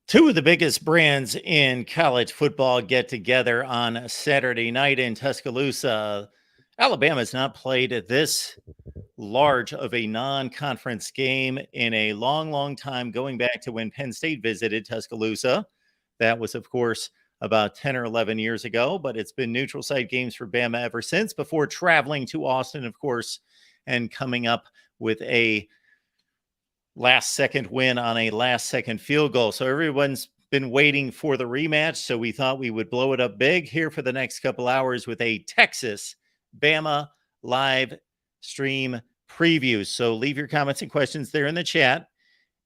Two of the biggest brands in college football get together on Saturday night in Tuscaloosa. Alabama has not played this large of a non-conference game in a long, long time, going back to when Penn State visited Tuscaloosa. That was, of course, about 10 or 11 years ago, but it's been neutral site games for Bama ever since, before traveling to Austin, of course, and coming up with a last-second win on a last-second field goal. So everyone's been waiting for the rematch, so we thought we would blow it up big here for the next couple hours with a Texas-Bama live stream preview. So leave your comments and questions there in the chat,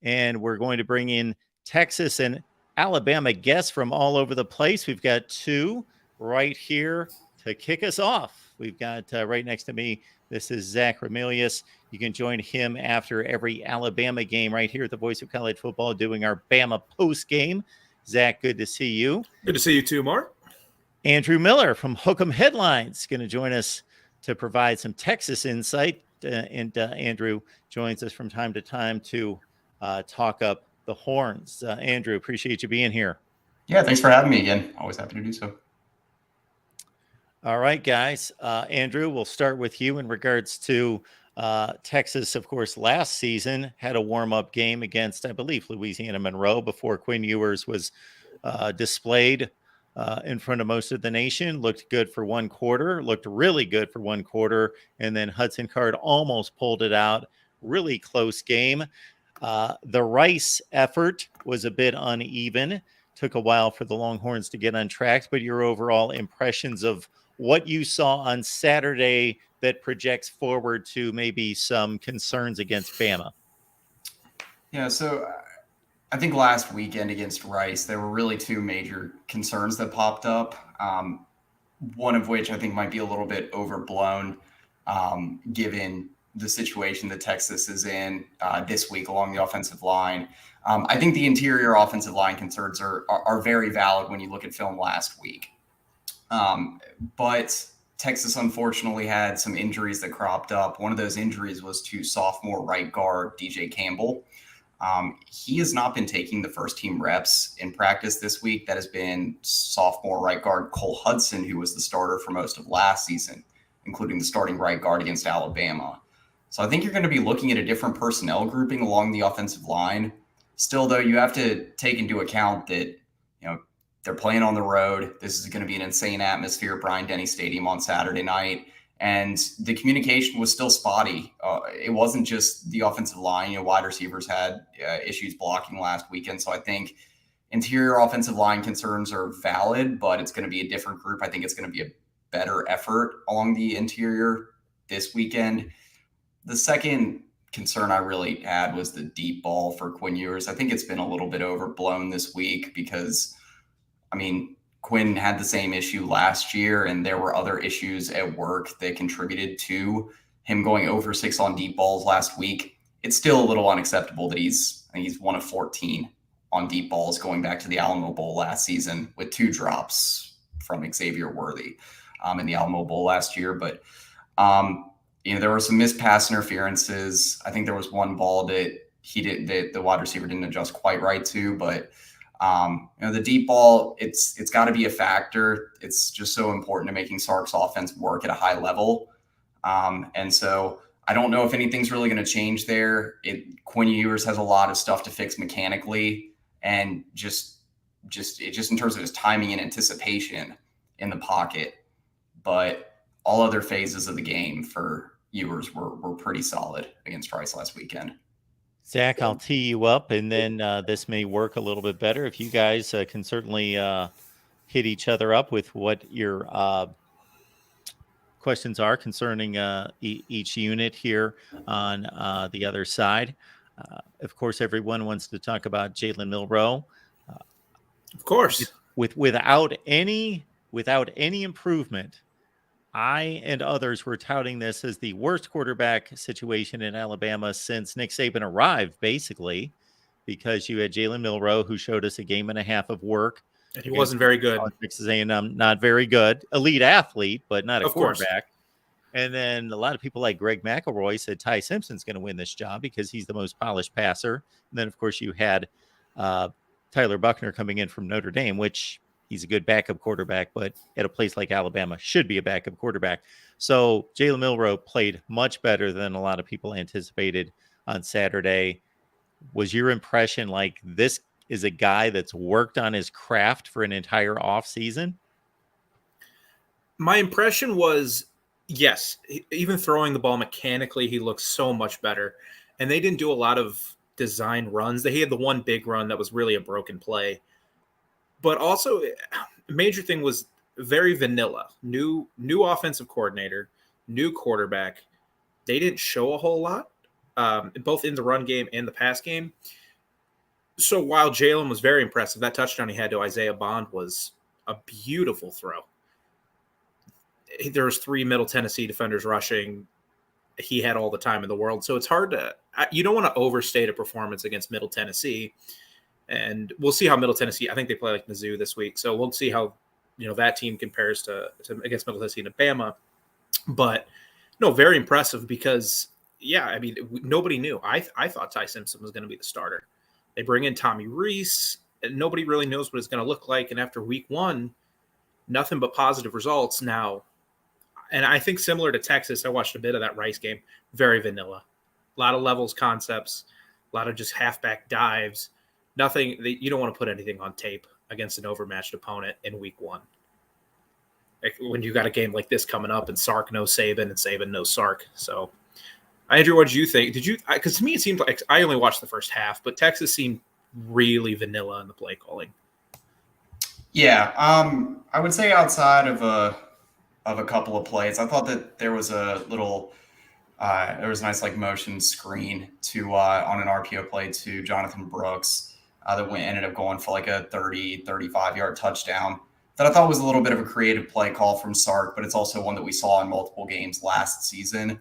and we're going to bring in Texas and Alabama guests from all over the place. We've got two right here to kick us off. We've got right next to me, this is Zach Ramelius. You can join him after every Alabama game right here at the Voice of College Football, doing our Bama post game. Zach, good to see you. Good to see you too, Mark. Andrew Miller from Hook'em Headlines going to join us to provide some Texas insight. And Andrew joins us from time to time to talk up the horns. Andrew, appreciate you being here. Yeah, thanks for having me again. Always happy to do so. All right, guys. Andrew, we'll start with you in regards to Texas, of course, last season had a warm-up game against, I believe, Louisiana Milroe before Quinn Ewers was displayed in front of most of the nation. Looked good for one quarter, looked really good for one quarter, and then Hudson Card almost pulled it out. Really close game. The Rice effort was a bit uneven. Took a while for the Longhorns to get on track, but your overall impressions of what you saw on Saturday that projects forward to maybe some concerns against Bama? Yeah, so I think last weekend against Rice, there were really two major concerns that popped up. One of which I think might be a little bit overblown, given the situation that Texas is in this week along the offensive line. I think the interior offensive line concerns are very valid when you look at film last week. But Texas unfortunately had some injuries that cropped up. One of those injuries was to sophomore right guard DJ Campbell. He has not been taking the first team reps in practice this week. That has been sophomore right guard Cole Hudson, who was the starter for most of last season, including the starting right guard against Alabama. So I think you're going to be looking at a different personnel grouping along the offensive line. Still, though, you have to take into account that, they're playing on the road. This is going to be an insane atmosphere at Bryant-Denny Stadium on Saturday night. And the communication was still spotty. It wasn't just the offensive line. Wide receivers had issues blocking last weekend. So I think interior offensive line concerns are valid, but it's going to be a different group. I think it's going to be a better effort along the interior this weekend. The second concern I really had was the deep ball for Quinn Ewers. I think it's been a little bit overblown this week because, Quinn had the same issue last year, and there were other issues at work that contributed to him going over 6 on deep balls last week. It's still a little unacceptable that he's 1 of 14 on deep balls going back to the Alamo Bowl last season with 2 drops from Xavier Worthy in the Alamo Bowl last year. But, there were some missed pass interferences. I think there was one ball that the wide receiver didn't adjust quite right to, but the deep ball, it's got to be a factor. It's just so important to making Sark's offense work at a high level. And so I don't know if anything's really going to change there. Quinn Ewers has a lot of stuff to fix mechanically, and just in terms of his timing and anticipation in the pocket. But all other phases of the game for Ewers were pretty solid against Rice last weekend. Zach, I'll tee you up, and then this may work a little bit better. If you guys can certainly hit each other up with what your questions are concerning each unit here on the other side. Of course, everyone wants to talk about Jalen Milroe. Of course. Without any improvement, I and others were touting this as the worst quarterback situation in Alabama since Nick Saban arrived, basically, because you had Jalen Milroe, who showed us a game and a half of work. And he wasn't very good. Texas A&M, not very good. Elite athlete, but not a quarterback. Course. And then a lot of people like Greg McElroy said Ty Simpson's going to win this job because he's the most polished passer. And then, of course, you had Tyler Buckner coming in from Notre Dame, which he's a good backup quarterback, but at a place like Alabama should be a backup quarterback. So Jalen Milroe played much better than a lot of people anticipated on Saturday. Was your impression like this is a guy that's worked on his craft for an entire offseason? My impression was, yes, even throwing the ball mechanically, he looks so much better. And they didn't do a lot of design runs. They had the one big run that was really a broken play. But also, a major thing was very vanilla. New offensive coordinator, new quarterback. They didn't show a whole lot, both in the run game and the pass game. So while Jalen was very impressive, that touchdown he had to Isaiah Bond was a beautiful throw. There was 3 Middle Tennessee defenders rushing. He had all the time in the world. So it's hard to – you don't want to overstate a performance against Middle Tennessee. And we'll see how Middle Tennessee – I think they play like Mizzou this week. So we'll see how, that team compares to against Middle Tennessee and Bama. But, no, very impressive because, yeah, I mean, nobody knew. I thought Ty Simpson was going to be the starter. They bring in Tommy Reese, and nobody really knows what it's going to look like. And after week 1, nothing but positive results now. And I think similar to Texas, I watched a bit of that Rice game, very vanilla. A lot of levels, concepts, a lot of just halfback dives. Nothing, you don't want to put anything on tape against an overmatched opponent in week 1. Like when you got a game like this coming up and Sark knows Saban and Saban knows Sark. So, Andrew, what did you think? Because to me, it seemed like I only watched the first half, but Texas seemed really vanilla in the play calling. Yeah, I would say outside of a couple of plays, I thought that there was a little, there was a nice like motion screen to on an RPO play to Jonathan Brooks that ended up going for like a 35 yard touchdown. That I thought was a little bit of a creative play call from Sark, but it's also one that we saw in multiple games last season.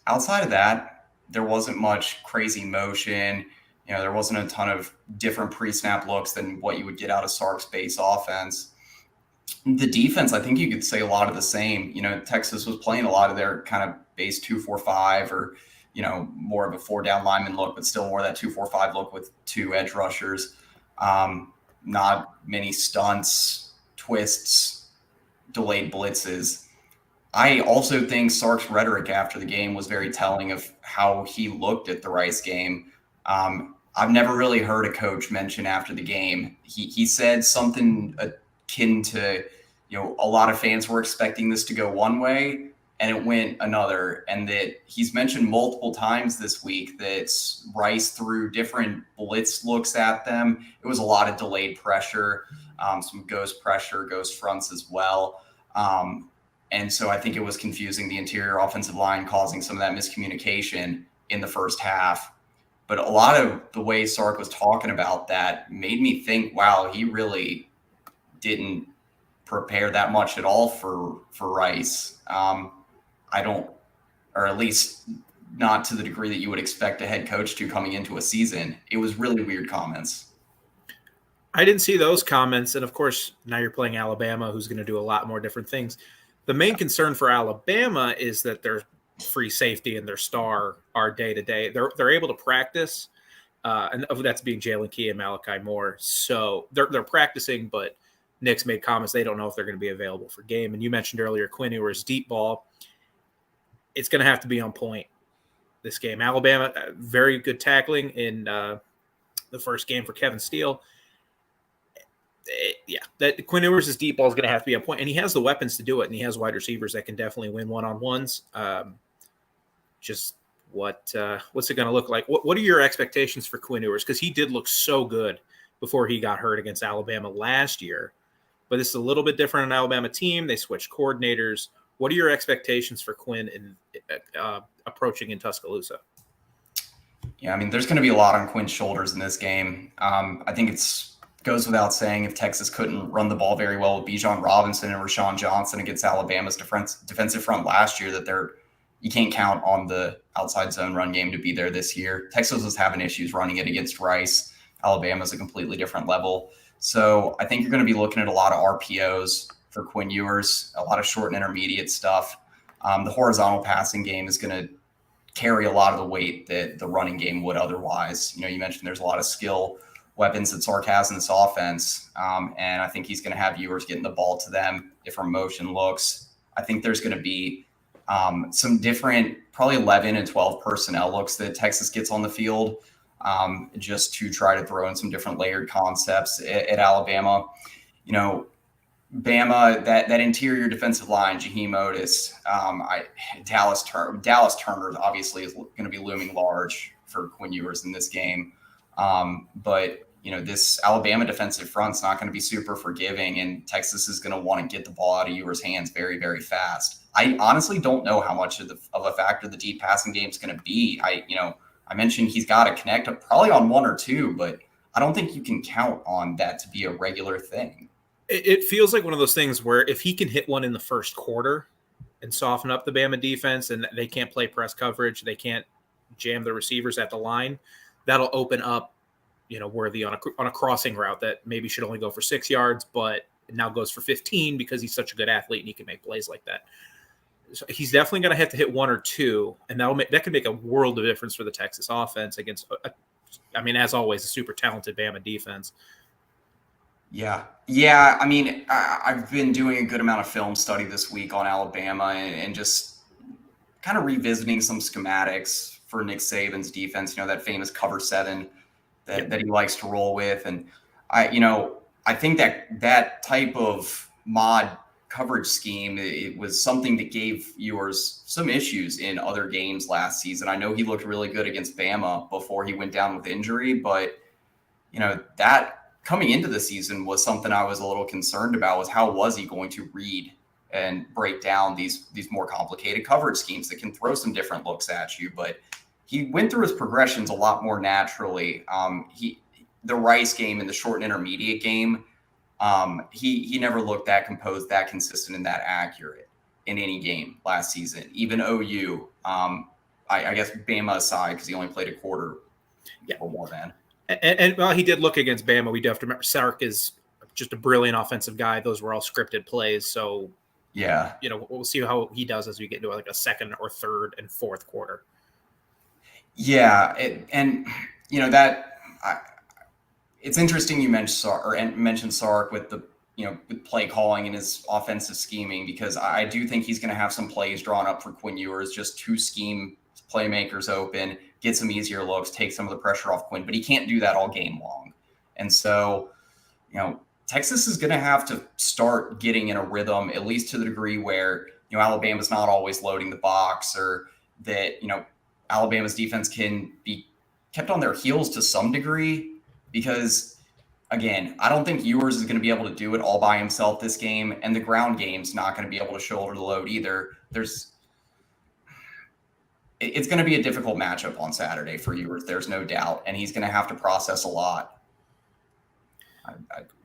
Outside of that, there wasn't much crazy motion. There wasn't a ton of different pre-snap looks than what you would get out of Sark's base offense. The defense, I think you could say a lot of the same. Texas was playing a lot of their kind of base 2-4-5 or, more of a 4-down lineman look, but still more of that 2-4-5 look with 2 edge rushers. Not many stunts, twists, delayed blitzes. I also think Sark's rhetoric after the game was very telling of how he looked at the Rice game. I've never really heard a coach mention after the game. He said something akin to, a lot of fans were expecting this to go one way and it went another. And that he's mentioned multiple times this week that Rice threw different blitz looks at them. It was a lot of delayed pressure, some ghost pressure, ghost fronts as well. And so I think it was confusing the interior offensive line, causing some of that miscommunication in the first half. But a lot of the way Sark was talking about that made me think, wow, he really didn't prepare that much at all for Rice. Or at least not to the degree that you would expect a head coach to coming into a season. It was really weird comments. I didn't see those comments. And of course, now you're playing Alabama, who's going to do a lot more different things. The main concern for Alabama is that their free safety and their star are day to day. They're able to practice, and that's being Jalen Key and Malachi Moore. So they're practicing, but Nick's made comments they don't know if they're going to be available for game. And you mentioned earlier Quinn Ewers deep ball. It's going to have to be on point this game. Alabama, very good tackling in the first game for Kevin Steele. That Quinn Ewers' deep ball is going to have to be on point, and he has the weapons to do it, and he has wide receivers that can definitely win one-on-ones. Just what's it going to look like? What are your expectations for Quinn Ewers? Because he did look so good before he got hurt against Alabama last year, but this is a little bit different on Alabama team. They switched coordinators. What are your expectations for Quinn in approaching in Tuscaloosa? Yeah, I mean, there's going to be a lot on Quinn's shoulders in this game. I think goes without saying if Texas couldn't run the ball very well with Bijan Robinson and Rashawn Johnson against Alabama's defensive front last year, that you can't count on the outside zone run game to be there this year. Texas was having issues running it against Rice. Alabama's a completely different level. So I think you're going to be looking at a lot of RPOs for Quinn Ewers, a lot of short and intermediate stuff. The horizontal passing game is going to carry a lot of the weight that the running game would otherwise. You mentioned there's a lot of skill weapons that Sark has in this offense. And I think he's going to have Ewers getting the ball to them, different motion looks. I think there's going to be some different, probably 11 and 12 personnel looks that Texas gets on the field, just to try to throw in some different layered concepts at Alabama. You know, Bama, that interior defensive line, Jaheim Otis, Dallas Turner obviously is going to be looming large for Quinn Ewers in this game. But, you know, this Alabama defensive front's not going to be super forgiving, and Texas is going to want to get the ball out of Ewers' hands very, very fast. I honestly don't know how much of a factor the deep passing game is going to be. I mentioned he's got to connect probably on one or two, but I don't think you can count on that to be a regular thing. It feels like one of those things where if he can hit one in the first quarter and soften up the Bama defense, and they can't play press coverage, they can't jam the receivers at the line, that'll open up, you know, Worthy on a crossing route that maybe should only go for 6 yards, but it now goes for 15 because he's such a good athlete and he can make plays like that. So he's definitely going to have to hit one or two, and that could make a world of difference for the Texas offense against, as always, a super talented Bama defense. Yeah. I mean, I've been doing a good amount of film study this week on Alabama and just kind of revisiting some schematics for Nick Saban's defense. You know, that famous cover 7 that he likes to roll with, and I think that type of mod coverage scheme, it was something that gave Ewers some issues in other games last season. I know he looked really good against Bama before he went down with injury, but you know, that coming into the season was something I was a little concerned about, was how was he going to read and break down these more complicated coverage schemes that can throw some different looks at you. But he went through his progressions a lot more naturally. The Rice game and the short and intermediate game, he never looked that composed, that consistent, and that accurate in any game last season. Even OU, I guess Bama aside, because he only played a quarter or more than. And while he did look against Bama, we do have to remember Sark is just a brilliant offensive guy. Those were all scripted plays. So, yeah, you know, we'll see how he does as we get into like a second or third and fourth quarter. Yeah. It's interesting you mentioned Sark with the, with play calling and his offensive scheming, because I do think he's going to have some plays drawn up for Quinn Ewers just to scheme playmakers open, get some easier looks, take some of the pressure off Quinn, but he can't do that all game long. And so, Texas is going to have to start getting in a rhythm, at least to the degree where, Alabama's not always loading the box, or that, Alabama's defense can be kept on their heels to some degree, because again, I don't think Ewers is going to be able to do it all by himself this game, and the ground game's not going to be able to shoulder the load either. It's going to be a difficult matchup on Saturday for Ewers. There's no doubt. And he's going to have to process a lot.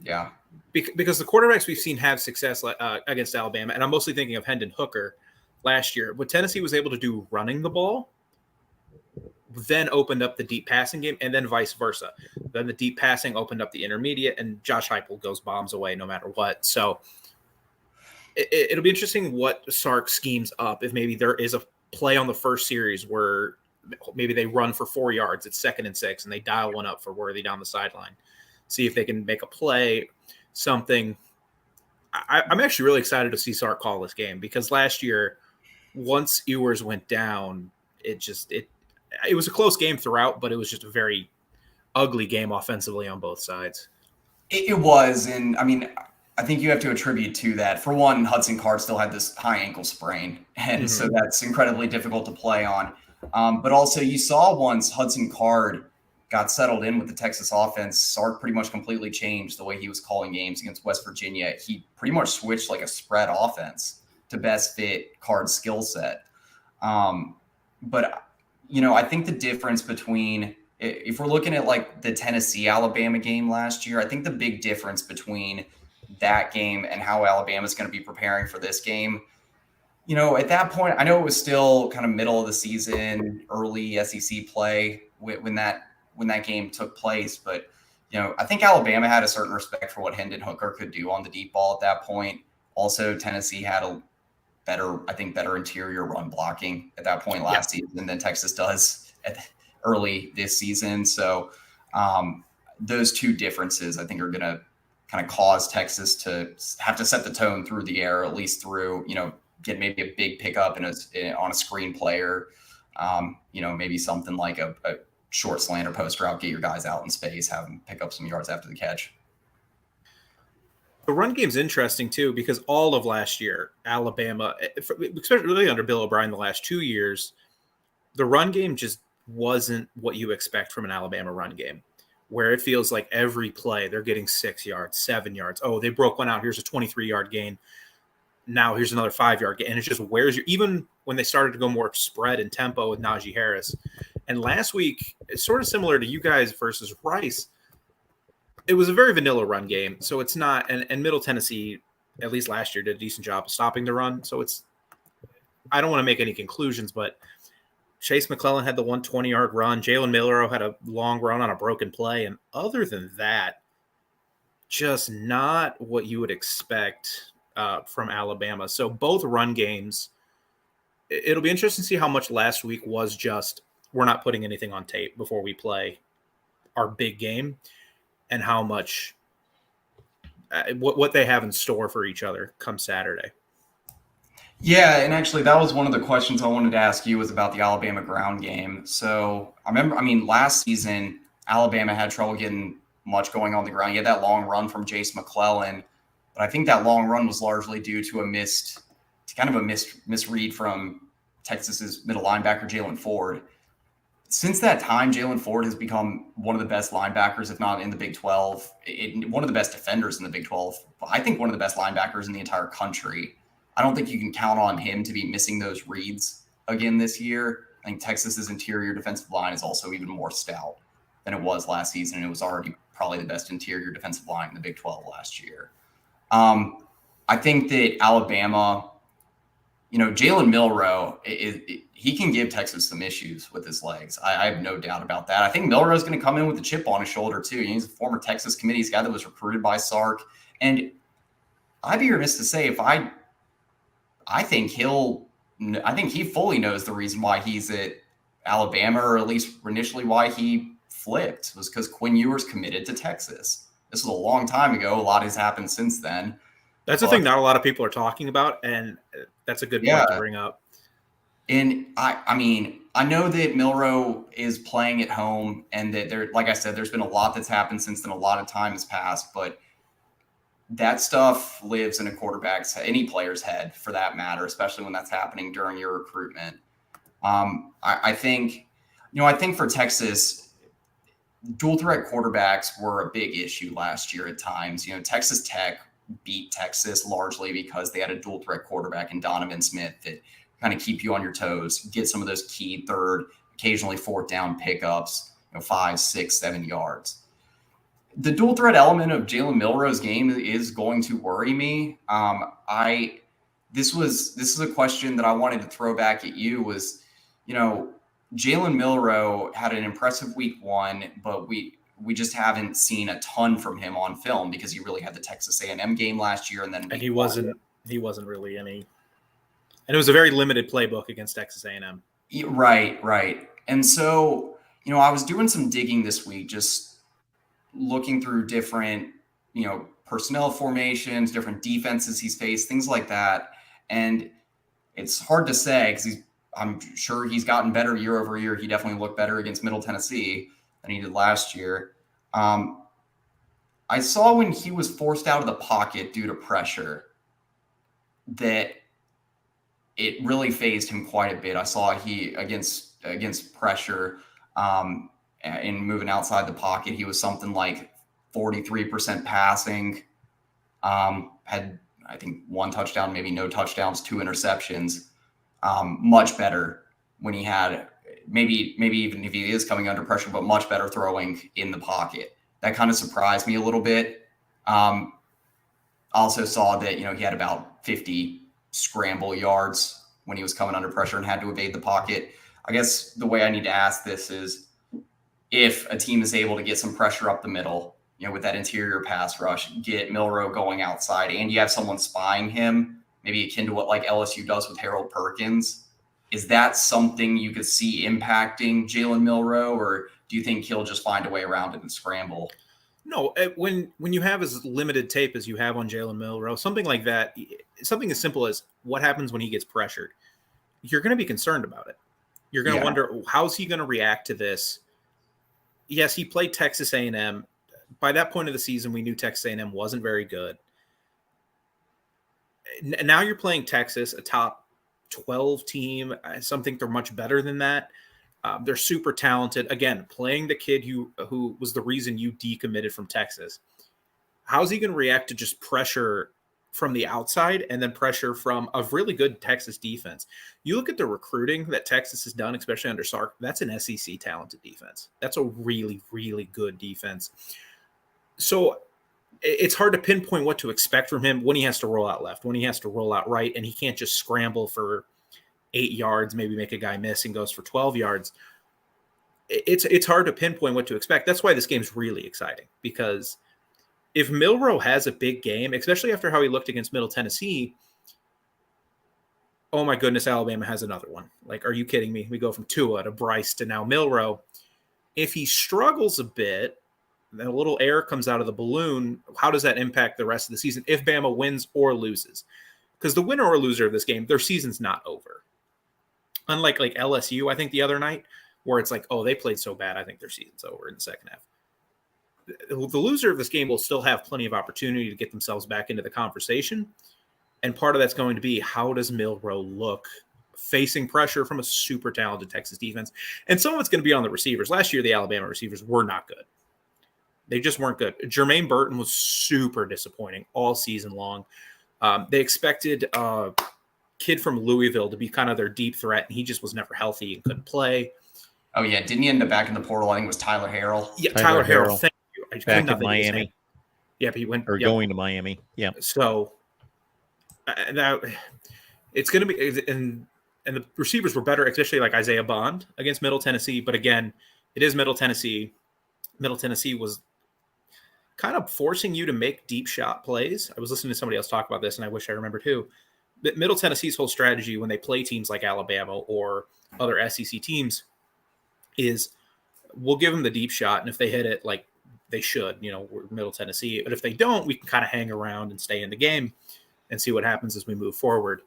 Yeah. Because the quarterbacks we've seen have success against Alabama, and I'm mostly thinking of Hendon Hooker last year. What Tennessee was able to do running the ball then opened up the deep passing game, and then vice versa. Then the deep passing opened up the intermediate, and Josh Heupel goes bombs away no matter what. So it'll be interesting what Sark schemes up, if maybe there is a play on the first series where maybe they run for 4 yards, it's 2nd and 6, and they dial one up for Worthy down the sideline. See if they can make a play, something. I'm actually really excited to see Sark call this game, because last year, once Ewers went down, it was a close game throughout, but it was just a very ugly game offensively on both sides. It was, and I think you have to attribute to that. For one, Hudson Card still had this high ankle sprain, and so that's incredibly difficult to play on. But also, you saw once Hudson Card got settled in with the Texas offense, Sark pretty much completely changed the way he was calling games against West Virginia. He pretty much switched like a spread offense to best fit Card's skill set. But, I think the difference between, if we're looking at like the Tennessee-Alabama game last year, I think the big difference between that game and how Alabama's going to be preparing for this game, at that point, I know it was still kind of middle of the season, early SEC play when that game took place. But, I think Alabama had a certain respect for what Hendon Hooker could do on the deep ball at that point. Also, Tennessee had a better interior run blocking at that point last season than Texas does early this season. So those two differences, I think, are going to kind of cause Texas to have to set the tone through the air, at least through, get maybe a big pickup on a screen player, maybe something like a short slant or post route, get your guys out in space, have them pick up some yards after the catch. The run game's interesting too, because all of last year, Alabama, especially under Bill O'Brien, the last 2 years, the run game just wasn't what you expect from an Alabama run game, where it feels like every play they're getting 6 yards, 7 yards. Oh, they broke one out. Here's a 23-yard gain. Now here's another 5-yard gain. And it just wears you, even when they started to go more spread and tempo with Najee Harris. And last week, it's sort of similar to you guys versus Rice. It was a very vanilla run game. So it's not, and Middle Tennessee, at least last year, did a decent job of stopping the run. So I don't want to make any conclusions, but Chase McClellan had the 120-yard run. Jalen Milroe had a long run on a broken play. And other than that, just not what you would expect from Alabama. So both run games, it'll be interesting to see how much last week was just, we're not putting anything on tape before we play our big game, and how much what they have in store for each other come Saturday. Yeah, and actually that was one of the questions I wanted to ask you, was about the Alabama ground game. So last season, Alabama had trouble getting much going on the ground. You had that long run from Jace McClellan, but I think that long run was largely due to a misread from Texas's middle linebacker, Jalen Ford. Since that time, Jalen Ford has become one of the best linebackers, if not in the Big 12, one of the best defenders in the Big 12. I think one of the best linebackers in the entire country. I don't think you can count on him to be missing those reads again this year. I think Texas's interior defensive line is also even more stout than it was last season, and it was already probably the best interior defensive line in the Big 12 last year. I think that Alabama, Jalen Milroe, he can give Texas some issues with his legs. I have no doubt about that. I think Milroe is going to come in with a chip on his shoulder too. He's a former Texas committees guy that was recruited by Sark. And I'd be remiss to say I think he fully knows the reason why he's at Alabama, or at least initially why he flipped, was because Quinn Ewers committed to Texas. This was a long time ago. A lot has happened since then. That's the thing not a lot of people are talking about, and that's a good point to bring up. And I know that Milroe is playing at home, and that like I said, there's been a lot that's happened since then. A lot of time has passed, but that stuff lives in a quarterback's, any player's head for that matter, especially when that's happening during your recruitment. I think for Texas, dual threat quarterbacks were a big issue last year at times. Texas Tech beat Texas largely because they had a dual threat quarterback in Donovan Smith that kind of keep you on your toes, get some of those key third, occasionally fourth down pickups, 5, 6, 7 yards. The dual threat element of Jalen Milroe's game is going to worry me. This is a question that I wanted to throw back at you, was, Jalen Milroe had an impressive week 1, but we just haven't seen a ton from him on film because he really had the Texas A&M game last year, and he wasn't really any, and it was a very limited playbook against Texas A&M. Right. And so, I was doing some digging this week, just looking through different, personnel formations, different defenses he's faced, things like that. And it's hard to say because I'm sure he's gotten better year over year. He definitely looked better against Middle Tennessee than he did last year. I saw when he was forced out of the pocket due to pressure that it really phased him quite a bit. I saw he against pressure in moving outside the pocket, he was something like 43% passing, had I think 1 touchdown, maybe no touchdowns, 2 interceptions. Much better when he had maybe even if he is coming under pressure, but much better throwing in the pocket. That kind of surprised me a little bit. Also saw that, he had about 50 scramble yards when he was coming under pressure and had to evade the pocket. I guess the way I need to ask this is, if a team is able to get some pressure up the middle, with that interior pass rush, get Milroe going outside, and you have someone spying him, maybe akin to what like LSU does with Harold Perkins, is that something you could see impacting Jalen Milroe, or do you think he'll just find a way around it and scramble? No, when you have as limited tape as you have on Jalen Milroe, something like that, something as simple as what happens when he gets pressured, you're going to be concerned about it. You're going to wonder, how's he going to react to this? Yes, he played Texas A&M. By that point of the season, we knew Texas A&M wasn't very good. Now you're playing Texas, a top 12 team. Some think they're much better than that. They're super talented. Again, playing the kid who was the reason you decommitted from Texas. How's he going to react to just pressure from the outside and then pressure from a really good Texas defense? You look at the recruiting that Texas has done, especially under Sark, that's an SEC talented defense. That's a really, really good defense. So it's hard to pinpoint what to expect from him when he has to roll out left, when he has to roll out right, and he can't just scramble for 8 yards, maybe make a guy miss and goes for 12 yards. It's hard to pinpoint what to expect. That's why this game's really exciting, because if Milroe has a big game, especially after how he looked against Middle Tennessee, oh my goodness, Alabama has another one. Like, are you kidding me? We go from Tua to Bryce to now Milroe. If he struggles a bit, then a little air comes out of the balloon. How does that impact the rest of the season if Bama wins or loses? Because the winner or loser of this game, their season's not over. Unlike like LSU, I think the other night, where it's like, oh, they played so bad, I think their season's over in the second half. The loser of this game will still have plenty of opportunity to get themselves back into the conversation. And part of that's going to be, how does Milroe look facing pressure from a super talented Texas defense? And some of it's going to be on the receivers. Last year, the Alabama receivers were not good. They just weren't good. Jermaine Burton was super disappointing all season long. They expected a kid from Louisville to be kind of their deep threat, and he just was never healthy and couldn't play. Oh, yeah. Didn't he end up back in the portal? I think it was Tyler Harrell. Yeah, Tyler Harrell. Thank you. Back in Miami. Yeah, but he went. Going to Miami. Yeah. So that it's going to be, and the receivers were better, especially like Isaiah Bond against Middle Tennessee. But again, it is Middle Tennessee. Middle Tennessee was kind of forcing you to make deep shot plays. I was listening to somebody else talk about this, and I wish I remembered who. But Middle Tennessee's whole strategy when they play teams like Alabama or other SEC teams is, we'll give them the deep shot, and if they hit it, like they should, we're Middle Tennessee. But if they don't, we can kind of hang around and stay in the game and see what happens as we move forward.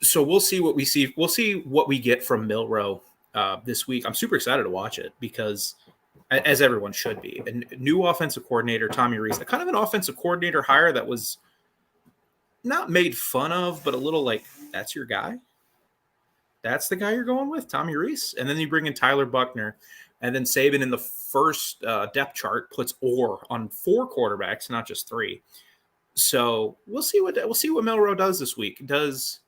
So we'll see what we see. We'll see what we get from Milroe this week. I'm super excited to watch it because, as everyone should be, a new offensive coordinator, Tommy Rees, kind of an offensive coordinator hire that was not made fun of, but a little like, that's your guy? That's the guy you're going with, Tommy Rees? And then you bring in Tyler Buckner, and then Saban in the first depth chart puts Orr on 4 quarterbacks, not just 3. So we'll see what Milroe does this week. Does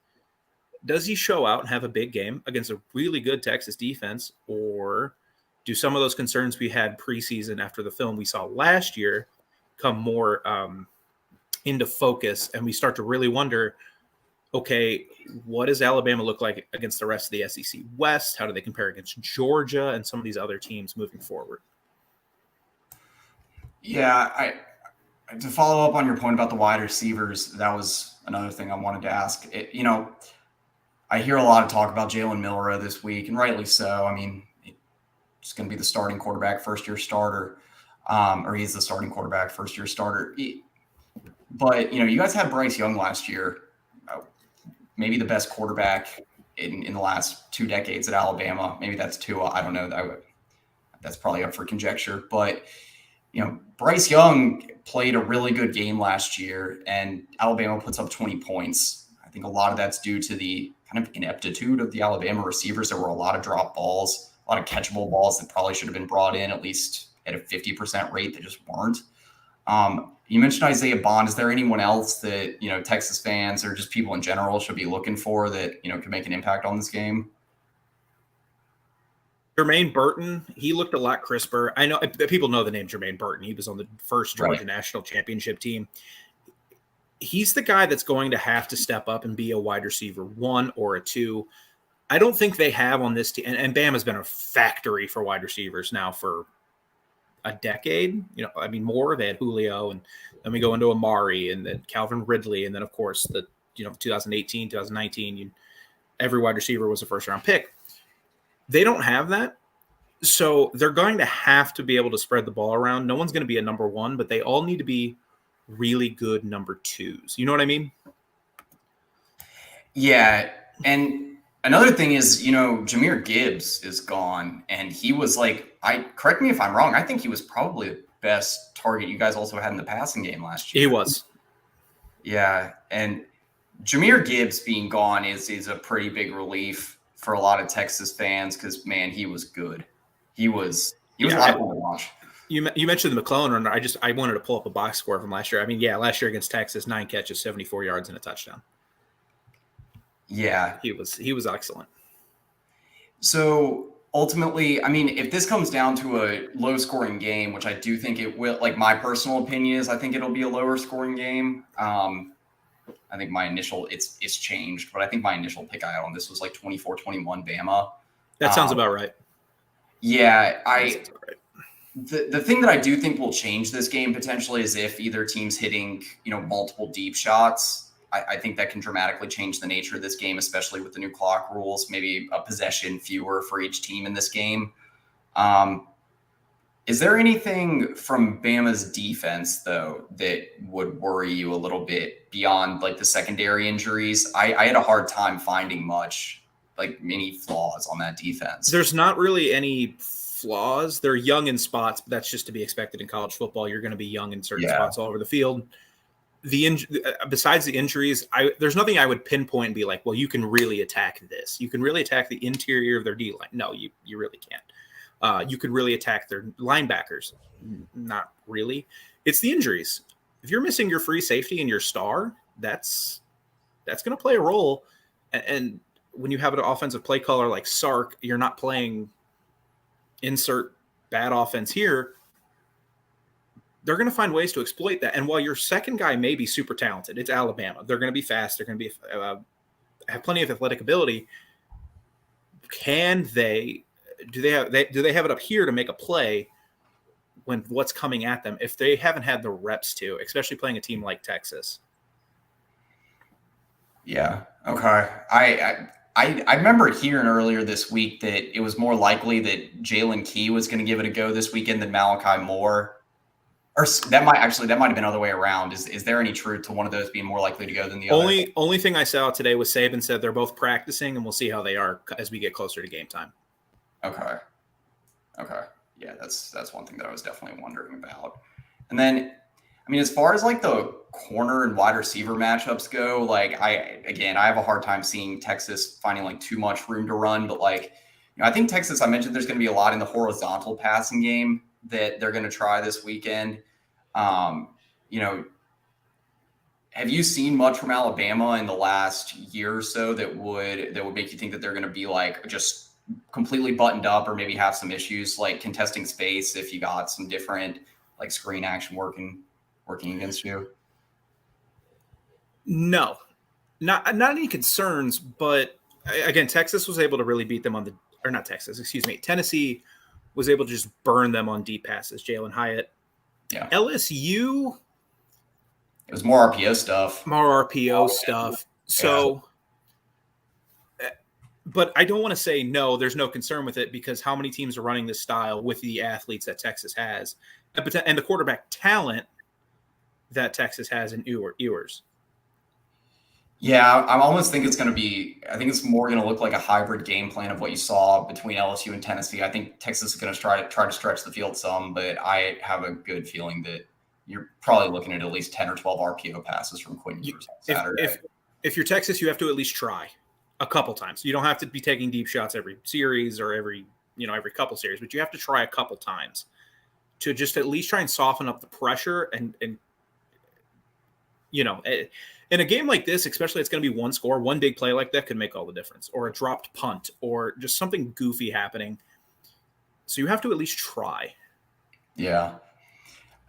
he show out and have a big game against a really good Texas defense, or do some of those concerns we had preseason after the film we saw last year come more into focus, and we start to really wonder, okay, what does Alabama look like against the rest of the SEC West? How do they compare against Georgia and some of these other teams moving forward? Yeah, to follow up on your point about the wide receivers, that was another thing I wanted to ask. I hear a lot of talk about Jalen Milroe this week, and rightly so. I mean, he's going to be the starting quarterback, first-year starter, or he's the starting quarterback, first-year starter. But, you guys had Bryce Young last year, maybe the best quarterback in the last 2 decades at Alabama. Maybe that's Tua. I don't know. That's probably up for conjecture. But, Bryce Young played a really good game last year, and Alabama puts up 20 points. I think a lot of that's due to the kind of ineptitude of the Alabama receivers. There were a lot of drop balls, a lot of catchable balls that probably should have been brought in at least at a 50% rate that just weren't. You mentioned Isaiah Bond. Is there anyone else that, Texas fans or just people in general should be looking for that, could make an impact on this game? Jermaine Burton, he looked a lot crisper. I know people know the name Jermaine Burton. He was on the first Georgia national championship team. He's the guy that's going to have to step up and be a wide receiver 1 or a 2. I don't think they have on this team. And Bama's been a factory for wide receivers now for a decade, more. They had Julio, and then we go into Amari, and then Calvin Ridley, and then of course 2018, 2019, every wide receiver was a first round pick. They don't have that. So they're going to have to be able to spread the ball around. No one's going to be a number one, but they all need to be really good number twos. You know what I mean? Yeah. And another thing is, Jahmyr Gibbs is gone, and he was correct me if I'm wrong, I think he was probably the best target you guys also had in the passing game last year. He was. Yeah. And Jahmyr Gibbs being gone is a pretty big relief for a lot of Texas fans because, man, he was good. He was a lot of fun to watch. You mentioned the McClellan runner. I wanted to pull up a box score from last year. I mean, yeah, last year against Texas, 9 catches, 74 yards, and a touchdown. Yeah. He was excellent. So ultimately, I mean, if this comes down to a low scoring game, which I do think it will, my personal opinion is I think it'll be a lower scoring game. I think my initial, it's changed, but I think my initial pick I had on this was 24-21 Bama. That sounds about right. Yeah. The thing that I do think will change this game potentially is if either team's hitting, multiple deep shots. I think that can dramatically change the nature of this game, especially with the new clock rules, maybe a possession fewer for each team in this game. Is there anything from Bama's defense, though, that would worry you a little bit beyond the secondary injuries? I had a hard time finding much, any flaws on that defense. There's not really any flaws. They're young in spots, but that's just to be expected in college football. You're going to be young in certain spots all over the field. Besides the injuries, there's nothing I would pinpoint and be like, well, you can really attack this. You can really attack the interior of their D line. No, you really can't. You could really attack their linebackers. Not really. It's the injuries. If you're missing your free safety and your star, that's going to play a role. And when you have an offensive play caller like Sark, you're not playing insert bad offense here. They're going to find ways to exploit that. And while your second guy may be super talented, it's Alabama. They're going to be fast. They're going to be have plenty of athletic ability. Do they have it up here to make a play when what's coming at them if they haven't had the reps to, especially playing a team like Texas? Yeah. Okay. I remember hearing earlier this week that it was more likely that Jalen Key was going to give it a go this weekend than Malachi Moore. Or that might have been the other way around. Is there any truth to one of those being more likely to go than the other? Only thing I saw today was Saban said they're both practicing, and we'll see how they are as we get closer to game time. Okay. Yeah, that's one thing that I was definitely wondering about. And then, I mean, as far as the corner and wide receiver matchups go, I have a hard time seeing Texas finding too much room to run. But I think Texas, I mentioned there's going to be a lot in the horizontal passing game that they're going to try this weekend. Have you seen much from Alabama in the last year or so that would make you think that they're going to be just completely buttoned up or maybe have some issues contesting space if you got some different screen action working against you? No, not any concerns, but again, Texas was able to really beat them Tennessee was able to just burn them on deep passes. Jalen Hyatt. Yeah. LSU. It was more RPO stuff. So, but I don't want to say no, there's no concern with it because how many teams are running this style with the athletes that Texas has and the quarterback talent that Texas has in Ewers. Yeah, I almost think I think it's more going to look like a hybrid game plan of what you saw between LSU and Tennessee. I think Texas is going to try to stretch the field some, but I have a good feeling that you're probably looking at least 10 or 12 RPO passes from Quinn Ewers on Saturday. If you're Texas, you have to at least try a couple times. You don't have to be taking deep shots every series or every couple series, but you have to try a couple times to just at least try and soften up the pressure and in a game like this, especially it's going to be one score, one big play like that could make all the difference, or a dropped punt, or just something goofy happening. So you have to at least try. Yeah.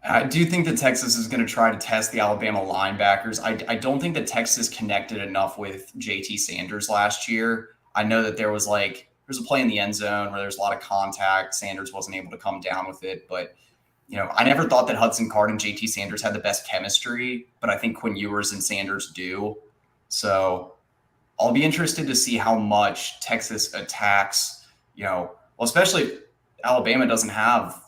I do think that Texas is going to try to test the Alabama linebackers. I don't think that Texas connected enough with JT Sanders last year. I know that there's a play in the end zone where there's a lot of contact. Sanders wasn't able to come down with it, but I never thought that Hudson Card and JT Sanders had the best chemistry, but I think Quinn Ewers and Sanders do. So I'll be interested to see how much Texas attacks, especially Alabama doesn't have,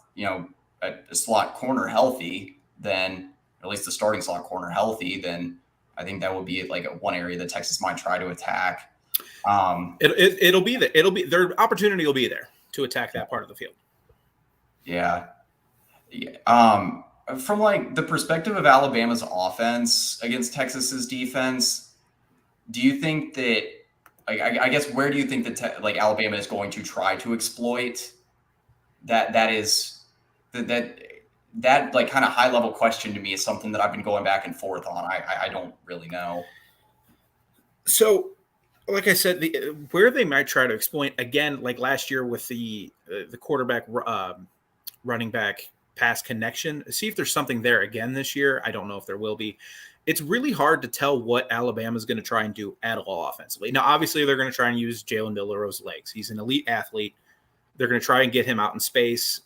a slot corner healthy, then at least the starting slot corner healthy, then I think that would be like one area that Texas might try to attack. It'll be there. Their opportunity will be there to attack that part of the field. Yeah. From like the perspective of Alabama's offense against Texas's defense, do you think that, like, I guess, where do you think that Alabama is going to try to exploit that like kind of high level question to me is something that I've been going back and forth on. I don't really know. So, like I said, where they might try to exploit, again, like last year with the quarterback running back pass connection, see if there's something there again this year. I don't know if there will be. It's really hard to tell what Alabama's going to try and do at all offensively. Now, obviously, they're going to try and use Jalen Milroe's legs. He's an elite athlete. They're going to try and get him out in space,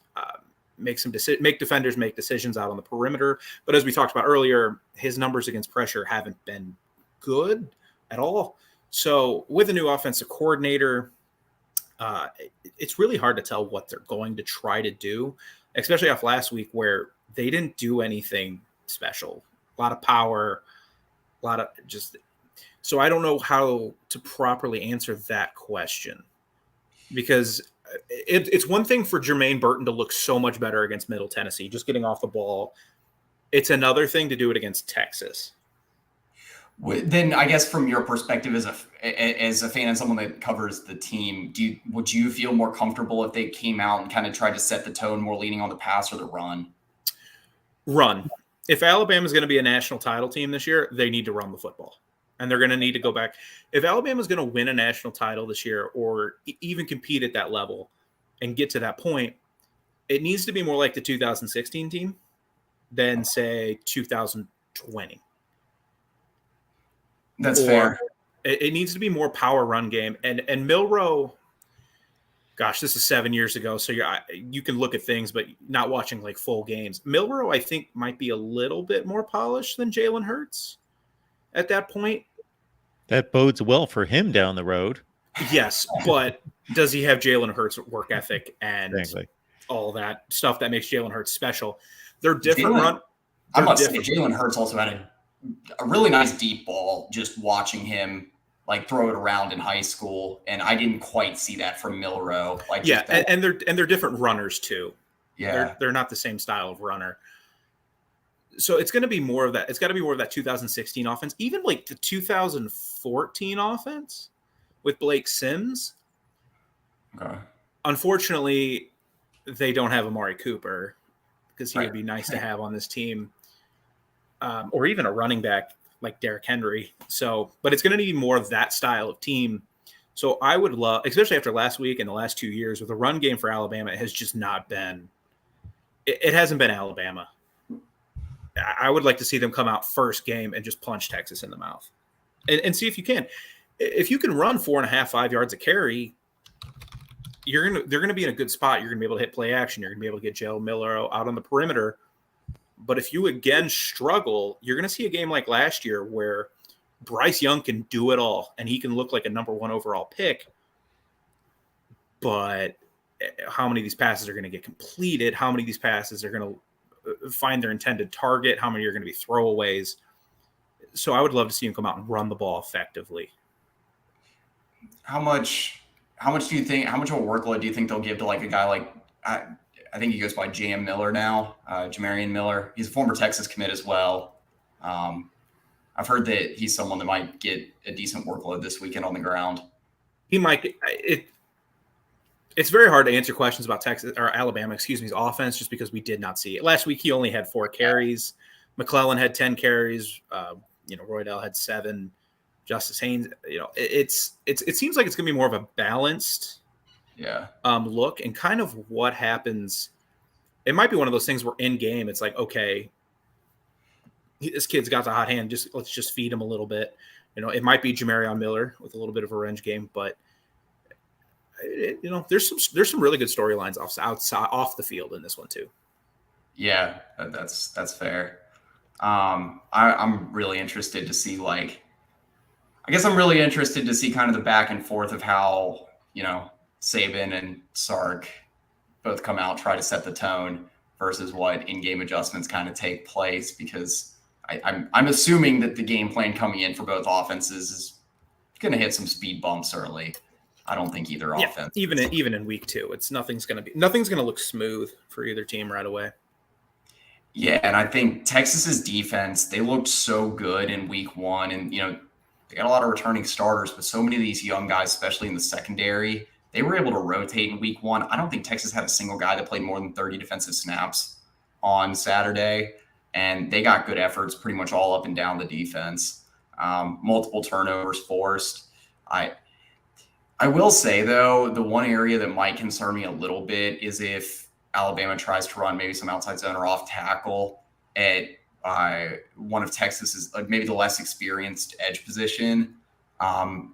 make defenders make decisions out on the perimeter. But as we talked about earlier, his numbers against pressure haven't been good at all. So with a new offensive coordinator, it's really hard to tell what they're going to try to do, especially off last week where they didn't do anything special. A lot of power, a lot of just – so I don't know how to properly answer that question because it's one thing for Jermaine Burton to look so much better against Middle Tennessee, just getting off the ball. It's another thing to do it against Texas. Then I guess from your perspective as a fan and someone that covers the team, would you feel more comfortable if they came out and kind of tried to set the tone more leaning on the pass or the run? Run. If Alabama is going to be a national title team this year, they need to run the football. And they're going to need to go back. If Alabama is going to win a national title this year or even compete at that level and get to that point, it needs to be more like the 2016 team than, say, 2020. That's fair. It needs to be more power run game. And Milroe, gosh, this is 7 years ago, so you can look at things, but not watching like full games. Milroe, I think, might be a little bit more polished than Jalen Hurts at that point. That bodes well for him down the road. Yes, but does he have Jalen Hurts' work ethic and exactly. all that stuff that makes Jalen Hurts special? They're different. I must say, Jalen Hurts also had a really nice deep ball, just watching him like throw it around in high school, and I didn't quite see that from Milroe. And they're different runners too. Yeah, they're not the same style of runner. So it's going to be more of that. It's got to be more of that 2016 offense, even like the 2014 offense with Blake Sims. Okay. Unfortunately, they don't have Amari Cooper because he would be nice to have on this team, or even a running back like Derrick Henry. So, but it's going to need more of that style of team. So I would love, especially after last week and the last 2 years with a run game for Alabama, it has just not been, it hasn't been Alabama. I would like to see them come out first game and just punch Texas in the mouth and see if you can. If you can run 4.5, 5 yards a carry, they're going to be in a good spot. You're going to be able to hit play action. You're going to be able to get Joe Milroe out on the perimeter. But if you again struggle, you're going to see a game like last year where Bryce Young can do it all and he can look like a number 1 overall pick. But how many of these passes are going to get completed? How many of these passes are going to find their intended target? How many are going to be throwaways? So I would love to see him come out and run the ball effectively. How much do you think, how much of a workload do you think they'll give to like a guy like, I think he goes by J.M. Miller now, Jamarian Miller. He's a former Texas commit as well. I've heard that he's someone that might get a decent workload this weekend on the ground. He might. It's very hard to answer questions about Texas or Alabama's offense just because we did not see it. Last week, he only had 4 carries. McClellan had 10 carries. Roydell had 7. Justice Haynes, it seems like it's going to be more of a balanced look, and kind of what happens. It might be one of those things where in game, it's like, okay, this kid's got the hot hand. Let's just feed him a little bit. It might be Jamarion Miller with a little bit of a revenge game, but there's some really good storylines off the field in this one too. Yeah, that's fair. I'm really interested to see kind of the back and forth of how Saban and Sark both come out, try to set the tone versus what in-game adjustments kind of take place, because I'm assuming that the game plan coming in for both offenses is going to hit some speed bumps early. I don't think either offense. Even in week 2, nothing's going to look smooth for either team right away. Yeah, and I think Texas's defense, they looked so good in week 1, and they got a lot of returning starters, but so many of these young guys, especially in the secondary, they were able to rotate in week 1. I don't think Texas had a single guy that played more than 30 defensive snaps on Saturday, and they got good efforts pretty much all up and down the defense. Multiple turnovers forced. I will say, though, the one area that might concern me a little bit is if Alabama tries to run maybe some outside zone or off tackle at one of Texas's, maybe the less experienced edge position.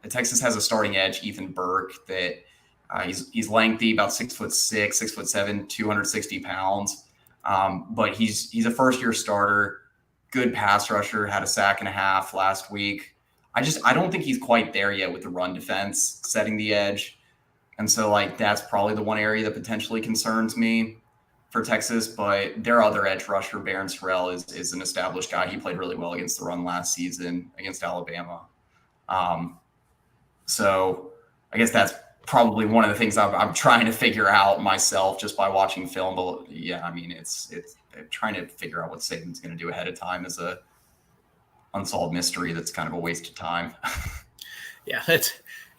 Texas has a starting edge, Ethan Burke, that he's lengthy, about 6'6", 6'7", 260 pounds. But he's a first-year starter, good pass rusher, had a sack and a half last week. I don't think he's quite there yet with the run defense, setting the edge. And so, that's probably the one area that potentially concerns me for Texas. But their other edge rusher, Barron Sorrell, is an established guy. He played really well against the run last season against Alabama. So I guess that's probably one of the things I'm trying to figure out myself just by watching film. But yeah, I mean, it's trying to figure out what Saban's going to do ahead of time is a unsolved mystery that's kind of a waste of time. Yeah,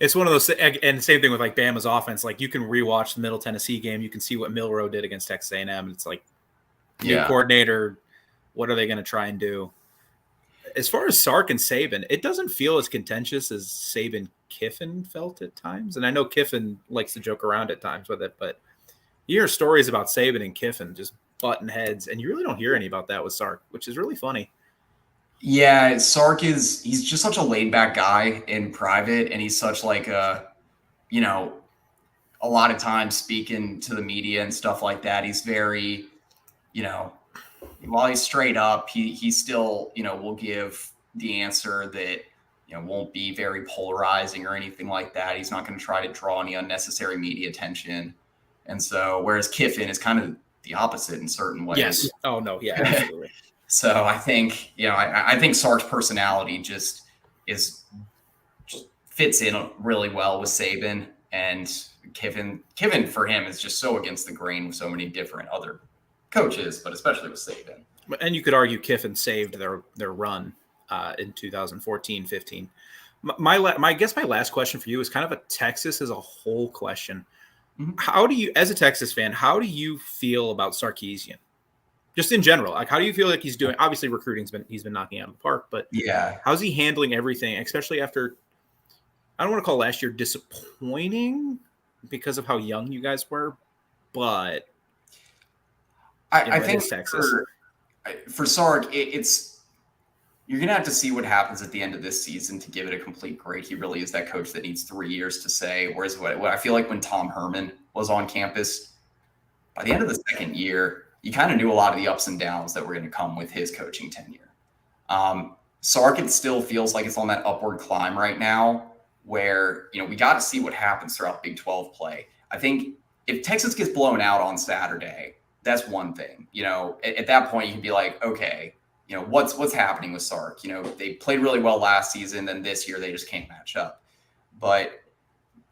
it's one of those, and same thing with Bama's offense. You can rewatch the Middle Tennessee game, you can see what Milroe did against Texas A&M. And it's new coordinator, what are they going to try and do? As far as Sark and Saban, it doesn't feel as contentious as Saban Kiffin felt at times. And I know Kiffin likes to joke around at times with it, but you hear stories about Saban and Kiffin just butting heads, and you really don't hear any about that with Sark, which is really funny. Yeah, Sark he's just such a laid back guy in private, and he's such a lot of times speaking to the media and stuff like that. He's very, while he's straight up, he still, will give the answer that, won't be very polarizing or anything like that. He's not going to try to draw any unnecessary media attention. And so, whereas Kiffin is kind of the opposite in certain ways. Yes. Oh no. Yeah, absolutely. So I think, I think Sark's personality just fits in really well with Saban, and Kiffin for him is just so against the grain with so many different other coaches, but especially with Saban. And you could argue Kiffin saved their run in 2014-15. I guess my last question for you is kind of a Texas as a whole question. Mm-hmm. How do you, as a Texas fan, how do you feel about Sarkisian? Just in general, how do you feel he's doing? Obviously, he's been knocking out of the park, but yeah, how's he handling everything, especially after, I don't want to call last year disappointing because of how young you guys were, but I think Texas. For Sark, it's you're gonna have to see what happens at the end of this season to give it a complete grade. He really is that coach that needs 3 years to say. Whereas what I feel like when Tom Herman was on campus, by the end of the second year, you kind of knew a lot of the ups and downs that were going to come with his coaching tenure. Sark, it still feels like it's on that upward climb right now where, we got to see what happens throughout Big 12 play. I think if Texas gets blown out on Saturday, that's one thing. At that point, you can be like, okay, what's happening with Sark? They played really well last season, then this year they just can't match up. But,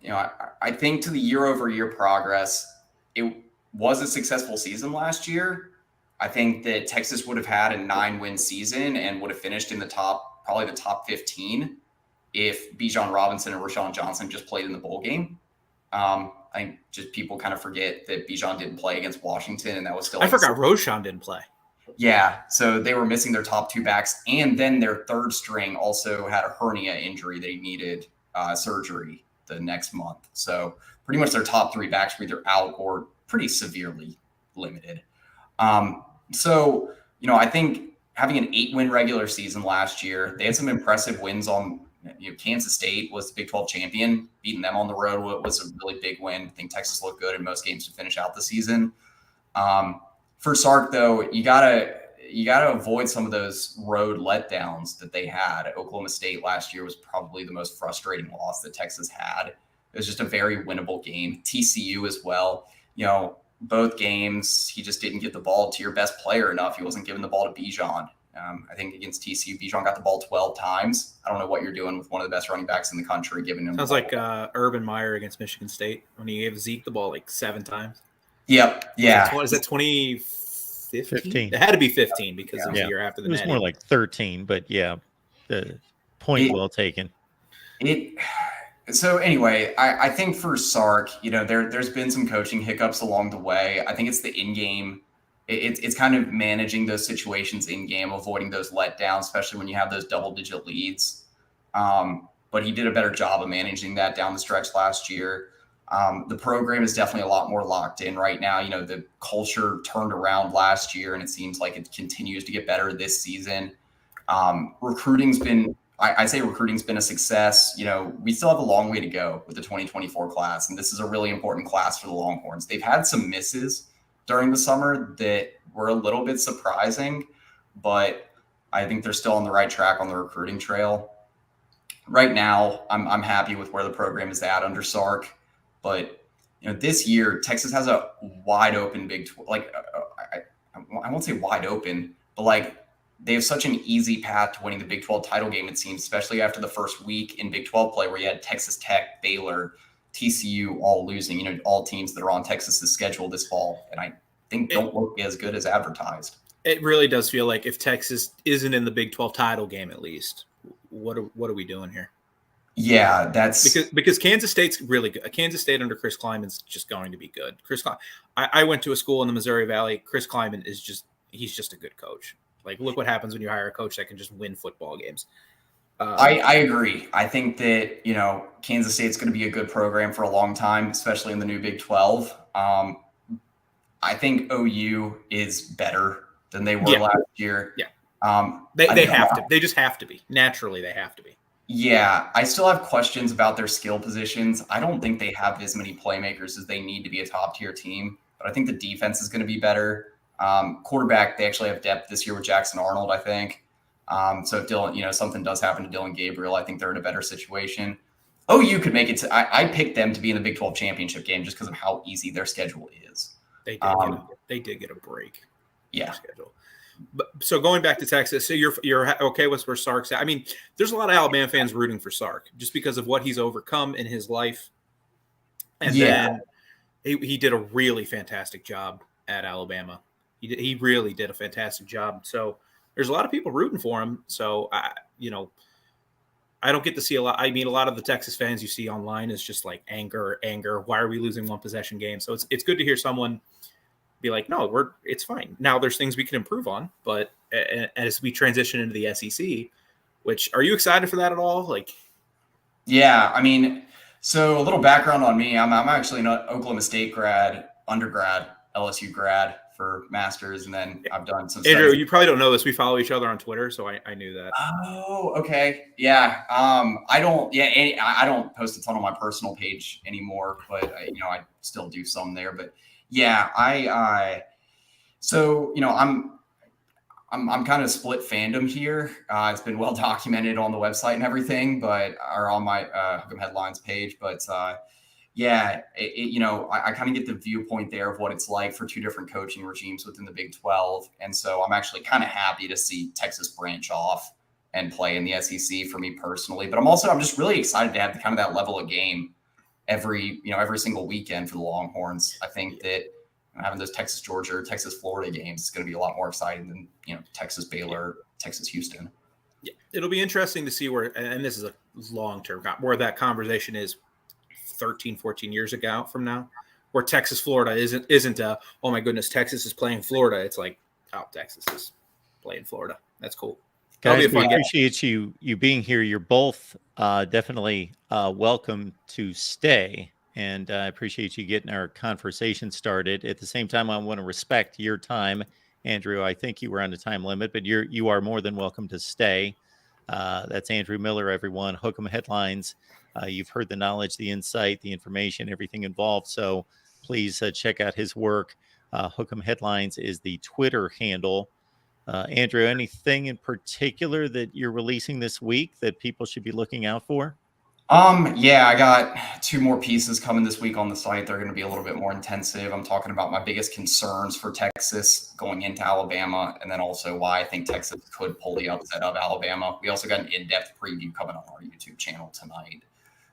I think to the year-over-year progress, it was a successful season last year. I think that Texas would have had a 9-win season and would have finished in probably the top 15 if Bijan Robinson and Rashawn Johnson just played in the bowl game. I think just people kind of forget that Bijan didn't play against Washington, and that was still. I forgot Rashawn didn't play. Yeah, so they were missing their top 2 backs, and then their third string also had a hernia injury that he needed surgery the next month. So pretty much their top 3 backs were either out or pretty severely limited. So, I think having an 8-win regular season last year, they had some impressive wins on, Kansas State was the Big 12 champion. Beating them on the road was a really big win. I think Texas looked good in most games to finish out the season. For Sark, though, you gotta avoid some of those road letdowns that they had. Oklahoma State last year was probably the most frustrating loss that Texas had. It was just a very winnable game. TCU as well. both games, he just didn't get the ball to your best player enough. He wasn't giving the ball to Bijan. I think against TCU, Bijan got the ball 12 times. I don't know what you're doing with one of the best running backs in the country, giving him. Sounds like Urban Meyer against Michigan State when he gave Zeke the ball like 7 times. Yep. Yeah. Is that 2015? 15. It had to be 15 because it was a year after the. It was more like 13, but yeah, the point well taken. So anyway, I think for Sark, there's been some coaching hiccups along the way. I think it's the in-game. It's kind of managing those situations in-game, avoiding those letdowns, especially when you have those double-digit leads. But he did a better job of managing that down the stretch last year. The program is definitely a lot more locked in right now. The culture turned around last year, and it seems like it continues to get better this season. Recruiting's been a success. We still have a long way to go with the 2024 class, and this is a really important class for the Longhorns. They've had some misses during the summer that were a little bit surprising, but I think they're still on the right track on the recruiting trail. Right now, I'm happy with where the program is at under Sark, but this year Texas has a wide open Big 12. I won't say wide open, but they have such an easy path to winning the Big 12 title game, it seems, especially after the first week in Big 12 play where you had Texas Tech, Baylor, TCU all losing, all teams that are on Texas's schedule this fall. And I think don't look as good as advertised. It really does feel like if Texas isn't in the Big 12 title game, at least, what are we doing here? Yeah, that's because Kansas State's really good. Kansas State under Chris Kleiman's just going to be good. I went to a school in the Missouri Valley. Chris Kleiman he's just a good coach. Look what happens when you hire a coach that can just win football games. I agree. I think that, Kansas State's going to be a good program for a long time, especially in the new Big 12. I think OU is better than they were last year. Yeah. They have to. They just have to be. Naturally, they have to be. Yeah. I still have questions about their skill positions. I don't think they have as many playmakers as they need to be a top-tier team, but I think the defense is going to be better. Quarterback, they actually have depth this year with Jackson Arnold, I think. So if Dylan, something does happen to Dylan Gabriel, I think they're in a better situation. OU could make it I picked them to be in the Big 12 championship game just because of how easy their schedule is. They did get a break. Yeah. Schedule. But so going back to Texas, so you're okay with where Sark's at? I mean, there's a lot of Alabama fans rooting for Sark just because of what he's overcome in his life. And then he did a really fantastic job at Alabama. He really did a fantastic job. So there's a lot of people rooting for him. So I don't get to see a lot. I mean, a lot of the Texas fans you see online is just like anger. Why are we losing one possession game? So it's good to hear someone be like, no, it's fine. Now there's things we can improve on, but as we transition into the SEC, which are you excited for that at all? Yeah, I mean, so a little background on me. I'm actually an Oklahoma State undergrad, LSU grad for master's, and then I've done some Andrew, studies. You probably don't know this. We follow each other on Twitter, so I knew that. Oh, okay. Yeah. I don't post a ton on my personal page anymore, but I still do some there. But yeah, I'm kind of split fandom here. It's been well documented on the website and everything, or on my Hook'em Headlines page. But I kind of get the viewpoint there of what it's like for two different coaching regimes within the Big 12. And so I'm actually kind of happy to see Texas branch off and play in the SEC for me personally. But I'm just really excited to have kind of that level of game every single weekend for the Longhorns. I think that having those Texas Georgia or Texas Florida games is going to be a lot more exciting than Texas Baylor, Texas Houston. Yeah, it'll be interesting to see where, and this is a long-term, where that conversation is 13, 14 years ago from now, where Texas Florida isn't oh my goodness, Texas is playing Florida. It's like, oh, Texas is playing Florida. That's cool. Guys, we appreciate you being here. You're both definitely welcome to stay, and I appreciate you getting our conversation started. At the same time, I want to respect your time, Andrew. I think you were on a time limit, but you are more than welcome to stay. That's Andrew Miller, everyone. Hook'em Headlines. You've heard the knowledge, the insight, the information, everything involved. So please check out his work. Hook'em Headlines is the Twitter handle. Andrew, anything in particular that you're releasing this week that people should be looking out for? Yeah, I got 2 more pieces coming this week on the site. They're going to be a little bit more intensive. I'm talking about my biggest concerns for Texas going into Alabama, and then also why I think Texas could pull the upset of Alabama. We also got an in-depth preview coming on our YouTube channel tonight.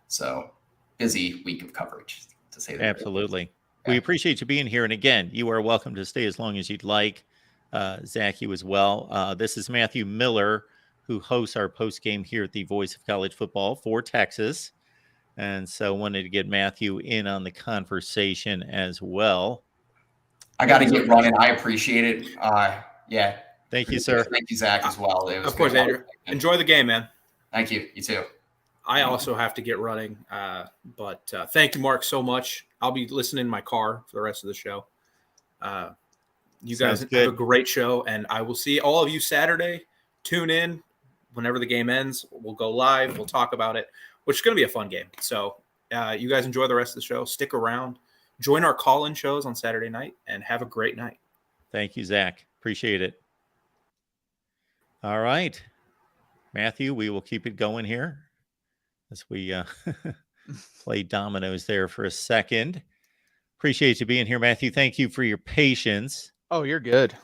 So busy week of coverage, to say the least. Absolutely. Yeah. We appreciate you being here. And again, you are welcome to stay as long as you'd like. Zach, you as well. This is Matthew Miller, who hosts our post game here at the Voice of College Football for Texas. And so wanted to get Matthew in on the conversation as well. I got to get running. I appreciate it. Yeah. Thank you, sir. Thank you, Zach, as well. It was of course, Andrew. Enjoy the game, man. Thank you. You too. I also have to get running, but thank you, Mark, so much. I'll be listening in my car for the rest of the show. You guys have a great show, and I will see all of you Saturday. Tune in whenever the game ends. We'll go live. We'll talk about it, which is going to be a fun game. So you guys enjoy the rest of the show. Stick around. Join our call-in shows on Saturday night, and have a great night. Thank you, Zach. Appreciate it. All right, Matthew, we will keep it going here as we play dominoes there for a second. Appreciate you being here, Matthew. Thank you for your patience. Oh, you're good.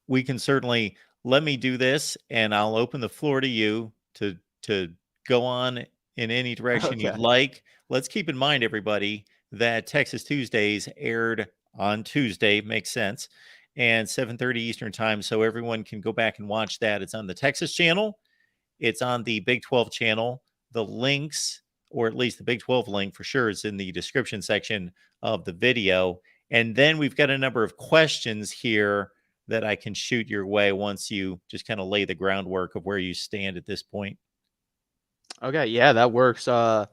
We can certainly let me do this, and I'll open the floor to you to go on in any direction you'd like. Let's keep in mind, everybody, that Texas Tuesdays aired on Tuesday. Makes sense. And 7:30 Eastern time, so everyone can go back and watch that. It's on the Texas channel. It's on the Big 12 channel. The links, or at least the Big 12 link for sure, is in the description section of the video. And then we've got a number of questions here that I can shoot your way once you just kind of lay the groundwork of where you stand at this point. Okay, yeah, that works. I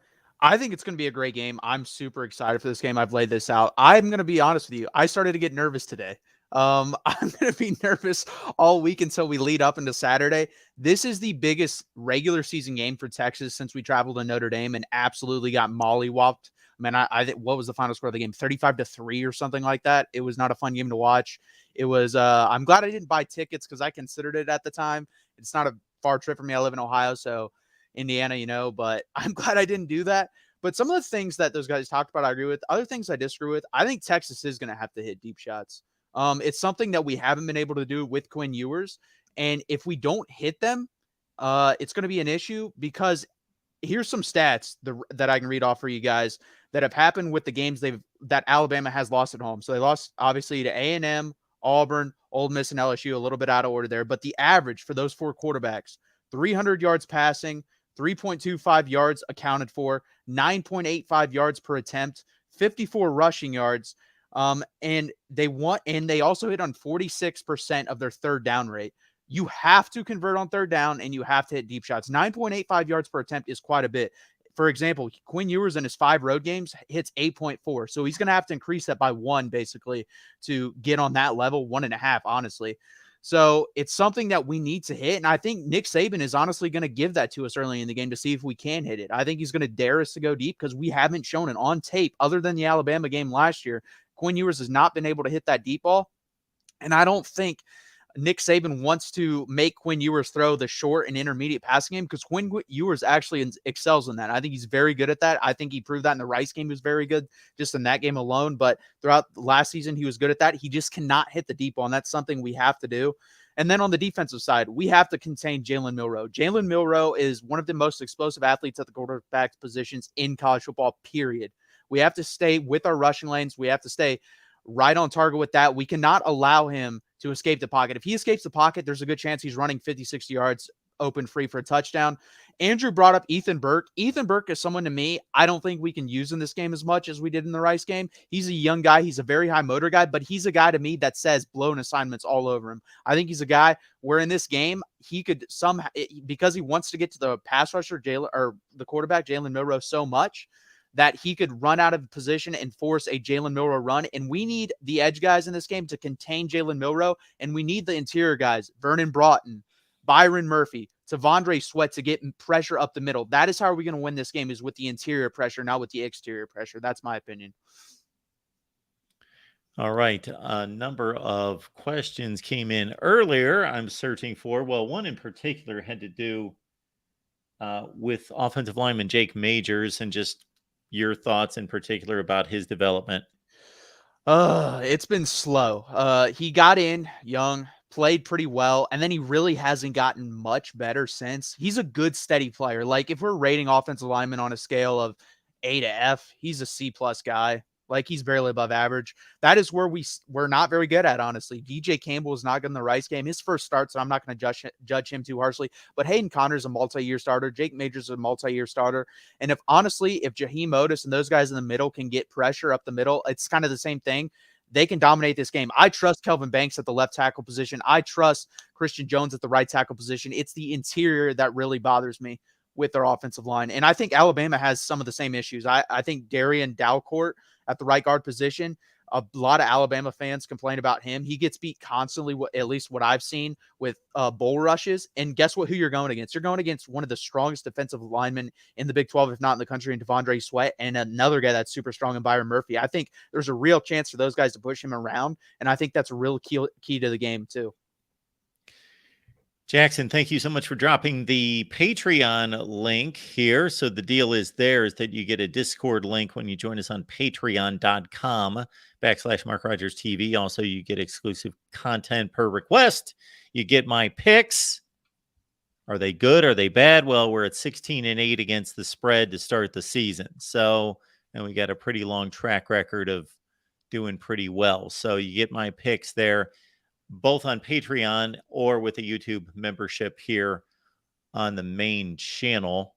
think it's going to be a great game. I'm super excited for this game. I've laid this out. I'm going to be honest with you. I started to get nervous today. I'm going to be nervous all week until we lead up into Saturday. This is the biggest regular season game for Texas since we traveled to Notre Dame and absolutely got mollywopped. I think what was the final score of the game? 35-3 or something like that. It was not a fun game to watch. It was, I'm glad I didn't buy tickets because I considered it at the time. It's not a far trip for me. I live in Ohio, so Indiana, but I'm glad I didn't do that. But some of the things that those guys talked about, I agree with. Other things I disagree with. I think Texas is going to have to hit deep shots. It's something that we haven't been able to do with Quinn Ewers. And if we don't hit them, it's going to be an issue because here's some stats that I can read off for you guys that have happened with the games that Alabama has lost at home. So they lost obviously to A&M, Auburn, Ole Miss, and LSU, a little bit out of order there. But the average for those 4 quarterbacks, 300 yards passing, 3.25 yards accounted for, 9.85 yards per attempt, 54 rushing yards. And they also hit on 46% of their third down rate. You have to convert on third down and you have to hit deep shots. 9.85 yards per attempt is quite a bit. For example, Quinn Ewers in his 5 road games hits 8.4. So he's going to have to increase that by 1 basically to get on that level, 1.5, honestly. So it's something that we need to hit. And I think Nick Saban is honestly going to give that to us early in the game to see if we can hit it. I think he's going to dare us to go deep because we haven't shown it on tape other than the Alabama game last year. Quinn Ewers has not been able to hit that deep ball. And I don't think Nick Saban wants to make Quinn Ewers throw the short and intermediate passing game because Quinn Ewers actually excels in that. I think he's very good at that. I think he proved that in the Rice game. He was very good just in that game alone. But throughout last season, he was good at that. He just cannot hit the deep ball, and that's something we have to do. And then on the defensive side, we have to contain Jalen Milroe. Jalen Milroe is one of the most explosive athletes at the quarterback positions in college football, period. We have to stay with our rushing lanes. We have to stay right on target with that. We cannot allow him to escape the pocket. If he escapes the pocket, there's a good chance he's running 50, 60 yards open free for a touchdown. Andrew brought up Ethan Burke. Ethan Burke is someone to me I don't think we can use in this game as much as we did in the Rice game. He's a young guy. He's a very high motor guy, but he's a guy to me that says blown assignments all over him. I think he's a guy where in this game, he could somehow, because he wants to get to the pass rusher, the quarterback, Jalen Milroe, so much that he could run out of position and force a Jalen Milroe run. And we need the edge guys in this game to contain Jalen Milroe. And we need the interior guys, Vernon Broughton, Byron Murphy, Tavondre Sweat, to get pressure up the middle. That is how we're going to win this game, is with the interior pressure, not with the exterior pressure. That's my opinion. All right. A number of questions came in earlier. I'm searching for, well, one in particular had to do with offensive lineman Jake Majors, and just your thoughts in particular about his development. It's been slow. He got in young, played pretty well, and then he really hasn't gotten much better since. He's a good, steady player. Like, if we're rating offensive linemen on a scale of A to F, he's a C+ guy. Like, he's barely above average. That is where we're not very good at, honestly. DJ Campbell is not getting the Rice game. His first start, so I'm not going to judge him too harshly. But Hayden Connor's a multi-year starter. Jake Majors is a multi-year starter. And if Jaheim Otis and those guys in the middle can get pressure up the middle, it's kind of the same thing. They can dominate this game. I trust Kelvin Banks at the left tackle position. I trust Christian Jones at the right tackle position. It's the interior that really bothers me with their offensive line. And I think Alabama has some of the same issues. I think Darian Dalcourt at the right guard position, a lot of Alabama fans complain about him. He gets beat constantly, at least what I've seen, with bull rushes. And guess what? Who you're going against? You're going against one of the strongest defensive linemen in the Big 12, if not in the country, in Devondre Sweat, and another guy that's super strong in Byron Murphy. I think there's a real chance for those guys to push him around, and I think that's a real key to the game too. Jackson, thank you so much for dropping the Patreon link here. So the deal is that you get a Discord link when you join us on patreon.com/MarkRogersTV. Also, you get exclusive content per request. You get my picks. Are they good? Are they bad? Well, we're at 16-8 against the spread to start the season. So, and we got a pretty long track record of doing pretty well. So you get my picks there, both on Patreon or with a YouTube membership here on the main channel.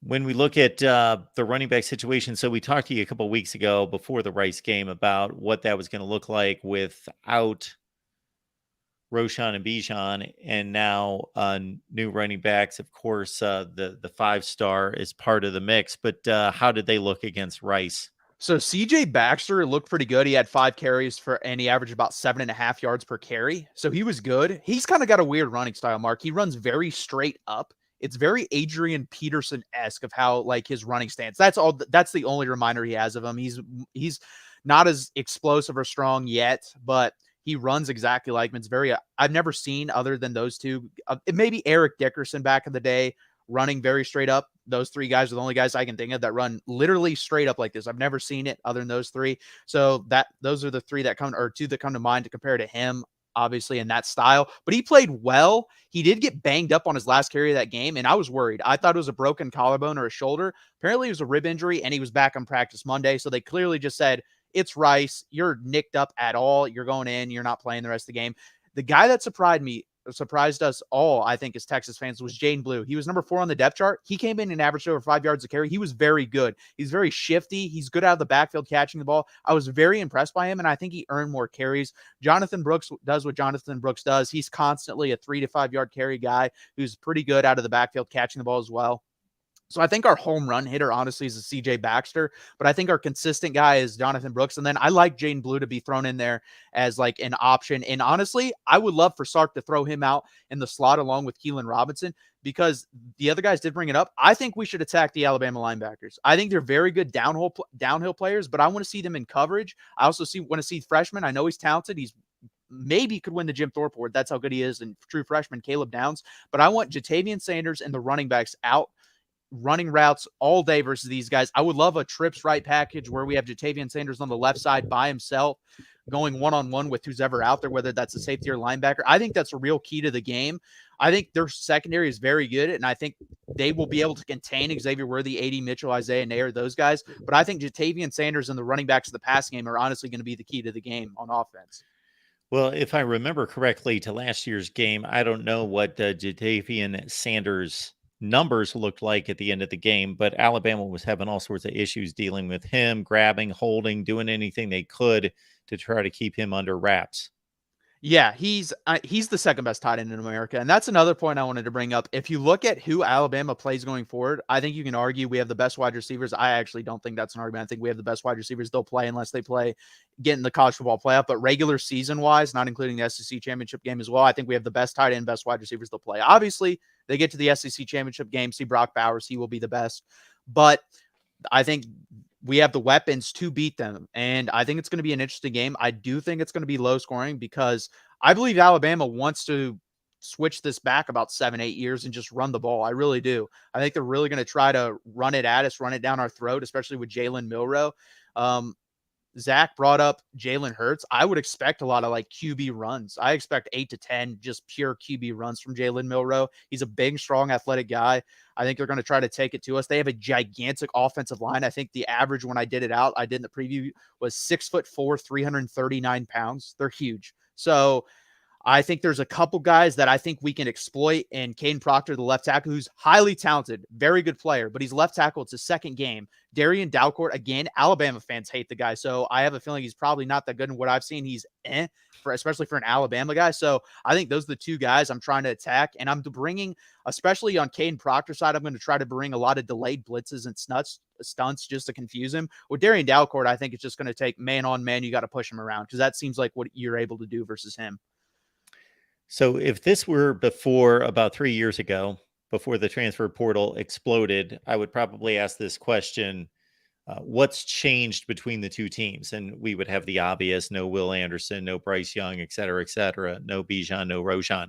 When we look at the running back situation, so we talked to you a couple of weeks ago before the Rice game about what that was going to look like without Roschon and Bijan, and now new running backs. Of course, the 5-star is part of the mix, but how did they look against Rice? So CJ Baxter looked pretty good. He had 5 carries and he averaged about 7.5 yards per carry. So he was good. He's kind of got a weird running style, Mark. He runs very straight up. It's very Adrian Peterson-esque of how, like, his running stance. That's the only reminder he has of him. He's not as explosive or strong yet, but he runs exactly like him. It's very, I've never seen, other than those two, maybe Eric Dickerson back in the day, running very straight up. Those 3 guys are the only guys I can think of that run literally straight up like this. I've never seen it other than those 3. So those are the 2 that come to mind to compare to him, obviously, in that style. But he played well. He did get banged up on his last carry of that game, and I was worried. I thought it was a broken collarbone or a shoulder. Apparently it was a rib injury, and he was back on practice Monday. So they clearly just said, it's Rice. You're nicked up at all. You're going in. You're not playing the rest of the game. The guy that surprised us all, I think, as Texas fans, was Jaden Blue. He was number 4 on the depth chart. He came in and averaged over 5 yards a carry. He was very good. He's very shifty. He's good out of the backfield catching the ball. I was very impressed by him, and I think he earned more carries. Jonathan Brooks does what Jonathan Brooks does. He's constantly a 3 to 5 yard carry guy who's pretty good out of the backfield catching the ball as well. So I think our home run hitter, honestly, is CJ Baxter, but I think our consistent guy is Jonathan Brooks. And then I like Jaden Blue to be thrown in there as like an option. And honestly, I would love for Sark to throw him out in the slot along with Keelan Robinson, because the other guys did bring it up. I think we should attack the Alabama linebackers. I think they're very good downhill players, but I want to see them in coverage. I also want to see freshmen. I know he's talented. He's maybe could win the Jim Thorpe Award. That's how good he is. And true freshman Caleb Downs. But I want Jatavian Sanders and the running backs out running routes all day versus these guys. I would love a trips right package where we have Jatavian Sanders on the left side by himself going one-on-one with who's ever out there, whether that's a safety or linebacker. I think that's a real key to the game. I think their secondary is very good, and I think they will be able to contain Xavier Worthy, A.D. Mitchell, Isaiah Nair, those guys. But I think Jatavian Sanders and the running backs of the pass game are honestly going to be the key to the game on offense. Well, if I remember correctly to last year's game, I don't know what Jatavian Sanders' numbers looked like at the end of the game, but Alabama was having all sorts of issues dealing with him, grabbing, holding, doing anything they could to try to keep him under wraps. Yeah, he's the second best tight end in America. And that's another point I wanted to bring up. If you look at who Alabama plays going forward, I think you can argue we have the best wide receivers. I actually don't think that's an argument. I think we have the best wide receivers. They'll play unless they get in the college football playoff. But regular season wise, not including the SEC championship game as well, I think we have the best tight end, best wide receivers they'll play. Obviously, they get to the SEC championship game, see Brock Bowers, he will be the best. But I think we have the weapons to beat them. And I think it's going to be an interesting game. I do think it's going to be low scoring because I believe Alabama wants to switch this back about 7-8 years and just run the ball. I really do. I think they're really going to try to run it at us, run it down our throat, especially with Jalen Milroe. Zach brought up Jalen Hurts. I would expect a lot of like QB runs. I expect 8 to 10 just pure QB runs from Jalen Milroe. He's a big, strong, athletic guy. I think they're going to try to take it to us. They have a gigantic offensive line. I think the average when I did it out, I did in the preview, was 6'4", 339 pounds. They're huge. So I think there's a couple guys that I think we can exploit, and Caden Proctor, the left tackle, who's highly talented, very good player, but he's left tackle. It's his second game. Darian Dalcourt, again, Alabama fans hate the guy, so I have a feeling he's probably not that good. In what I've seen, he's especially for an Alabama guy. So I think those are the two guys I'm trying to attack, and I'm bringing, especially on Caden Proctor's side, I'm going to try to bring a lot of delayed blitzes and stunts just to confuse him. With Darian Dalcourt, I think it's just going to take man on man. You got to push him around because that seems like what you're able to do versus him. So if this were before about 3 years ago, before the transfer portal exploded, I would probably ask this question, what's changed between the two teams? And we would have the obvious, no Will Anderson, no Bryce Young, et cetera, no Bijan, no Roschon.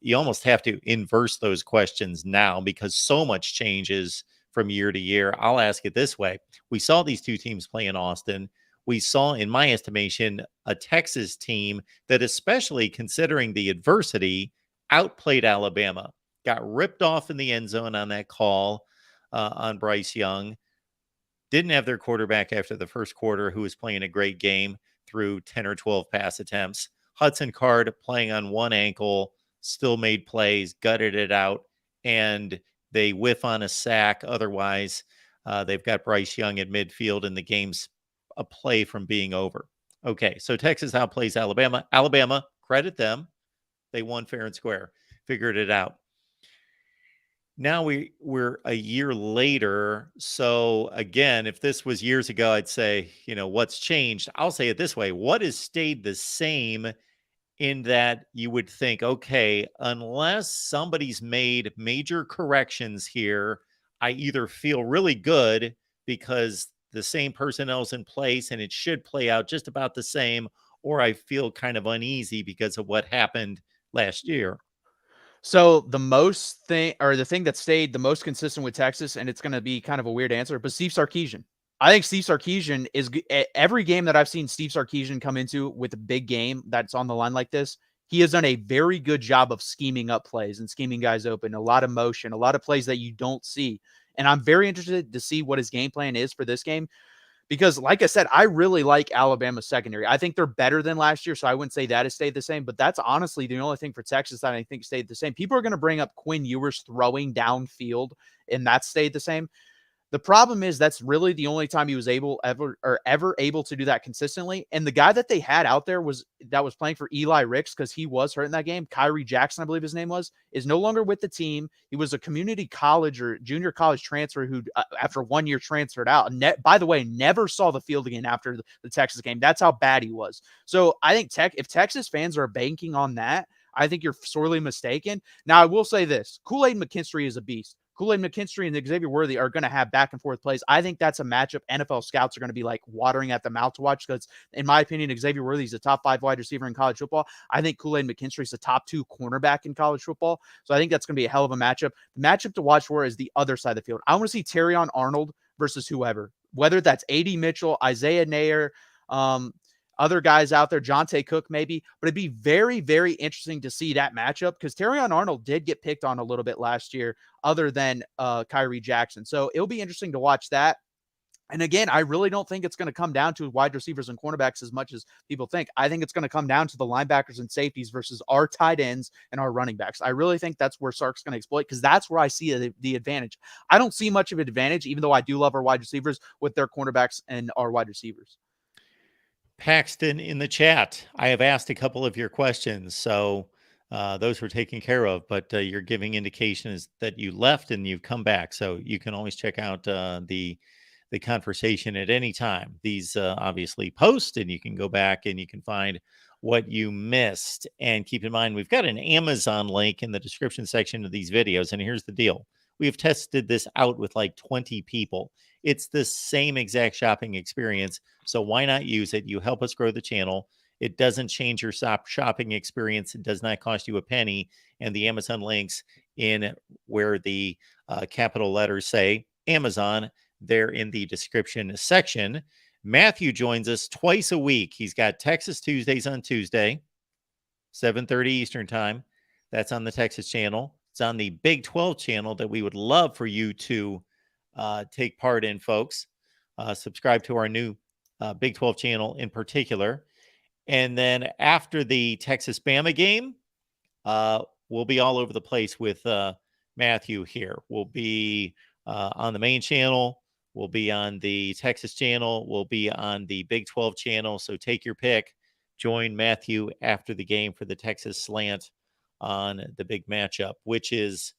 You almost have to inverse those questions now because so much changes from year to year. I'll ask it this way. We saw these two teams play in Austin. We saw, in my estimation, a Texas team that, especially considering the adversity, outplayed Alabama, got ripped off in the end zone on that call on Bryce Young, didn't have their quarterback after the first quarter, who was playing a great game through 10 or 12 pass attempts. Hudson Card playing on one ankle, still made plays, gutted it out, and they whiff on a sack. Otherwise, they've got Bryce Young at midfield, and the game's a play from being over. Okay, so Texas outplays Alabama. Alabama, credit them. They won fair and square, figured it out. Now we're a year later. So again, if this was years ago, I'd say, what's changed? I'll say it this way. What has stayed the same in that you would think, okay, unless somebody's made major corrections here, I either feel really good because the same personnel's in place and it should play out just about the same, or I feel kind of uneasy because of what happened last year. So the thing that stayed the most consistent with Texas, and it's going to be kind of a weird answer, but Steve Sarkisian. I think Steve Sarkisian is every game that I've seen Steve Sarkisian come into with a big game that's on the line like this, he has done a very good job of scheming up plays and scheming guys open, a lot of motion, a lot of plays that you don't see. And I'm very interested to see what his game plan is for this game because, like I said, I really like Alabama's secondary. I think they're better than last year, so I wouldn't say that has stayed the same, but that's honestly the only thing for Texas that I think stayed the same. People are going to bring up Quinn Ewers throwing downfield, and that stayed the same. The problem is that's really the only time he was ever able to do that consistently. And the guy that they had out there was playing for Eli Ricks because he was hurt in that game. Kyrie Jackson, I believe his name was, is no longer with the team. He was a community college or junior college transfer who, after 1 year, transferred out. By the way, never saw the field again after the Texas game. That's how bad he was. So I think if Texas fans are banking on that, I think you're sorely mistaken. Now, I will say this. Kool-Aid McKinstry is a beast. Kool-Aid McKinstry and Xavier Worthy are going to have back and forth plays. I think that's a matchup NFL scouts are going to be like watering at the mouth to watch because, in my opinion, Xavier Worthy is a top 5 wide receiver in college football. I think Kool-Aid McKinstry is a top 2 cornerback in college football. So I think that's going to be a hell of a matchup. The matchup to watch for is the other side of the field. I want to see Terrion Arnold versus whoever, whether that's A.D. Mitchell, Isaiah Nair, other guys out there, Jonte Cook maybe, but it'd be very, very interesting to see that matchup because Terrion Arnold did get picked on a little bit last year other than Kyrie Jackson. So it'll be interesting to watch that. And again, I really don't think it's going to come down to wide receivers and cornerbacks as much as people think. I think it's going to come down to the linebackers and safeties versus our tight ends and our running backs. I really think that's where Sark's going to exploit because that's where I see the advantage. I don't see much of an advantage, even though I do love our wide receivers with their cornerbacks and our wide receivers. Paxton in the chat, I have asked a couple of your questions, so those were taken care of, but you're giving indications that you left and you've come back, so you can always check out the conversation at any time. These obviously post, and you can go back and you can find what you missed. And keep in mind, we've got an Amazon link in the description section of these videos, and here's the deal. We've tested this out with like 20 people. It's the same exact shopping experience. So why not use it? You help us grow the channel. It doesn't change your shopping experience. It does not cost you a penny. And the Amazon links in where the capital letters say Amazon, they're in the description section. Matthew joins us twice a week. He's got Texas Tuesdays on Tuesday, 7:30 Eastern time. That's on the Texas channel. It's on the Big 12 channel that we would love for you to take part in, folks. Subscribe to our new Big 12 channel in particular. And then after the Texas-Bama game, we'll be all over the place with Matthew here. We'll be on the main channel. We'll be on the Texas channel. We'll be on the Big 12 channel. So take your pick. Join Matthew after the game for the Texas Slant on the big matchup, which is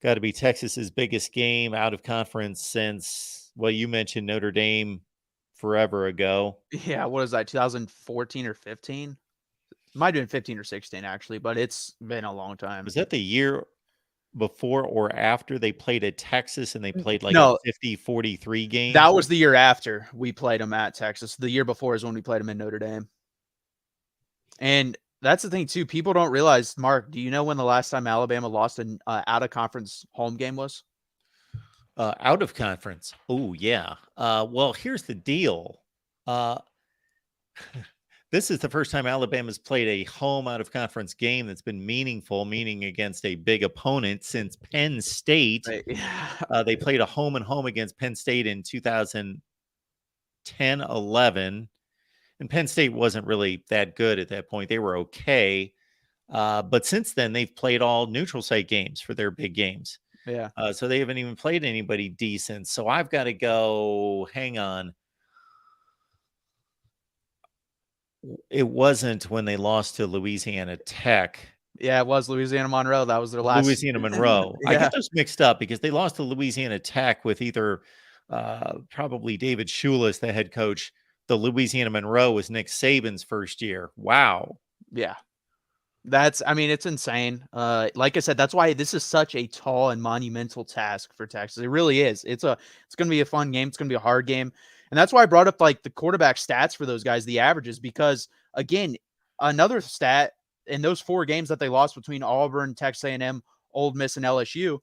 got to be Texas's biggest game out of conference since, well, you mentioned Notre Dame forever ago. Yeah, what is that, 2014 or 15? Might have been 15 or 16, actually, but it's been a long time. Was that the year before or after they played at Texas and they played like No, a 50-43 game? that was the year after we played them at Texas. The year before is when we played them in Notre Dame. And that's the thing, too. People don't realize, Mark, do you know when the last time Alabama lost an out-of-conference home game was? Out of conference. Oh, yeah. Well, here's the deal. This is the first time Alabama's played a home out-of-conference game that's been meaningful, meaning against a big opponent since Penn State. Right. They played a home-and-home against Penn State in 2010-11. And Penn State wasn't really that good at that point. They were okay. But since then, they've played all neutral site games for their big games. Yeah. So they haven't even played anybody decent. So I've got to go, hang on. It wasn't when they lost to Louisiana Tech. Yeah, it was Louisiana Monroe. That was their last. Louisiana Monroe. Yeah. I get those mixed up because they lost to Louisiana Tech with either probably David Shulis, the head coach. The Louisiana Monroe was Nick Saban's first year. Wow. Yeah. It's insane. Like I said, that's why this is such a tall and monumental task for Texas. It really is. It's going to be a fun game. It's going to be a hard game. And that's why I brought up like the quarterback stats for those guys, the averages, because again, another stat in those 4 games that they lost between Auburn, Texas A&M, Ole Miss, and LSU,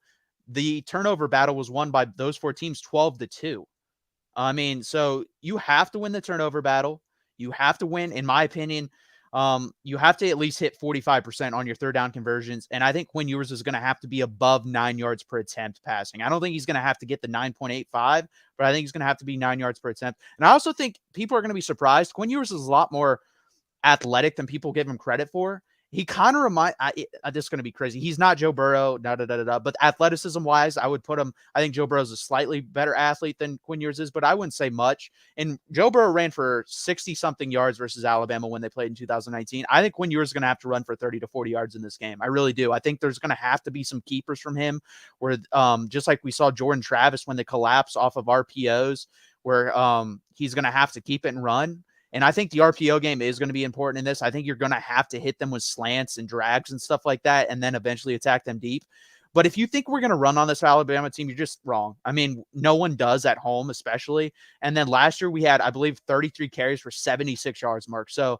the turnover battle was won by those 4 teams 12-2. So you have to win the turnover battle. You have to win, in my opinion. You have to at least hit 45% on your third down conversions. And I think Quinn Ewers is going to have to be above 9 yards per attempt passing. I don't think he's going to have to get the 9.85, but I think he's going to have to be 9 yards per attempt. And I also think people are going to be surprised. Quinn Ewers is a lot more athletic than people give him credit for. He kind of this is going to be crazy. He's not Joe Burrow, but athleticism wise, I would put him. I think Joe Burrow's a slightly better athlete than Quinn Ewers is, but I wouldn't say much. And Joe Burrow ran for 60 something yards versus Alabama when they played in 2019. I think Quinn Ewers is going to have to run for 30 to 40 yards in this game. I really do. I think there's going to have to be some keepers from him where, just like we saw Jordan Travis when they collapse off of RPOs, where he's going to have to keep it and run. And I think the RPO game is going to be important in this. I think you're going to have to hit them with slants and drags and stuff like that, and then eventually attack them deep. But if you think we're going to run on this Alabama team, you're just wrong. No one does at home, especially. And then last year we had, I believe, 33 carries for 76 yards, Mark. So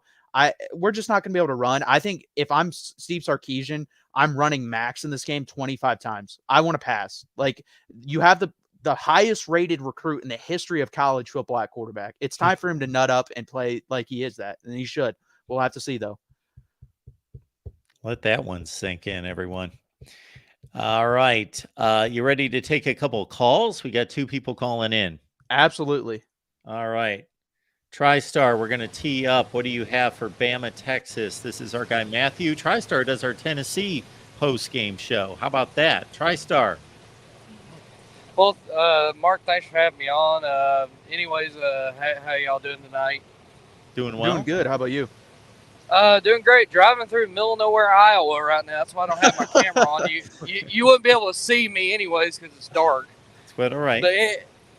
we're just not going to be able to run. I think if I'm Steve Sarkisian, I'm running max in this game 25 times. I want to pass. Like, you have the highest rated recruit in the history of college football at quarterback. It's time for him to nut up and play like he is that. And he should. We'll have to see, though. Let that one sink in, everyone. All right. You ready to take a couple of calls? We got 2 people calling in. Absolutely. All right. TriStar, we're going to tee up. What do you have for Bama, Texas? This is our guy, Matthew. TriStar does our Tennessee post-game show. How about that? TriStar. Well, Mark, thanks for having me on. How y'all doing tonight? Doing well. Doing good. How about you? Doing great. Driving through middle of nowhere, Iowa right now. That's why I don't have my camera on. You wouldn't be able to see me anyways because it's dark. It's quite all right.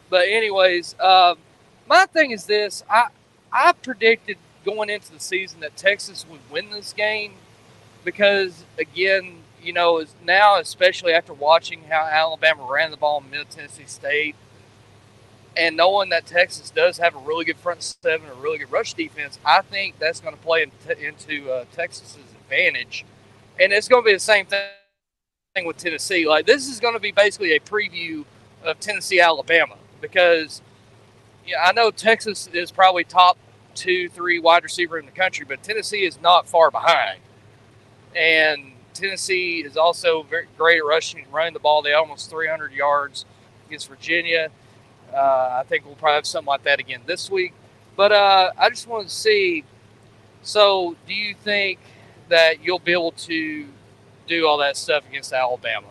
But anyways, my thing is this. I predicted going into the season that Texas would win this game because, again, now, especially after watching how Alabama ran the ball in Middle Tennessee State, and knowing that Texas does have a really good front seven, a really good rush defense, I think that's going to play into Texas's advantage. And it's going to be the same thing with Tennessee. Like, this is going to be basically a preview of Tennessee, Alabama, because I know Texas is probably top 2-3 wide receiver in the country, but Tennessee is not far behind. And Tennessee is also very great at running the ball. They almost 300 yards against Virginia. I think we'll probably have something like that again this week. But I just wanted to see, so do you think that you'll be able to do all that stuff against Alabama?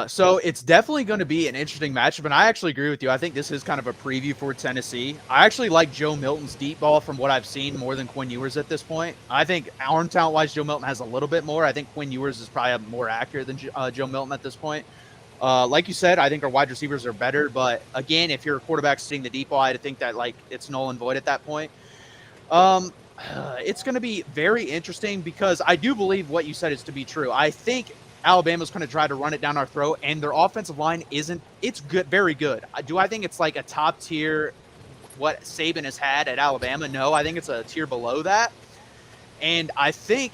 So it's definitely going to be an interesting matchup, and I actually agree with you. I think this is kind of a preview for Tennessee. I actually like Joe Milton's deep ball from what I've seen more than Quinn Ewers at this point. I think arm talent-wise, Joe Milton has a little bit more. I think Quinn Ewers is probably more accurate than Joe Milton at this point. Like you said, I think our wide receivers are better, but again, if your quarterback's seeing the deep ball, I think that like it's null and void at that point. It's going to be very interesting because I do believe what you said is to be true. I think Alabama's going to try to run it down our throat, and their offensive line it's good, very good. Do I think it's like a top tier what Saban has had at Alabama? No, I think it's a tier below that. And I think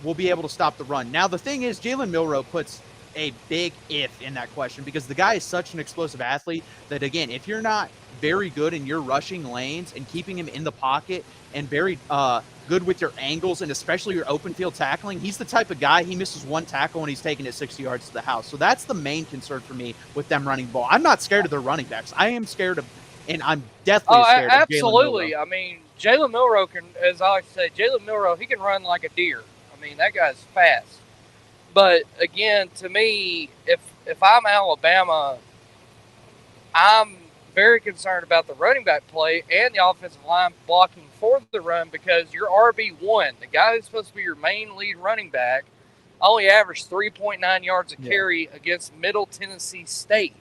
we'll be able to stop the run. Now, the thing is, Jalen Milroe puts a big if in that question because the guy is such an explosive athlete that, again, if you're not very good in your rushing lanes and keeping him in the pocket and very good with your angles and especially your open field tackling, he's the type of guy, he misses one tackle and he's taking it 60 yards to the house. So that's the main concern for me with them running the ball. I'm not scared of their running backs. I am scared of, and I'm definitely scared of Jalen absolutely. Milroe. I mean, Jalen Milroe can, as I like to say, Jalen Milroe, he can run like a deer. I mean, that guy's fast. But again, to me, if I'm Alabama, I'm very concerned about the running back play and the offensive line blocking for the run because your RB1, the guy who's supposed to be your main lead running back, only averaged 3.9 yards a carry against Middle Tennessee State.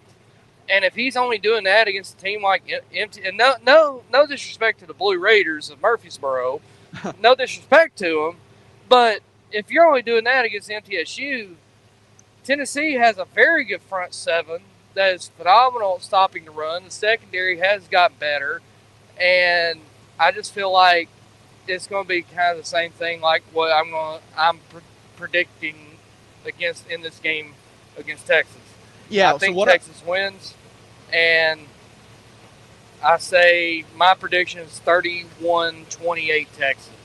And if he's only doing that against a team like MT, and no disrespect to the Blue Raiders of Murfreesboro, no disrespect to them, but if you're only doing that against MTSU, Tennessee has a very good front seven that is phenomenal at stopping the run. The secondary has gotten better, and I just feel like it's going to be kind of the same thing like what I'm predicting in this game against Texas. Yeah, I think Texas wins, and I say my prediction is 31-28 Texas.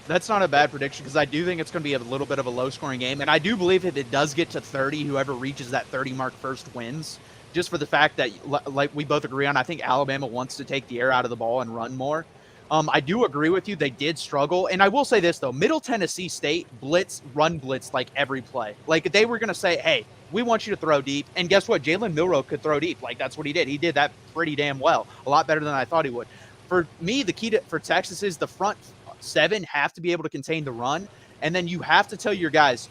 That's not a bad prediction because I do think it's going to be a little bit of a low-scoring game, and I do believe if it does get to 30, whoever reaches that 30 mark first wins, just for the fact that, like we both agree on, I think Alabama wants to take the air out of the ball and run more. I do agree with you. They did struggle, and I will say this, though. Middle Tennessee State run blitz like every play. Like, they were going to say, hey, we want you to throw deep, and guess what? Jalen Milroe could throw deep. Like, that's what he did. He did that pretty damn well, a lot better than I thought he would. For me, the key for Texas is the front seven have to be able to contain the run, and then you have to tell your guys,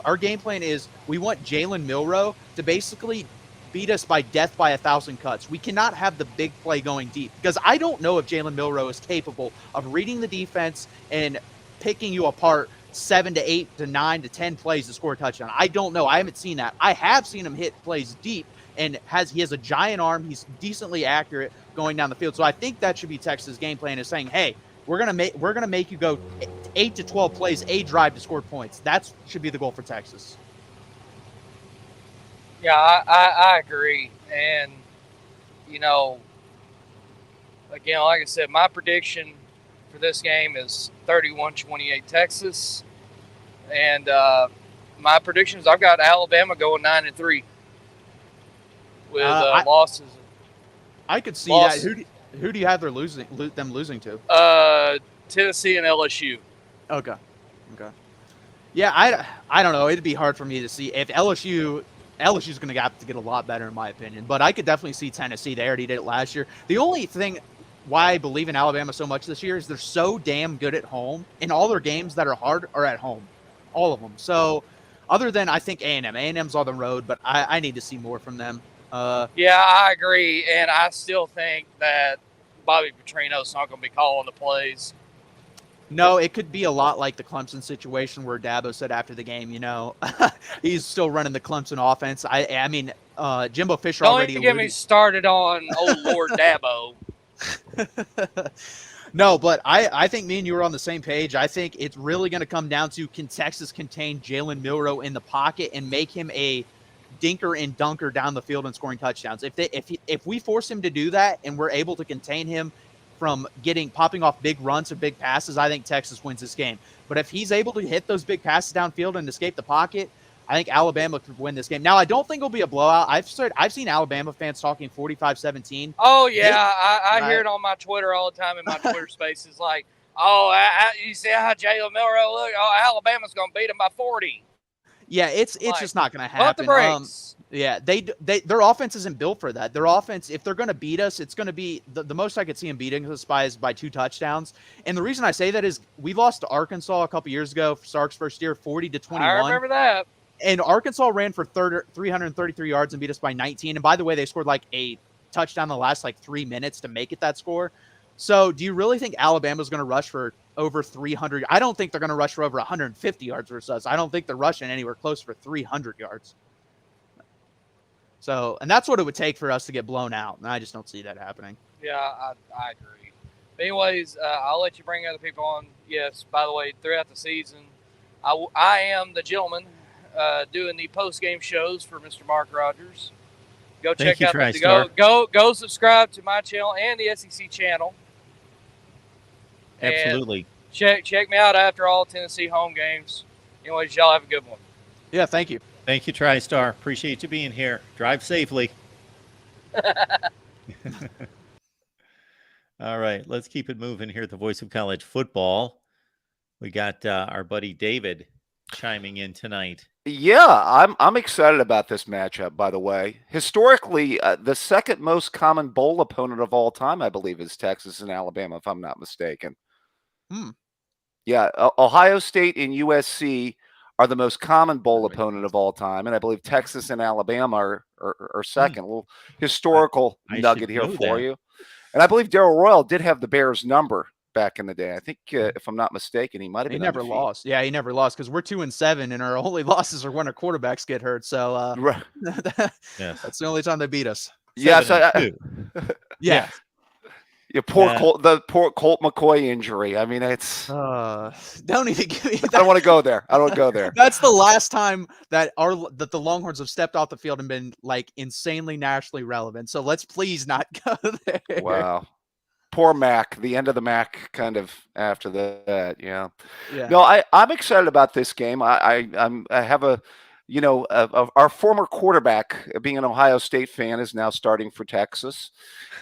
our game plan is we want Jalen Milroe to basically beat us by death by 1,000 cuts. We cannot have the big play going deep because I don't know if Jalen Milroe is capable of reading the defense and picking you apart 7 to 8 to 9 to 10 plays to score a touchdown. I don't know. I haven't seen that. I have seen him hit plays deep, and he has a giant arm. He's decently accurate going down the field. So I think that should be Texas' game plan, is saying, hey, we're gonna make you go 8 to 12 plays, a drive to score points. That should be the goal for Texas. Yeah, I agree. And, again, like I said, my prediction for this game is 31-28 Texas. And my predictions, I've got Alabama going 9-3 with losses. I could see that. Who do you have them losing to? Tennessee and LSU. Okay. Yeah, I don't know. It'd be hard for me to see if LSU's going to have to get a lot better in my opinion, but I could definitely see Tennessee. They already did it last year. The only thing why I believe in Alabama so much this year is they're so damn good at home, and all their games that are hard are at home, all of them. So other than I think A&M's on the road, but I need to see more from them. Yeah, I agree, and I still think that Bobby Petrino's not going to be calling the plays. No, it could be a lot like the Clemson situation where Dabo said after the game, he's still running the Clemson offense. I mean, Jimbo Fisher Don't already even get me alluded. started on old Lord Dabo. No, but I think me and you are on the same page. I think it's really going to come down to, can Texas contain Jalen Milroe in the pocket and make him a dinker and dunker down the field and scoring touchdowns? If we force him to do that and we're able to contain him from popping off big runs or big passes, I think Texas wins this game. But if he's able to hit those big passes downfield and escape the pocket, I think Alabama could win this game. Now, I don't think it'll be a blowout. I've seen Alabama fans talking 45-17. Oh, yeah. I hear it on my Twitter all the time in my Twitter spaces. Like, you see how Jalen Milroe look? Oh, Alabama's going to beat him by 40. Yeah, it's Like, just not going to Pump happen. the brakes. Yeah, their offense isn't built for that. Their offense, if they're going to beat us, it's going to be the most I could see them beating us by 2 touchdowns. And the reason I say that is we lost to Arkansas a couple years ago, Sark's first year, 40-21. I remember that. And Arkansas ran for 333 yards and beat us by 19. And by the way, they scored like a touchdown in the last 3 minutes to make it that score. So do you really think Alabama's going to rush for over 300? I don't think they're going to rush for over 150 yards versus us. I don't think they're rushing anywhere close for 300 yards. So, and that's what it would take for us to get blown out. And I just don't see that happening. Yeah, I agree. But anyways, I'll let you bring other people on. Yes, by the way, throughout the season, I am the gentleman doing the post-game shows for Mr. Mark Rogers. Go check out go subscribe to my channel and the SEC channel. Absolutely. And check me out after all Tennessee home games. Anyways, y'all have a good one. Yeah, thank you. Thank you, TriStar. Appreciate you being here. Drive safely. All right, let's keep it moving here at the Voice of College Football. We got our buddy David chiming in tonight. Yeah, I'm excited about this matchup, by the way. Historically, the second most common bowl opponent of all time, I believe, is Texas and Alabama, if I'm not mistaken. Yeah, Ohio State and USC are the most common bowl opponent of all time, and I believe Texas and Alabama are second. A little historical nugget here for you. And I believe Darrell Royal did have the Bears' number back in the day. I think, if I'm not mistaken, he might have been. He never lost. Yeah, he never lost because we're 2-7, and our only losses are when our quarterbacks get hurt. So right. That's the only time they beat us. Yes, yeah. Yeah, poor Colt McCoy injury. I mean, it's don't even give me that. I don't want to go there. I don't go there. That's the last time that the Longhorns have stepped off the field and been insanely nationally relevant. So let's please not go there. Wow. Poor Mac, the end of the Mac kind of after that. Yeah. No, I'm excited about this game. I have our former quarterback, being an Ohio State fan, is now starting for Texas.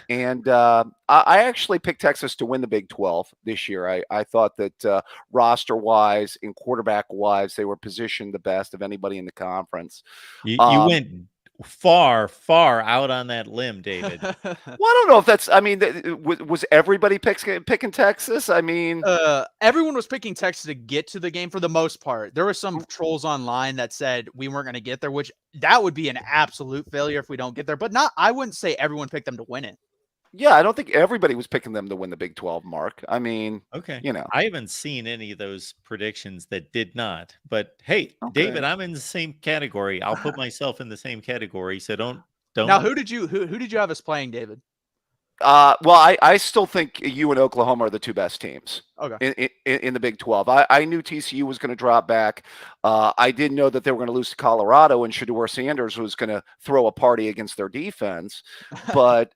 And I actually picked Texas to win the Big 12 this year. I thought that roster-wise and quarterback-wise, they were positioned the best of anybody in the conference. You went far out on that limb, David. Well, I don't know if that's, was everybody picking Texas? I mean, everyone was picking Texas to get to the game for the most part. There were some trolls online that said we weren't going to get there, which that would be an absolute failure if we don't get there. But I wouldn't say everyone picked them to win it. Yeah, I don't think everybody was picking them to win the Big 12, Mark. I mean, okay. I haven't seen any of those predictions that did not. But hey, okay. David, I'm in the same category. I'll put myself in the same category. So don't. Now, who did you have us playing, David? Well, I still think you and Oklahoma are the two best teams. Okay. In the Big 12. I knew TCU was going to drop back. I didn't know that they were going to lose to Colorado and Shedeur Sanders was going to throw a party against their defense. But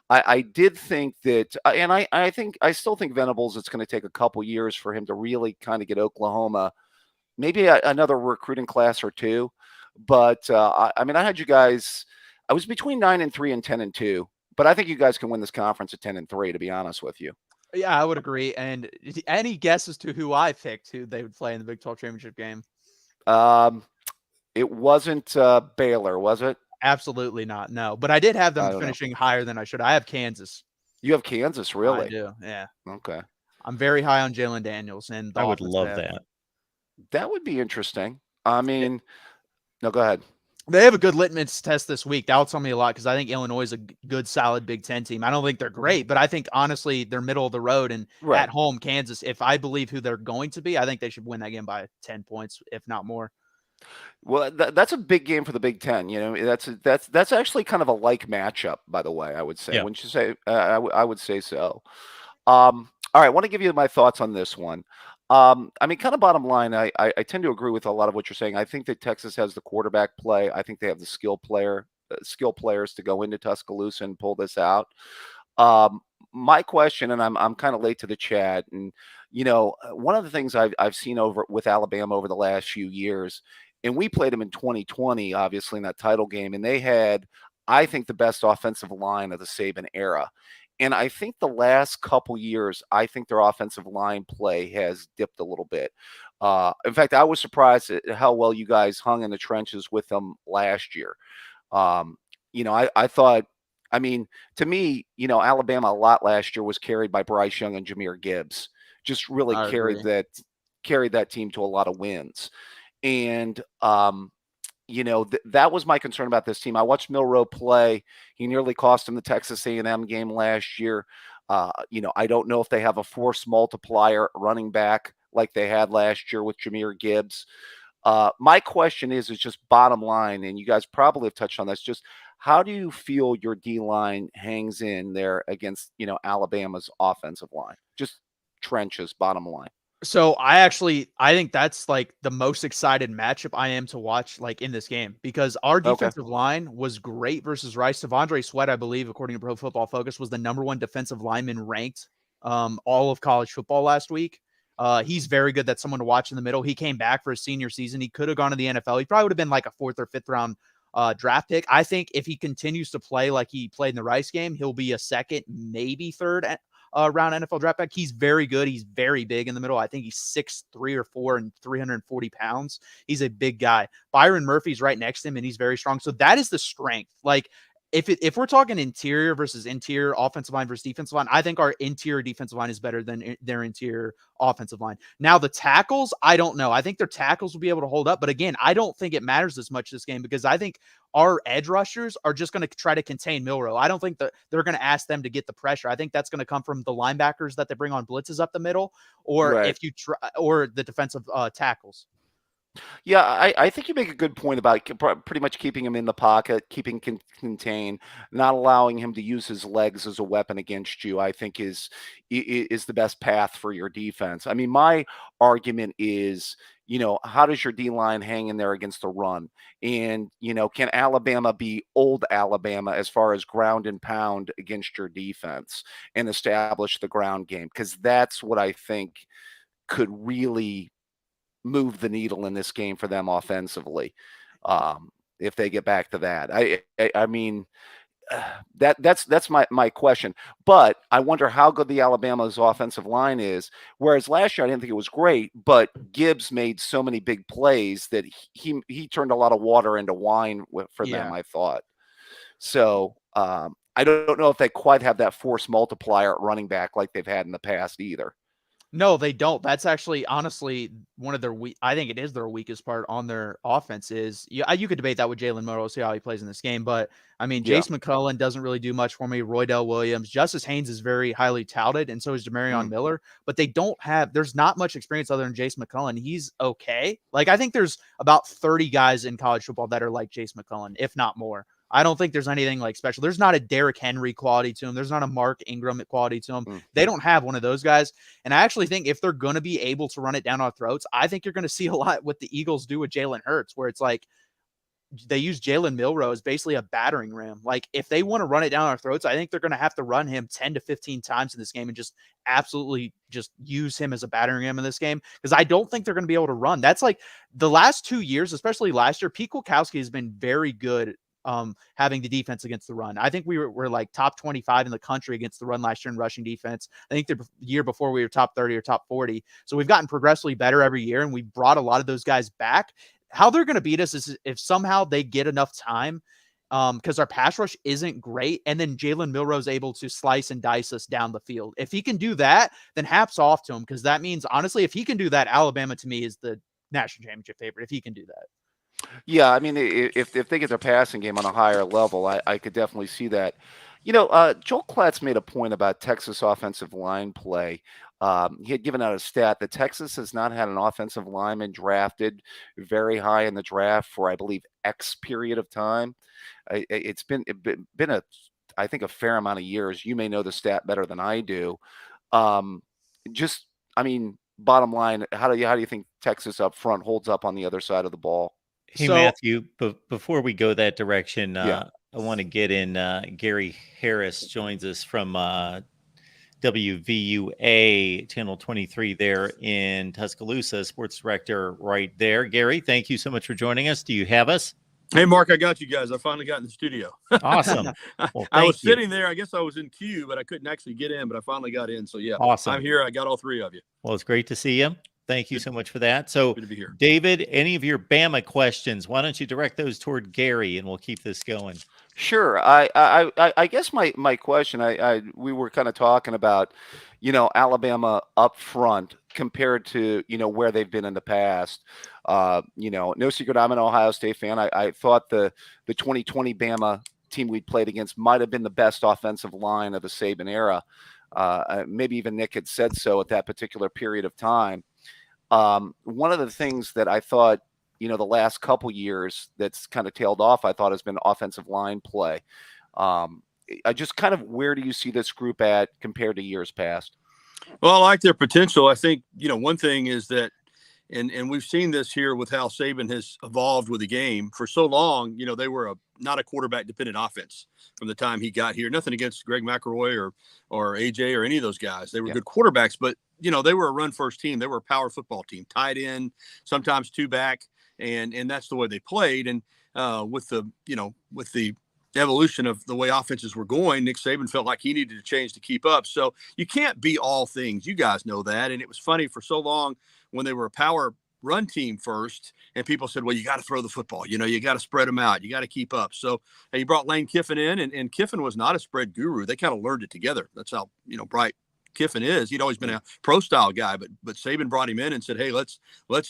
I did think that, and I still think Venables, it's going to take a couple years for him to really kind of get Oklahoma, maybe another recruiting class or two. But I had you guys, I was between 9-3 and 10-2. But I think you guys can win this conference at 10-3, to be honest with you. Yeah, I would agree. And any guesses to who I picked who they would play in the Big 12 championship game? It wasn't Baylor, was it? Absolutely not. No, but I did have them finishing higher than I should. I have Kansas. You have Kansas, really? I do. Yeah. Okay. I'm very high on Jalen Daniels, and I would love that. That would be interesting. No, go ahead. They have a good litmus test this week. That'll tell me a lot because I think Illinois is a good, solid Big Ten team. I don't think they're great, but I think honestly they're middle of the road. And Right. at home, Kansas, if I believe who they're going to be, I think they should win that game by 10 points, if not more. Well, that's a big game for the Big Ten. You know, that's actually kind of a like matchup, by the way. I would say, Yeah. wouldn't you say? I would say so. All right, I want to give you my thoughts on this one. I mean, kind of bottom line, I tend to agree with a lot of what you're saying. I think that Texas has the quarterback play. I think they have the skill players to go into Tuscaloosa and pull this out. My question, and I'm kind of late to the chat, and one of the things I've seen over with Alabama over the last few years, and we played them in 2020, obviously in that title game, and they had, I think, the best offensive line of the Saban era. And I think the last couple years, I think their offensive line play has dipped a little bit. In fact, I was surprised at how well you guys hung in the trenches with them last year. I thought, I mean, to me, Alabama a lot last year was carried by Bryce Young and Jahmyr Gibbs. Just really I carried agree. that team to a lot of wins. And that was my concern about this team. I watched Milroe play. He nearly cost him the Texas A&M game last year. I don't know if they have a force multiplier running back like they had last year with Jahmyr Gibbs. My question is just bottom line, and you guys probably have touched on this, just how do you feel your D-line hangs in there against, Alabama's offensive line? Just trenches, bottom line. So I think that's like the most excited matchup I am to watch like in this game because our Okay. defensive line was great versus Rice. Devondre Sweat, I believe, according to Pro Football Focus, was the #1 defensive lineman ranked all of college football last week. He's very good. That's someone to watch in the middle. He came back for his senior season. He could have gone to the NFL. He probably would have been like a 4th or 5th round draft pick. I think if he continues to play like he played in the Rice game, he'll be a 2nd, maybe 3rd round NFL draft pick. He's very good. He's very big in the middle. I think he's 6'3" or 4 and 340 pounds. He's a big guy. Byron Murphy's right next to him, and he's very strong. So that is the strength. Like, if we're talking interior versus interior, offensive line versus defensive line, I think our interior defensive line is better than their interior offensive line. Now, the tackles, I don't know. I think their tackles will be able to hold up. But again, I don't think it matters as much this game because I think our edge rushers are just going to try to contain Milroe. I don't think that they're going to ask them to get the pressure. I think that's going to come from the linebackers that they bring on blitzes up the middle, or Right. if you try, or the defensive tackles. Yeah, I think you make a good point about pretty much keeping him in the pocket, keeping contained, not allowing him to use his legs as a weapon against you. I think is the best path for your defense. I mean, my argument is, how does your D line hang in there against the run? And can Alabama be old Alabama as far as ground and pound against your defense and establish the ground game? Because that's what I think could really move the needle in this game for them offensively. If they get back to that, I mean, that's my question. But I wonder how good the Alabama's offensive line is. Whereas last year I didn't think it was great, but Gibbs made so many big plays that he turned a lot of water into wine for them. I thought so. I don't know if they quite have that force multiplier at running back like they've had in the past either. No, they don't. That's actually, honestly, one of their I think it is their weakest part on their offense is, you could debate that with Jalen Milroe, see how he plays in this game. But, I mean, Yeah. Jace McCullough doesn't really do much for me. Roydell Williams. Justice Haynes is very highly touted, and so is Demarion Miller. But there's not much experience other than Jace McCullough. He's okay. Like, I think there's about 30 guys in college football that are like Jace McCullough, if not more. I don't think there's anything like special. There's not a Derrick Henry quality to him. There's not a Mark Ingram quality to him. They don't have one of those guys. And I actually think if they're going to be able to run it down our throats, I think you're going to see a lot what the Eagles do with Jalen Hurts, where it's like they use Jalen Milroe as basically a battering ram. Like, if they want to run it down our throats, I think they're going to have to run him 10 to 15 times in this game and just absolutely just use him as a battering ram in this game, because I don't think they're going to be able to run. That's like the last 2 years, especially last year, Pete Kwiatkowski has been very good having the defense against the run. I think we were like top 25 in the country against the run last year in rushing defense. I think the year before we were top 30 or top 40. So we've gotten progressively better every year, and we brought a lot of those guys back. How they're going to beat us is if somehow they get enough time, because our pass rush isn't great, and then Jalen Milroe is able to slice and dice us down the field. If he can do that, then hats off to him, because that means, honestly, if he can do that, Alabama to me is the national championship favorite, if he can do that. Yeah, I mean, if they get their passing game on a higher level, I could definitely see that. Joel Klatt made a point about Texas offensive line play. He had given out a stat that Texas has not had an offensive lineman drafted very high in the draft for, I believe, X period of time. It's been a, I think, a fair amount of years. You may know the stat better than I do. Um, just, I mean, bottom line, how do you think Texas up front holds up on the other side of the ball? Hey, So Matthew, before we go that direction, Yeah. I want to get in. Gary Harris joins us from WVUA Channel 23 there in Tuscaloosa, sports director right there. Gary, thank you so much for joining us. Do you have us? Hey, Mark, I got you guys. I finally got in the studio. Awesome. Well, I was thank you. sitting there. I guess I was in queue, but I couldn't actually get in, but I finally got in. So, yeah, Awesome. I'm here. I got all three of you. Well, it's great to see you. Thank you so much for that. So, Good to be here. David, any of your Bama questions, why don't you direct those toward Gary and we'll keep this going. Sure. I guess my question, we were kind of talking about, Alabama up front compared to, where they've been in the past. No secret, I'm an Ohio State fan. I thought the 2020 Bama team we played against might have been the best offensive line of the Saban era. Maybe even Nick had said so at that particular period of time. One of the things that I thought, the last couple years that's kind of tailed off, I thought has been offensive line play. I just kind of, where do you see this group at compared to years past? Well, I like their potential. I think, one thing is that, and we've seen this here with how Saban has evolved with the game for so long. They were not a quarterback dependent offense from the time he got here. Nothing against Greg McElroy or AJ or any of those guys. They were good quarterbacks, but they were a run first team. They were a power football team, tight end, sometimes two back. And that's the way they played. And with the evolution of the way offenses were going, Nick Saban felt like he needed to change to keep up. So you can't be all things. You guys know that. And it was funny for so long when they were a power run team first, and people said, well, you got to throw the football. You got to spread them out. You got to keep up. So he brought Lane Kiffin in, and Kiffin was not a spread guru. They kind of learned it together. That's how, bright Kiffin is. He'd always been a pro style guy, but Saban brought him in and said, hey, let's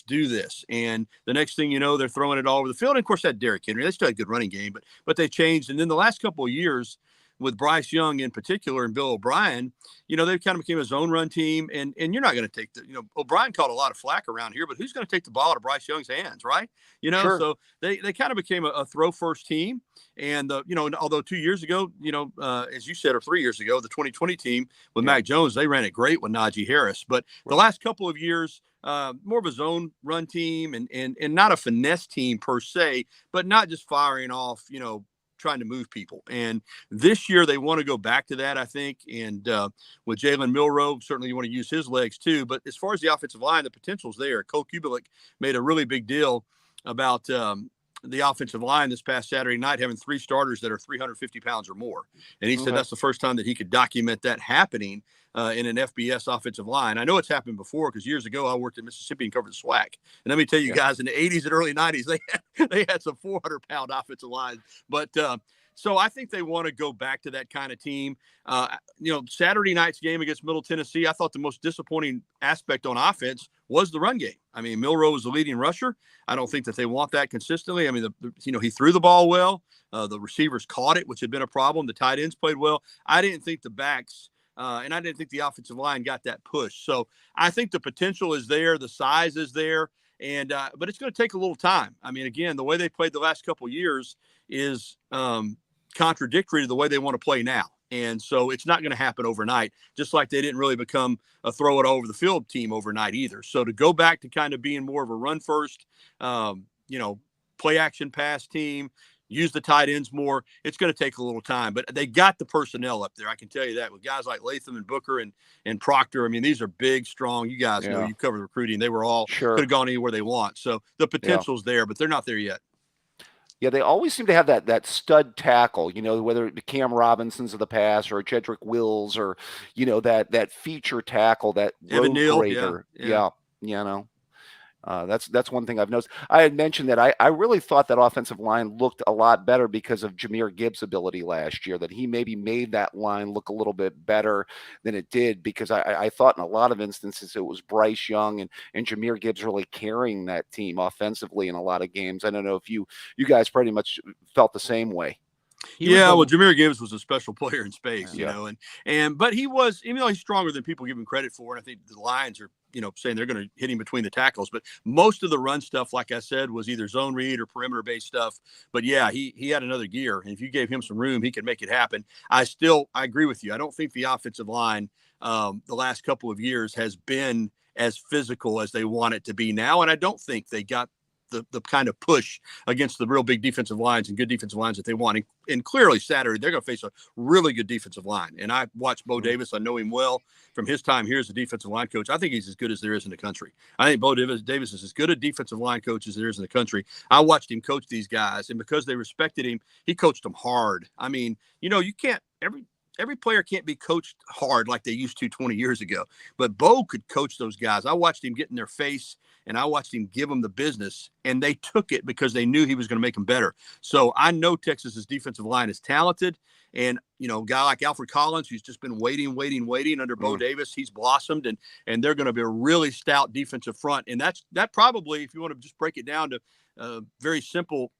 do this. And the next thing you know, they're throwing it all over the field. And of course, that Derrick Henry, they still had a good running game, but they changed. And then the last couple of years with Bryce Young in particular and Bill O'Brien, they kind of became a zone run team. And you're not going to take O'Brien caught a lot of flack around here, but who's going to take the ball out of Bryce Young's hands, right? Sure. So they kind of became a throw first team. And, although 2 years ago, as you said, or 3 years ago, the 2020 team with Mac Jones, they ran it great with Najee Harris. But the last couple of years, more of a zone run team and not a finesse team per se, but not just firing off, trying to move people. And this year they want to go back to that, I think. And with Jalen Milroe, certainly you want to use his legs too. But as far as the offensive line, the potential's there. Cole Kubelik made a really big deal about the offensive line this past Saturday night, having three starters that are 350 pounds or more. And he said that's the first time that he could document that happening in an FBS offensive line. I know it's happened before because years ago I worked in Mississippi and covered the SWAC. And let me tell you guys, in the 80s and early 90s, they had some 400-pound offensive line. But so I think they want to go back to that kind of team. Saturday night's game against Middle Tennessee, I thought the most disappointing aspect on offense was the run game. I mean, Milroe was the leading rusher. I don't think that they want that consistently. I mean, he threw the ball well. The receivers caught it, which had been a problem. The tight ends played well. I didn't think the backs and I didn't think the offensive line got that push. So I think the potential is there. The size is there. And but it's going to take a little time. I mean, again, the way they played the last couple of years is contradictory to the way they want to play now. And so it's not going to happen overnight, just like they didn't really become a throw it all over the field team overnight either. So to go back to kind of being more of a run first, play action pass team, use the tight ends more, it's going to take a little time. But they got the personnel up there. I can tell you that with guys like Latham and Booker and Proctor. I mean, these are big, strong. You guys know, you covered recruiting. They were all could have gone anywhere they want. So the potential's there, but they're not there yet. Yeah, they always seem to have that stud tackle, whether it be Cam Robinsons of the past or Jedrick Wills or, that feature tackle, that Evan road Neal, grader. That's one thing I've noticed. I had mentioned that I really thought that offensive line looked a lot better because of Jahmyr Gibbs' ability last year, that he maybe made that line look a little bit better than it did, because I thought in a lot of instances it was Bryce Young and Jahmyr Gibbs really carrying that team offensively in a lot of games. I don't know if you guys pretty much felt the same way. Well, Jahmyr Gibbs was a special player in space, Yeah. you know, but he was, even though he's stronger than people give him credit for, and I think the Lions are, saying they're going to hit him between the tackles, but most of the run stuff, like I said, was either zone read or perimeter based stuff. But yeah, he had another gear, and if you gave him some room, he could make it happen. I agree with you. I don't think the offensive line the last couple of years has been as physical as they want it to be now, and I don't think they got the kind of push against the real big defensive lines and good defensive lines that they want. And clearly Saturday, they're going to face a really good defensive line. And I watched Bo Davis. I know him well from his time here as a defensive line coach. I think he's as good as there is in the country. I think Bo Davis is as good a defensive line coach as there is in the country. I watched him coach these guys, and because they respected him, he coached them hard. I mean, you can't every player can't be coached hard like they used to 20 years ago, but Bo could coach those guys. I watched him get in their face, and I watched him give them the business, and they took it because they knew he was going to make them better. So I know Texas's defensive line is talented, and a guy like Alfred Collins, who's just been waiting under Bo Davis, he's blossomed, and they're going to be a really stout defensive front. And that probably, if you want to just break it down to very simple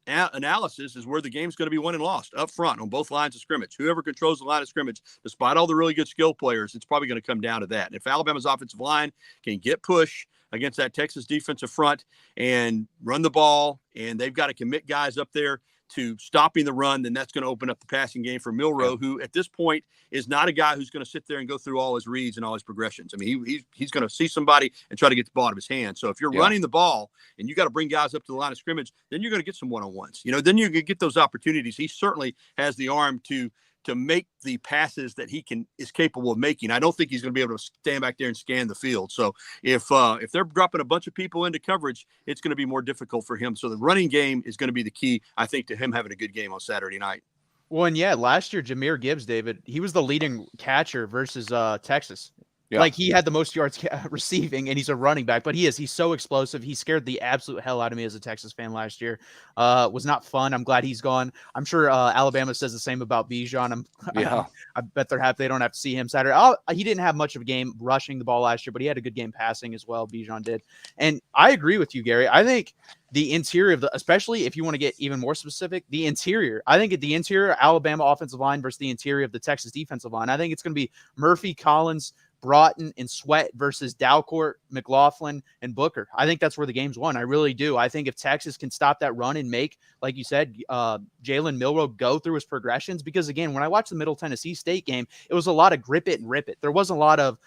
analysis, is where the game's going to be won and lost up front on both lines of scrimmage. Whoever controls the line of scrimmage, despite all the really good skill players, it's probably going to come down to that. And if Alabama's offensive line can get push against that Texas defensive front and run the ball, and they've got to commit guys up there to stopping the run, then that's going to open up the passing game for Milroe, who at this point is not a guy who's going to sit there and go through all his reads and all his progressions. I mean, he's going to see somebody and try to get the ball out of his hand. So if you're running the ball and you got to bring guys up to the line of scrimmage, then you're going to get some one-on-ones. Then you're going to get those opportunities. He certainly has the arm to make the passes that he is capable of making. I don't think he's going to be able to stand back there and scan the field. So if they're dropping a bunch of people into coverage, it's going to be more difficult for him. So the running game is going to be the key, I think, to him having a good game on Saturday night. Well, and last year, Jahmyr Gibbs, David, he was the leading catcher versus Texas. Yeah. Like, he had the most yards receiving, and he's a running back, but he's so explosive. He scared the absolute hell out of me as a Texas fan last year. Was not fun. I'm glad he's gone. I'm sure Alabama says the same about Bijan. I bet they don't have to see him Saturday. He didn't have much of a game rushing the ball last year, but he had a good game passing as well. Bijan did. And I agree with you, Gary. I think the interior of especially if you want to get even more specific, the interior. I think at the interior, Alabama offensive line versus the interior of the Texas defensive line. I think it's going to be Murphy, Collins, Broughton, and Sweat versus Dalcourt, McLaughlin, and Booker. I think that's where the game's won. I really do. I think if Texas can stop that run and make, like you said, Jalen Milroe go through his progressions, because again, when I watched the Middle Tennessee State game, it was a lot of grip it and rip it. There wasn't a lot of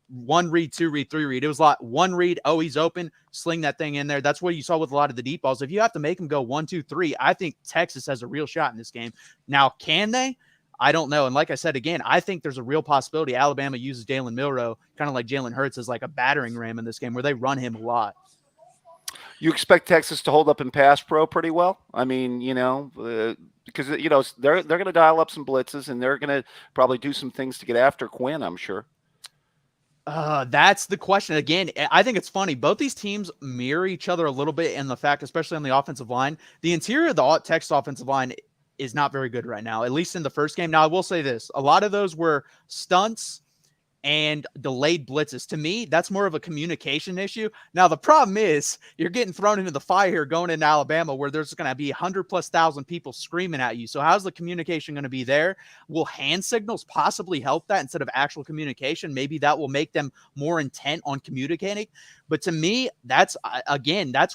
one read, two read, three read. It was a lot one read. Oh, he's open. Sling that thing in there. That's what you saw with a lot of the deep balls. If you have to make them go 1, 2, 3, I think Texas has a real shot in this game. Now, can they? I don't know. And like I said, again, I think there's a real possibility Alabama uses Jalen Milroe, kind of like Jalen Hurts, as like a battering ram in this game where they run him a lot. You expect Texas to hold up in pass pro pretty well? I mean, because, they're going to dial up some blitzes, and they're going to probably do some things to get after Quinn, I'm sure. That's the question. Again, I think it's funny. Both these teams mirror each other a little bit in the fact, especially on the offensive line. The interior of the Texas offensive line is not very good right now, at least in the first game. Now, I will say this. A lot of those were stunts and delayed blitzes. To me, that's more of a communication issue. Now, the problem is you're getting thrown into the fire here going into Alabama, where there's going to be 100,000+ people screaming at you. So how's the communication going to be there? Will hand signals possibly help that instead of actual communication? Maybe that will make them more intent on communicating. But to me, that's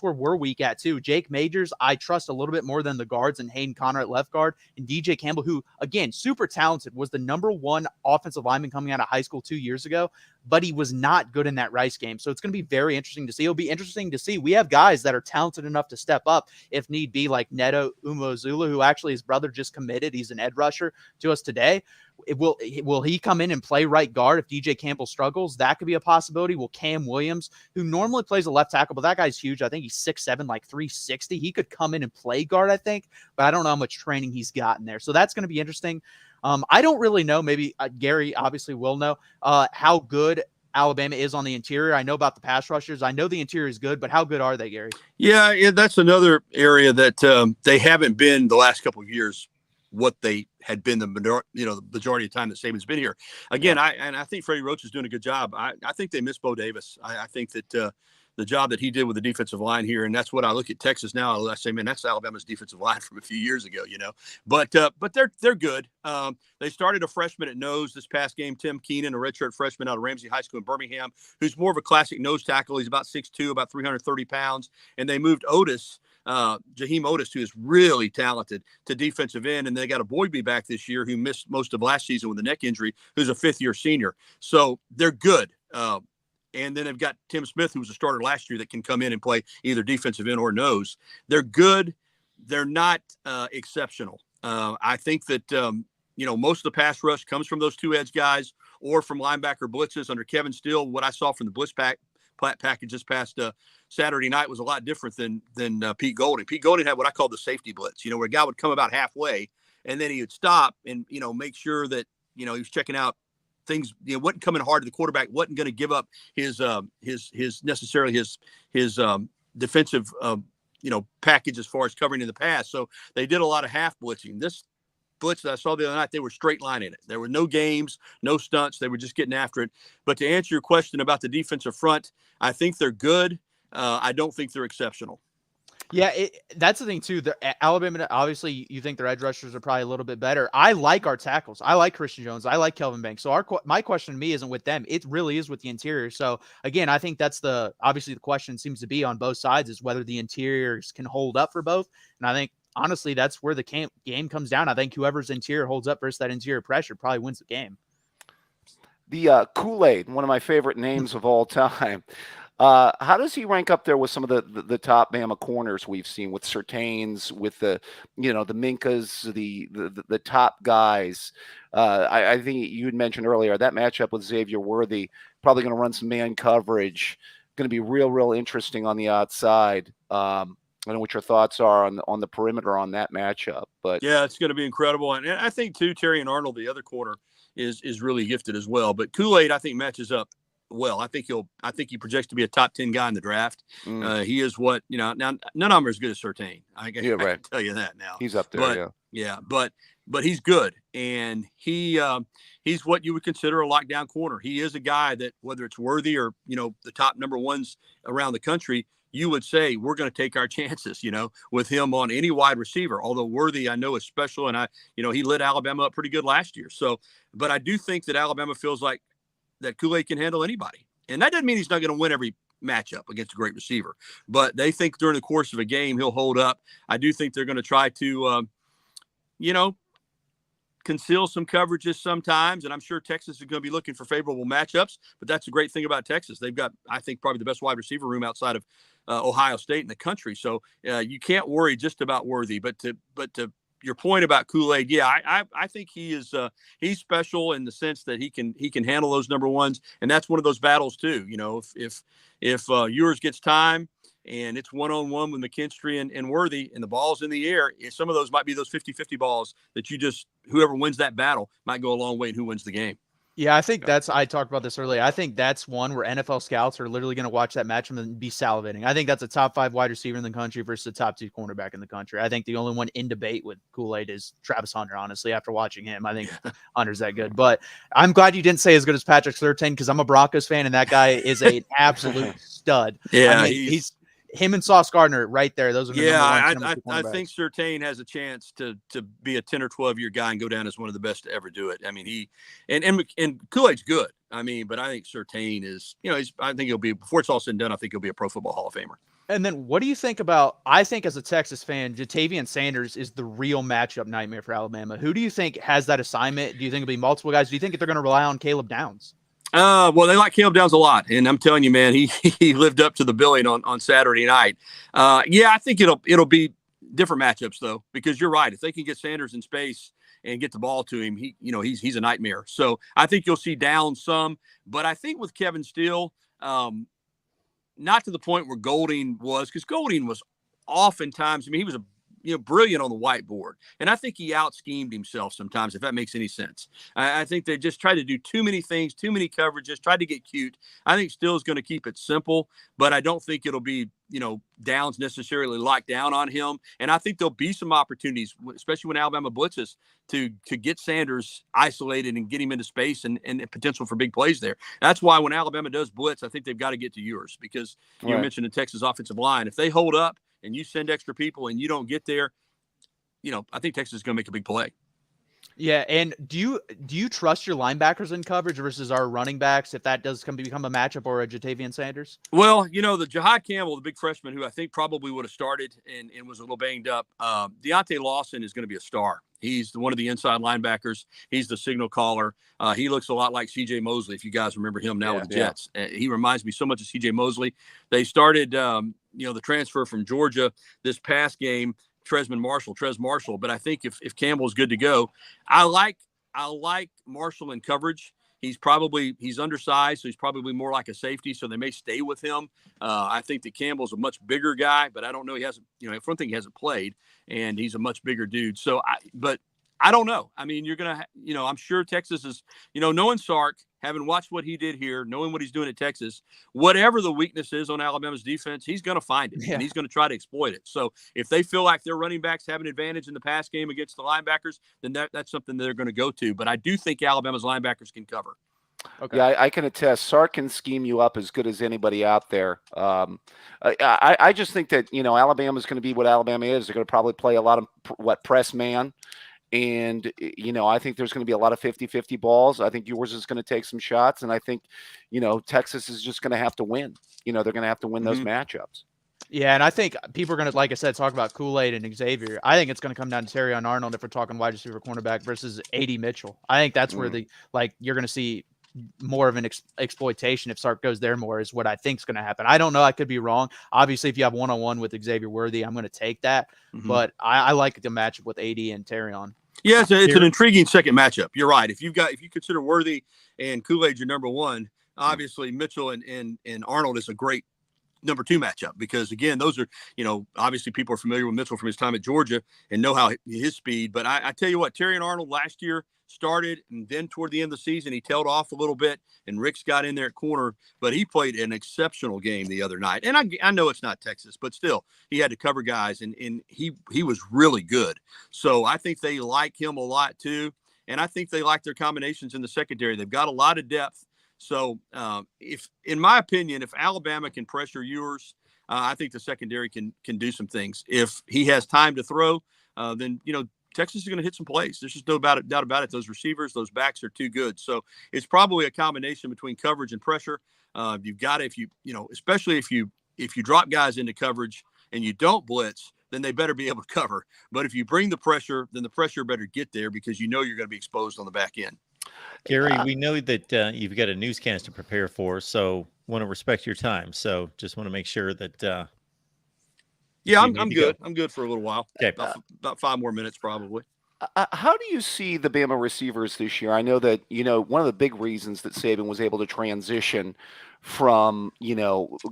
where we're weak at too. Jake Majors, I trust a little bit more than the guards, and Hayden Conner at left guard, and DJ Campbell, who, again, super talented, was the #1 offensive lineman coming out of high school 2 years ago, but he was not good in that Rice game. So it's going to be very interesting to see. It'll be interesting to see. We have guys that are talented enough to step up if need be, like Neto Umozulu, who actually his brother just committed. He's an edge rusher to us today. Will he come in and play right guard if DJ Campbell struggles? That could be a possibility. Will Cam Williams, who normally plays a left tackle, but that guy's huge. I think he's 6'7", like 360. He could come in and play guard, I think, but I don't know how much training he's gotten there. So that's going to be interesting. I don't really know. Maybe Gary obviously will know how good Alabama is on the interior. I know about the pass rushers. I know the interior is good, but how good are they, Gary? Yeah, that's another area that they haven't been the last couple of years what they had been the majority of the time that Saban's been here. Again, I think Freddie Roach is doing a good job. I think they miss Bo Davis. I think that the job that he did with the defensive line here, and that's what I look at Texas now. I say, man, that's Alabama's defensive line from a few years ago, But they're good. They started a freshman at nose this past game, Tim Keenan, a redshirt freshman out of Ramsey High School in Birmingham, who's more of a classic nose tackle. He's about 6'2", about 330 pounds. And they moved Jaheim Otis, who is really talented, to defensive end. And they got a Boydby back this year who missed most of last season with a neck injury, who's a fifth-year senior. So they're good. And then they've got Tim Smith, who was a starter last year, that can come in and play either defensive end or nose. They're good. They're not exceptional. I think that, most of the pass rush comes from those two edge guys or from linebacker blitzes under Kevin Steele. What I saw from the blitz package this past Saturday night was a lot different than Pete Golding. Pete Golding had what I call the safety blitz, where a guy would come about halfway and then he would stop and, make sure that, he was checking out things, wasn't coming hard to the quarterback, wasn't going to give up his defensive, package as far as covering in the pass. So they did a lot of half blitzing. This blitz that I saw the other night, they were straight lining it. There were no games, no stunts. They were just getting after it. But to answer your question about the defensive front, I think they're good. I don't think they're exceptional. Yeah, that's the thing, too. Alabama, obviously, you think their edge rushers are probably a little bit better. I like our tackles. I like Christian Jones. I like Kelvin Banks. So my question to me isn't with them. It really is with the interior. So, again, I think that's obviously the question seems to be on both sides is whether the interiors can hold up for both. And I think, honestly, that's where the game comes down. I think whoever's interior holds up versus that interior pressure probably wins the game. The Kool-Aid, one of my favorite names of all time. How does he rank up there with some of the top Bama corners we've seen, with Surtains, with the Minkas, the top guys? I think you had mentioned earlier that matchup with Xavier Worthy, probably going to run some man coverage, going to be real interesting on the outside. I don't know what your thoughts are on the perimeter on that matchup, but yeah, it's going to be incredible. And I think too, Terry and Arnold, the other corner, is really gifted as well. But Kool-Aid, I think, matches up well. I think he projects to be a top 10 guy in the draft. He is what, now none of them are as good as Surtain. I can tell you that now. He's up there. But he's good. And he's what you would consider a lockdown corner. He is a guy that, whether it's Worthy or, the top number ones around the country, you would say we're going to take our chances, with him on any wide receiver. Although Worthy, I know, is special, and he lit Alabama up pretty good last year. So, but I do think that Alabama feels like that Kool-Aid can handle anybody. And that doesn't mean he's not going to win every matchup against a great receiver. But they think during the course of a game, he'll hold up. I do think they're going to try to, conceal some coverages sometimes. And I'm sure Texas is going to be looking for favorable matchups. But that's a great thing about Texas. They've got, I think, probably the best wide receiver room outside of Ohio State in the country. So you can't worry just about Worthy. But to your point about Kool-Aid, yeah, I think he is he's special in the sense that he can handle those number ones, and that's one of those battles too. If Ewers gets time and it's one-on-one with McKinstry and Worthy and the ball's in the air, some of those might be those 50-50 balls that whoever wins that battle might go a long way in who wins the game. Yeah, I think I talked about this earlier. I think that's one where NFL scouts are literally going to watch that matchup and be salivating. I think that's a top 5 wide receiver in the country versus a top 2 cornerback in the country. I think the only one in debate with Kool-Aid is Travis Hunter, honestly, after watching him. I think Hunter's that good. But I'm glad you didn't say as good as Patrick Surtain, because I'm a Broncos fan, and that guy is an absolute stud. Yeah, he's him and Sauce Gardner right there. Those are I think Surtain has a chance to be a 10 or 12 year guy and go down as one of the best to ever do it. I mean, he and Kool-Aid's good. I mean, but I think Surtain is, I think he'll be, before it's all said and done, I think he'll be a Pro Football Hall of Famer. And then what do you think about, I think as a Texas fan, Jatavian Sanders is the real matchup nightmare for Alabama. Who do you think has that assignment? Do you think it'll be multiple guys? Do you think they're going to rely on Caleb Downs? Well, they like Caleb Downs a lot, and I'm telling you, man, he lived up to the billing on Saturday night. Yeah, I think it'll be different matchups though, because you're right. If they can get Sanders in space and get the ball to him, he's a nightmare. So I think you'll see Downs some, but I think with Kevin Steele, not to the point where Golding was, because Golding was oftentimes, he was a brilliant on the whiteboard. And I think he out-schemed himself sometimes, if that makes any sense. I think they just tried to do too many things, too many coverages, tried to get cute. I think Still's going to keep it simple, but I don't think it'll be, Downs necessarily locked down on him. And I think there'll be some opportunities, especially when Alabama blitzes, to get Sanders isolated and get him into space and potential for big plays there. That's why when Alabama does blitz, I think they've got to get to yours, because you mentioned the Texas offensive line. If they hold up and you send extra people and you don't get there, I think Texas is going to make a big play. Yeah, and do you trust your linebackers in coverage versus our running backs if that does become a matchup, or a Jatavian Sanders? Well, the Jahad Campbell, the big freshman who I think probably would have started and was a little banged up, Deontay Lawson is going to be a star. He's one of the inside linebackers. He's the signal caller. He looks a lot like C.J. Mosley, if you guys remember him now with the Jets. He reminds me so much of C.J. Mosley. They started, the transfer from Georgia this past game, Trez Marshall. But I think if Campbell's good to go, I like Marshall in coverage. He's undersized, so he's probably more like a safety, so they may stay with him. I think that Campbell's a much bigger guy, but I don't know. He hasn't, one thing, he hasn't played, and he's a much bigger dude. So, but I don't know. I mean, you're going to, I'm sure Texas is, knowing Sark, having watched what he did here, knowing what he's doing at Texas, whatever the weakness is on Alabama's defense, he's going to find it, and he's going to try to exploit it. So if they feel like their running backs have an advantage in the pass game against the linebackers, then that's something they're going to go to. But I do think Alabama's linebackers can cover. Okay. Yeah, I can attest. Sark can scheme you up as good as anybody out there. I just think that, Alabama's going to be what Alabama is. They're going to probably play a lot of press man. And, I think there's going to be a lot of 50-50 balls. I think yours is going to take some shots. And I think, Texas is just going to have to win. They're going to have to win those matchups. Yeah, and I think people are going to, like I said, talk about Kool-Aid and Xavier. I think it's going to come down to Terrion Arnold if we're talking wide receiver cornerback versus A.D. Mitchell. I think that's where you're going to see more of an exploitation if Sark goes there more, is what I think is going to happen. I don't know. I could be wrong. Obviously, if you have one-on-one with Xavier Worthy, I'm going to take that. But I like the matchup with AD and Terrion. Yeah, it's an intriguing second matchup. You're right. If you consider Worthy and Kool-Aid your number one, obviously Mitchell and Arnold is a great number two matchup, because again, those are, obviously people are familiar with Mitchell from his time at Georgia and know how his speed. But I tell you what, Terrion Arnold last year started, and then toward the end of the season, he tailed off a little bit, and Ricks got in there at corner, but he played an exceptional game the other night. And I know it's not Texas, but still, he had to cover guys, and he was really good. So I think they like him a lot too, and I think they like their combinations in the secondary. They've got a lot of depth. So in my opinion, if Alabama can pressure yours, I think the secondary can do some things. If he has time to throw, then Texas is going to hit some plays. There's just no doubt about it. Those receivers, those backs are too good. So it's probably a combination between coverage and pressure. You've got to, especially if you drop guys into coverage and you don't blitz, then they better be able to cover. But if you bring the pressure, then the pressure better get there, because you're going to be exposed on the back end. Gary, we know that you've got a newscast to prepare for, so want to respect your time. So just want to make sure that. Yeah, I'm good. I'm good for a little while. Okay. About 5 more minutes, probably. How do you see the Bama receivers this year? I know that, one of the big reasons that Saban was able to transition from,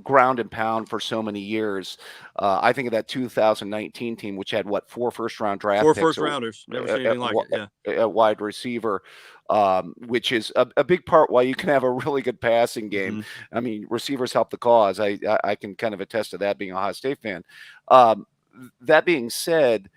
ground and pound for so many years. I think of that 2019 team, which had 4 first-round draft picks. 4 first-rounders. Never seen anything like it, yeah. A wide receiver, which is a big part why you can have a really good passing game. I mean, receivers help the cause. I can kind of attest to that, being a Ohio State fan. That being said,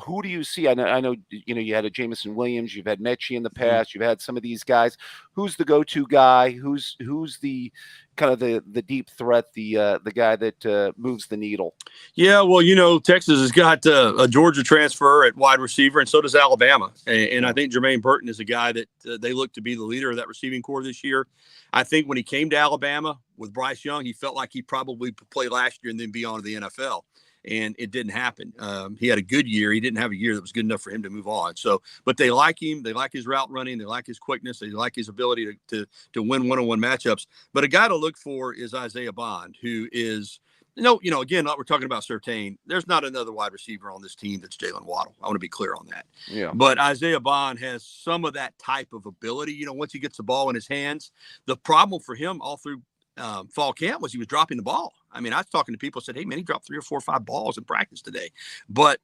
who do you see? I know you had a Jamison Williams, you've had Mechie in the past, you've had some of these guys. Who's the go-to guy? Who's the kind of the deep threat, the guy that moves the needle? Yeah, well, Texas has got a Georgia transfer at wide receiver, and so does Alabama. And I think Jermaine Burton is a guy that they look to be the leader of that receiving corps this year. I think when he came to Alabama with Bryce Young, he felt like he probably played last year and then be on to the NFL. And it didn't happen. He had a good year. He didn't have a year that was good enough for him to move on. So, but they like him. They like his route running. They like his quickness. They like his ability to win one-on-one matchups. But a guy to look for is Isaiah Bond, who is, again, like we're talking about Surtain, there's not another wide receiver on this team that's Jalen Waddle. I want to be clear on that. Yeah. But Isaiah Bond has some of that type of ability, once he gets the ball in his hands. The problem for him all through fall camp was he was dropping the ball. I mean, I was talking to people who said, hey, man, he dropped 3 or 4 or 5 balls in practice today. But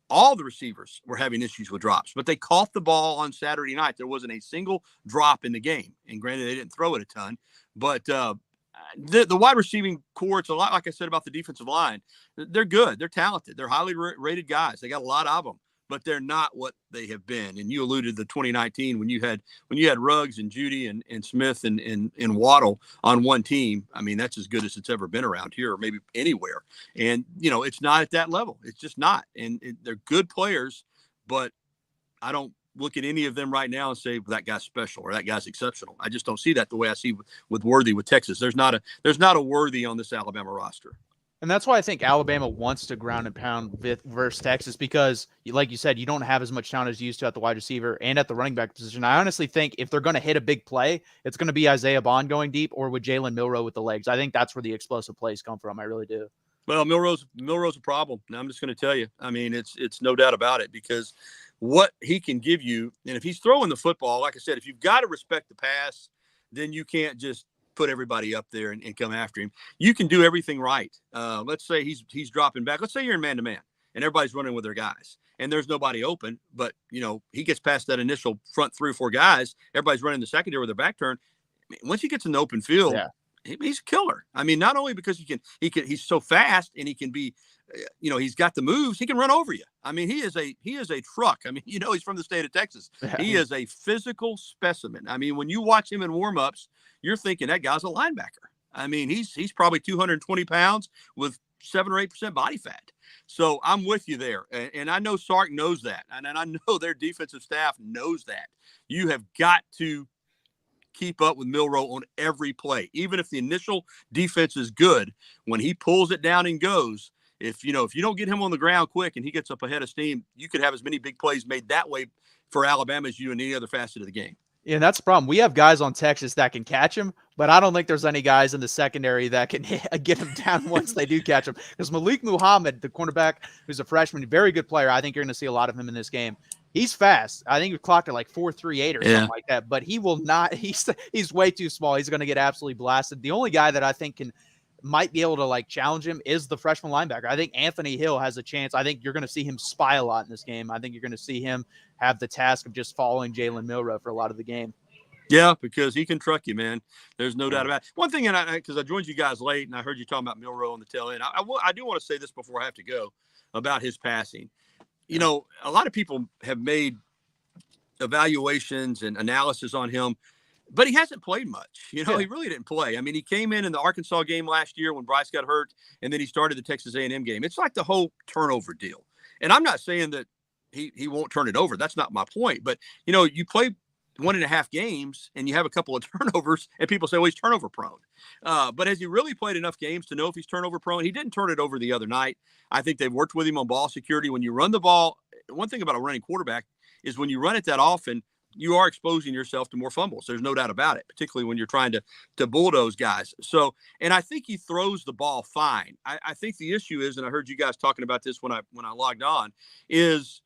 all the receivers were having issues with drops. But they caught the ball on Saturday night. There wasn't a single drop in the game. And granted, they didn't throw it a ton. But the wide receiving core, it's a lot like I said about the defensive line. They're good. They're talented. They're highly rated guys. They got a lot of them. But they're not what they have been. And you alluded to 2019 when you had Ruggs and Judy and Smith and Waddle on one team. I mean, that's as good as it's ever been around here or maybe anywhere. And, it's not at that level. It's just not. And they're good players, but I don't look at any of them right now and say, well, that guy's special or that guy's exceptional. I just don't see that the way I see with Worthy with Texas. There's not a Worthy on this Alabama roster. And that's why I think Alabama wants to ground and pound versus Texas because, like you said, you don't have as much talent as you used to at the wide receiver and at the running back position. I honestly think if they're going to hit a big play, it's going to be Isaiah Bond going deep or with Jalen Milroe with the legs. I think that's where the explosive plays come from. I really do. Well, Milroe's a problem. Now, I'm just going to tell you. I mean, it's no doubt about it because what he can give you, and if he's throwing the football, like I said, if you've got to respect the pass, then you can't just put everybody up there and come after him. You can do everything right. Let's say he's dropping back. Let's say you're in man-to-man and everybody's running with their guys and there's nobody open, but he gets past that initial front 3 or 4 guys. Everybody's running the secondary with their back turned. Once he gets in the open field, he's a killer. I mean, not only because he's so fast and he can be, he's got the moves, he can run over you. I mean, he is a truck. I mean, he's from the state of Texas. He is a physical specimen. I mean, when you watch him in warmups, you're thinking that guy's a linebacker. I mean, he's probably 220 pounds with 7 or 8% body fat. So I'm with you there. And I know Sark knows that. And I know their defensive staff knows that. You have got to keep up with Milroe on every play. Even if the initial defense is good, when he pulls it down and goes, if you don't get him on the ground quick and he gets up ahead of steam, you could have as many big plays made that way for Alabama as you in any other facet of the game. Yeah, that's the problem. We have guys on Texas that can catch him, but I don't think there's any guys in the secondary that can get him down once they do catch him. Because Malik Muhammad, the cornerback, who's a freshman, very good player. I think you're going to see a lot of him in this game. He's fast. I think he clocked at like 4.38 or something like that, but he will not. He's way too small. He's going to get absolutely blasted. The only guy that I think might be able to challenge him is the freshman linebacker. I think Anthony Hill has a chance. I think you're going to see him spy a lot in this game. I think you're going to see him have the task of just following Jalen Milroe for a lot of the game. Yeah, because he can truck you, man. There's no doubt about it. One thing, because I joined you guys late and I heard you talking about Milroe on the tail end. I do want to say this before I have to go about his passing. A lot of people have made evaluations and analysis on him, but he hasn't played much. He really didn't play. I mean, he came in the Arkansas game last year when Bryce got hurt, and then he started the Texas A&M game. It's like the whole turnover deal. And I'm not saying that he won't turn it over. That's not my point. But, you play 1.5 games and you have a couple of turnovers and people say, well, he's turnover prone. But has he really played enough games to know if he's turnover prone? He didn't turn it over the other night. I think they've worked with him on ball security. When you run the ball, one thing about a running quarterback is when you run it that often, you are exposing yourself to more fumbles. There's no doubt about it, particularly when you're trying to bulldoze guys. So, and I think he throws the ball fine. I think the issue is, and I heard you guys talking about this when I logged on, is,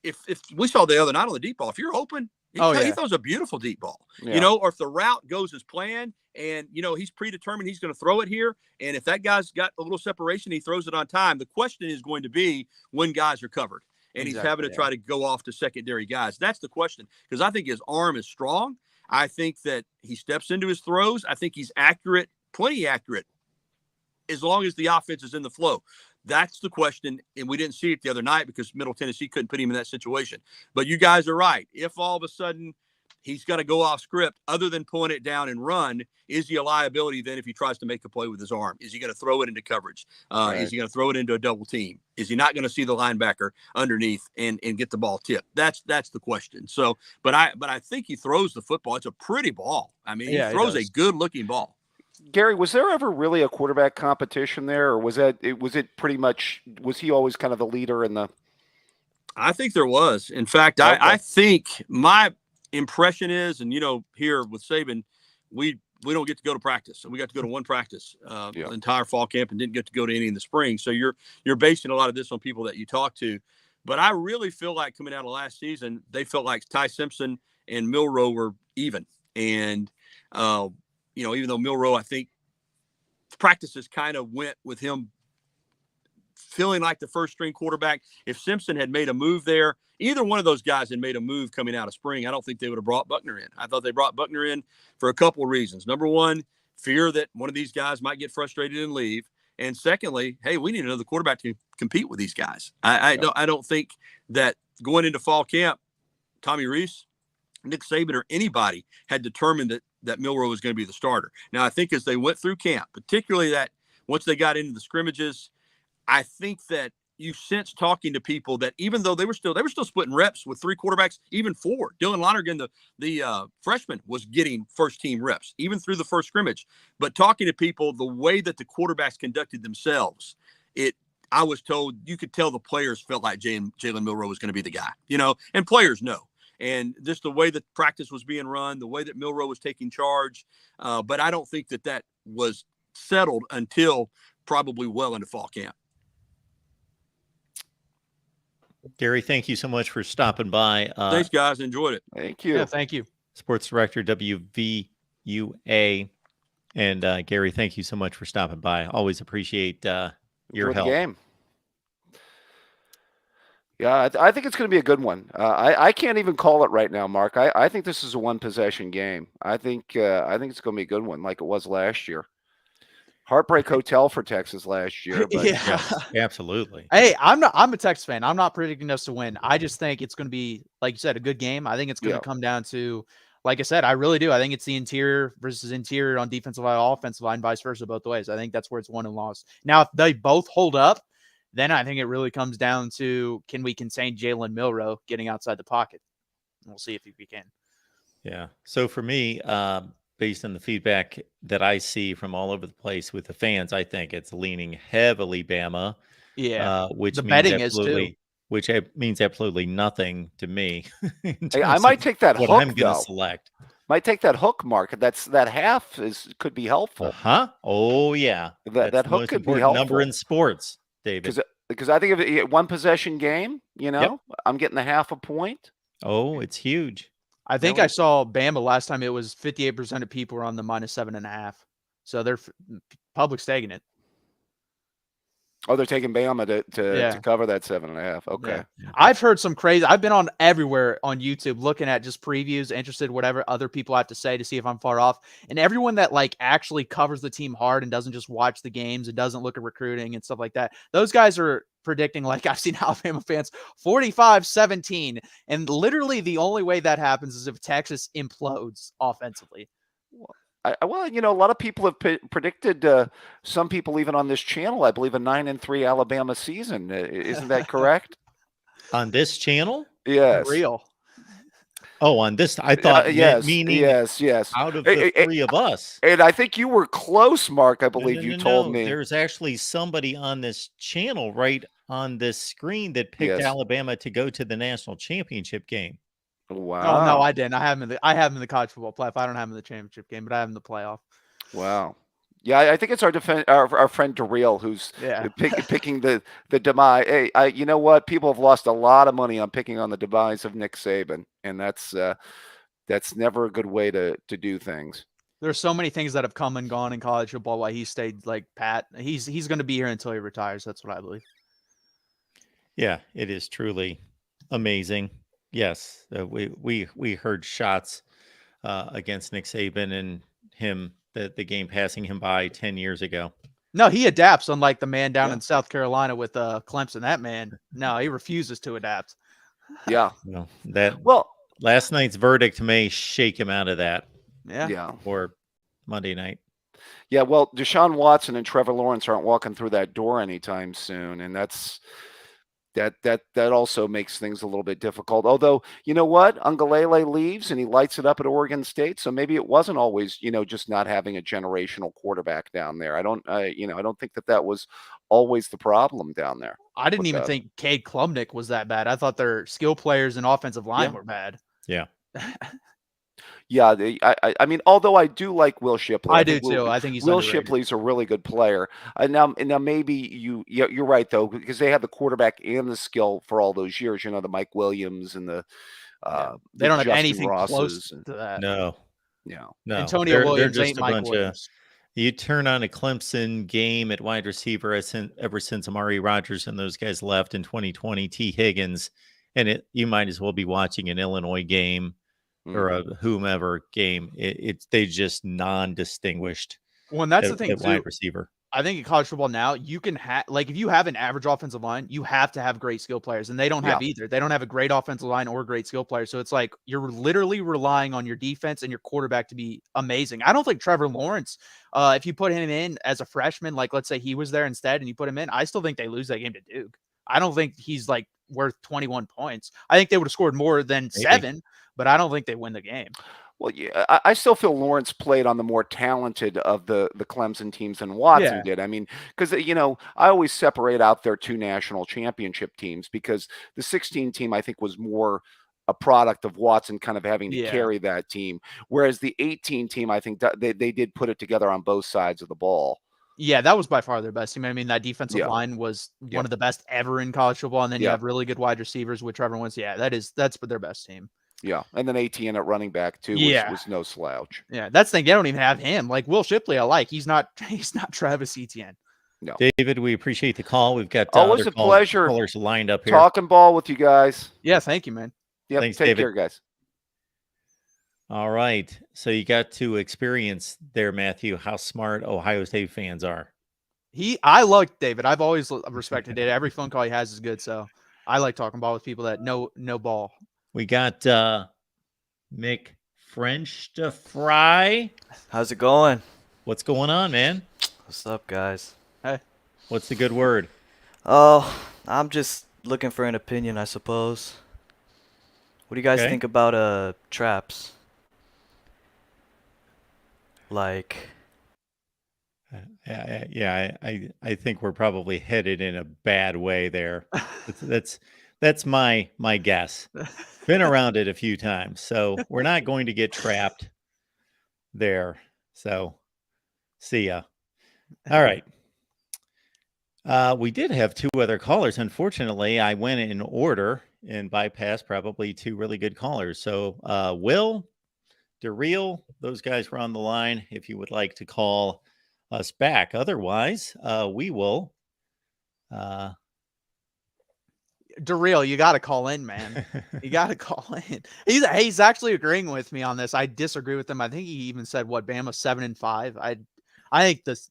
if we saw the other night on the deep ball, if you're open, he throws a beautiful deep ball, or if the route goes as planned and, he's predetermined he's going to throw it here. And if that guy's got a little separation, he throws it on time. The question is going to be when guys are covered and he's having to try to go off to secondary guys. That's the question, because I think his arm is strong. I think that he steps into his throws. I think he's accurate, plenty accurate, as long as the offense is in the flow. That's the question, and we didn't see it the other night because Middle Tennessee couldn't put him in that situation. But you guys are right. If all of a sudden he's got to go off script, other than pulling it down and run, is he a liability then if he tries to make a play with his arm? Is he going to throw it into coverage? Is he going to throw it into a double team? Is he not going to see the linebacker underneath and get the ball tipped? That's the question. So, but I think he throws the football. It's a pretty ball. I mean, he throws a good-looking ball. Gary, was there ever really a quarterback competition there, or was it pretty much, was he always kind of the leader in the? I think there was. In fact, okay. I think my impression is, and here with Saban, we don't get to go to practice, so we got to go to one practice the entire fall camp, and didn't get to go to any in the spring. So you're basing a lot of this on people that you talk to, but I really feel like coming out of last season, they felt like Ty Simpson and Milroe were even, and even though Milroe, I think practices kind of went with him feeling like the first string quarterback. If Simpson had made a move there, either one of those guys had made a move coming out of spring, I don't think they would have brought Buckner in. I thought they brought Buckner in for a couple of reasons. Number one, fear that one of these guys might get frustrated and leave. And secondly, hey, we need another quarterback to compete with these guys. I don't think that going into fall camp, Tommy Rees, Nick Saban, or anybody had determined that Milroe was going to be the starter. Now, I think as they went through camp, particularly that once they got into the scrimmages, I think that you sense talking to people that even though they were still splitting reps with three quarterbacks, even four. Dylan Lonergan, the freshman, was getting first team reps even through the first scrimmage. But talking to people, the way that the quarterbacks conducted themselves, I was told you could tell the players felt like Jalen Milroe was going to be the guy, and players know. And just the way that practice was being run, the way that Milroe was taking charge. But I don't think that was settled until probably well into fall camp. Gary, thank you so much for stopping by. Thanks, guys. Enjoyed it. Thank you. Yeah, thank you. Sports Director, WVUA. And Gary, thank you so much for stopping by. Always appreciate your Enjoy help. the game. Yeah, I think it's going to be a good one. I can't even call it right now, Mark. I think this is a one-possession game. I think it's going to be a good one, like it was last year. Heartbreak Hotel for Texas last year. But Yeah. Yes, absolutely. Hey, I'm a Texas fan. I'm not predicting us to win. I just think it's going to be, like you said, a good game. I think it's going to come down to, like I said, I really do. I think it's the interior versus interior on defensive line, offensive line, vice versa, both ways. I think that's where it's won and lost. Now, if they both hold up, then I think it really comes down to, can we contain Jalen Milroe getting outside the pocket? We'll see if we can. Yeah. So for me, based on the feedback that I see from all over the place with the fans, I think it's leaning heavily Bama. Yeah. Which The means betting absolutely, is too. which means absolutely nothing to me. Hey, I might take that what hook, I'm going though. to select. Might take that hook, Mark. That half could be helpful. Oh yeah. That That's the hook most could be important helpful. number in sports, David. Because I think if a one possession game, I'm getting the half a point. Oh, it's huge. I think I saw Bama last time. It was 58% of people were on the -7.5. So they're public's taking it. Oh, they're taking Bama to cover that 7.5. Okay. Yeah. I've heard some crazy. I've been on everywhere on YouTube looking at just previews, interested, whatever other people have to say to see if I'm far off. And everyone that actually covers the team hard and doesn't just watch the games and doesn't look at recruiting and stuff like that, those guys are predicting, like I've seen Alabama fans, 45-17. And literally the only way that happens is if Texas implodes offensively. A lot of people have predicted, some people even on this channel, I believe, a 9-3 Alabama season. Isn't that correct? On this channel? Yes. Real. Oh, on this, I thought, meaning yes. out of the three of us. And I think you were close, Mark, I believe you told me. There's actually somebody on this channel right on this screen that picked Alabama to go to the national championship game. Wow. Oh, no, I didn't. I have him in the college football playoff. I don't have him in the championship game, but I have him in the playoff. Wow. Yeah, I think it's our friend Darrell who's picking the demise. Hey, you know what? People have lost a lot of money on picking on the demise of Nick Saban, and that's never a good way to do things. There's so many things that have come and gone in college football while he stayed pat. He's going to be here until he retires. That's what I believe. Yeah, it is truly amazing. Yes, we heard shots against Nick Saban and him, the game passing him by 10 years ago. No, he adapts, unlike the man down in South Carolina with Clemson. That man, no, he refuses to adapt. Yeah. Last night's verdict may shake him out of that. Yeah. Or Monday night. Yeah, well, Deshaun Watson and Trevor Lawrence aren't walking through that door anytime soon, and that also makes things a little bit difficult. Although, you know what? Ungalele leaves and he lights it up at Oregon State. So maybe it wasn't always, just not having a generational quarterback down there. I don't think that was always the problem down there. I didn't even think Cade Klubnik was that bad. I thought their skill players and offensive line were bad. Yeah. Yeah, I mean, although I do like Will Shipley. I do too. I think he's Will underrated. Shipley's a really good player. Now maybe you're right though, because they had the quarterback and the skill for all those years. The Mike Williams and they don't have Justin anything Rosses close to that. No. No. Antonio they're Williams just ain't a Mike bunch of. Williams. You turn on a Clemson game at wide receiver ever since Amari Rogers and those guys left in 2020, T. Higgins, and you might as well be watching an Illinois game or a whomever game. They just non-distinguished Well, and that's the thing at too. wide receiver. I think in college football now, you can have, like, if you have an average offensive line, you have to have great skill players, and they don't have either. They don't have a great offensive line or great skill players. So it's like you're literally relying on your defense and your quarterback to be amazing. I don't think Trevor Lawrence, if you put him in as a freshman, like let's say he was there instead and you put him in, I still think they lose that game to Duke. I don't think he's like worth 21 points. I think they would have scored more than 7, but I don't think they win the game. Well, yeah, I still feel Lawrence played on the more talented of the Clemson teams than Watson did. I mean, because, I always separate out their 2 national championship teams because the 16 team, I think, was more a product of Watson kind of having to carry that team. Whereas the 18 team, I think they did put it together on both sides of the ball. Yeah, that was by far their best team. I mean, that defensive line was one of the best ever in college football. And then you have really good wide receivers with Trevor Lawrence. Yeah, that's their best team. Yeah, and then ATN at running back too was no slouch. Yeah, that's the thing. They don't even have him. Like Will Shipley, I like. He's not Travis Etienne. No, David, we appreciate the call. We've got always a pleasure callers lined up here. Talking ball with you guys. Yeah, thank you, man. Yeah, thanks, take David. care, guys. All right, so you got to experience there, Matthew, how smart Ohio State fans are. I like David. I've always respected it. Every phone call he has is good. So I like talking ball with people that know ball. We got Mick French to fry. How's it going? What's going on, man? What's up, guys? Hey. What's the good word? Oh, I'm just looking for an opinion, I suppose. What do you guys think about traps? Like, I think we're probably headed in a bad way there. That's my guess. Been around it a few times, so we're not going to get trapped there. So, see ya. All right. We did have 2 other callers. Unfortunately, I went in order and bypassed probably 2 really good callers. So, Will, DeReal, those guys were on the line. If you would like to call us back, otherwise, we will. DeReal, you got to call in, man. You got to call in. He's actually agreeing with me on this. I disagree with him. I think he even said Bama 7-5. I think the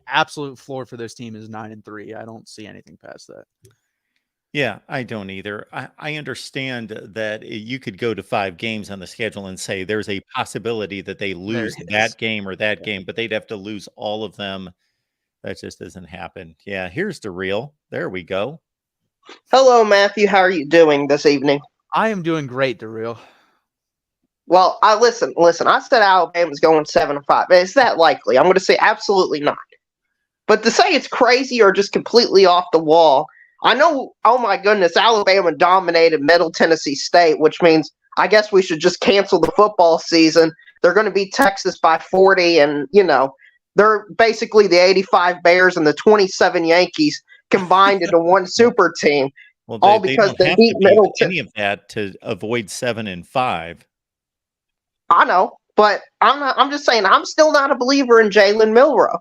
absolute floor for this team is 9-3. I don't see anything past that. Yeah, I don't either. I understand that you could go to 5 games on the schedule and say there's a possibility that they lose that game or that game, but they'd have to lose all of them. That just doesn't happen. Yeah, here's DeReal. There we go. Hello, Matthew. How are you doing this evening? I am doing great, DeReal. Well, listen. I said Alabama's going 7-5. Is that likely? I'm going to say absolutely not. But to say it's crazy or just completely off the wall, I know, oh my goodness, Alabama dominated Middle Tennessee State, which means I guess we should just cancel the football season. They're going to beat Texas by 40, and, they're basically the 85 Bears and the 27 Yankees combined into one super team. Well, all because they beat Middle Tennessee. Any of that to avoid 7-5. I know, but I'm just saying I'm still not a believer in Jalen Milroe.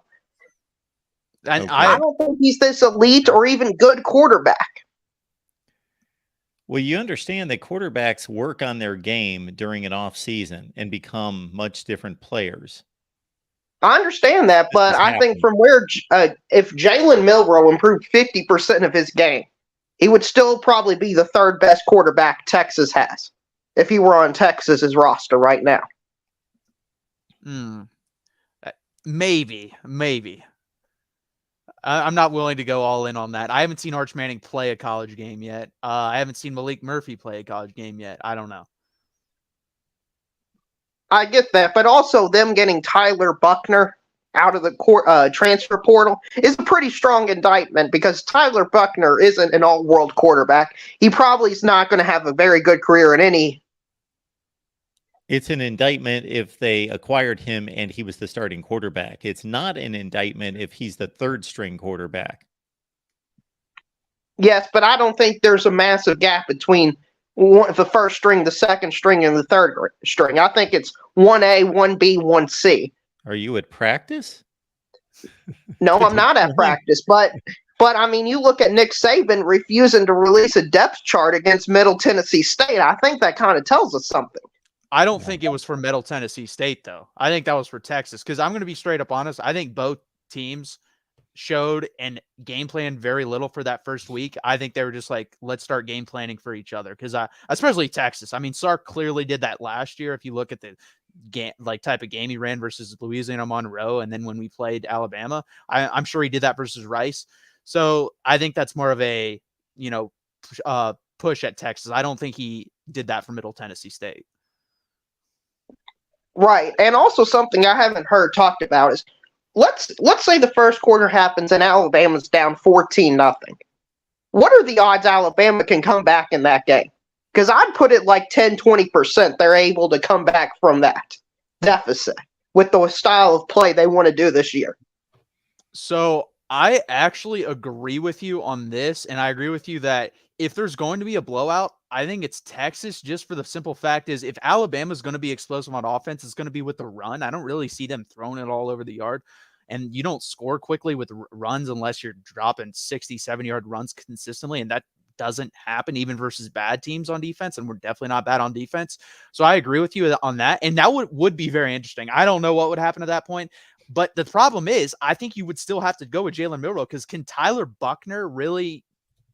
And Okay. I don't think he's this elite or even good quarterback. Well, you understand that quarterbacks work on their game during an off season and become much different players. I understand that, but I think from where if Jalen Milroe improved 50% of his game, he would still probably be the 3rd best quarterback Texas has if he were on Texas's roster right now. Maybe. I'm not willing to go all in on that. I haven't seen Arch Manning play a college game yet. I haven't seen Malik Murphy play a college game yet. I don't know. I get that, but also them getting Tyler Buckner out of the transfer portal is a pretty strong indictment because Tyler Buckner isn't an all-world quarterback. He probably is not going to have a very good career in any. It's an indictment if they acquired him and he was the starting quarterback. It's not an indictment if he's the 3rd string quarterback. Yes, but I don't think there's a massive gap between the first string, the second string, and the third string. I think it's 1A, 1B, 1C. Are you at practice? No, I'm not at practice, but I mean, you look at Nick Saban refusing to release a depth chart against Middle Tennessee State. I think that kind of tells us something. I don't think it was for Middle Tennessee State, though. I think that was for Texas, because I'm going to be straight up honest. I think both teams showed and game plan very little for that first week. I think they were just like, let's start game planning for each other, because especially Texas. I mean, Sark clearly did that last year. If you look at the type of game he ran versus Louisiana Monroe, and then when we played Alabama, I'm sure he did that versus Rice. So I think that's more of a push at Texas. I don't think he did that for Middle Tennessee State. Right. And also something I haven't heard talked about is let's say the first quarter happens and Alabama's down 14-0. What are the odds Alabama can come back in that game? Because I'd put it like 10-20% they're able to come back from that deficit with the style of play they want to do this year. So I actually agree with you on this, and I agree with you that if there's going to be a blowout, I think it's Texas, just for the simple fact is if Alabama's going to be explosive on offense, it's going to be with the run. I don't really see them throwing it all over the yard. And you don't score quickly with runs unless you're dropping 60, 70-yard runs consistently. And that doesn't happen even versus bad teams on defense. And we're definitely not bad on defense. So I agree with you on that. And that would be very interesting. I don't know what would happen at that point. But the problem is, I think you would still have to go with Jalen Milroe, because can Tyler Buckner really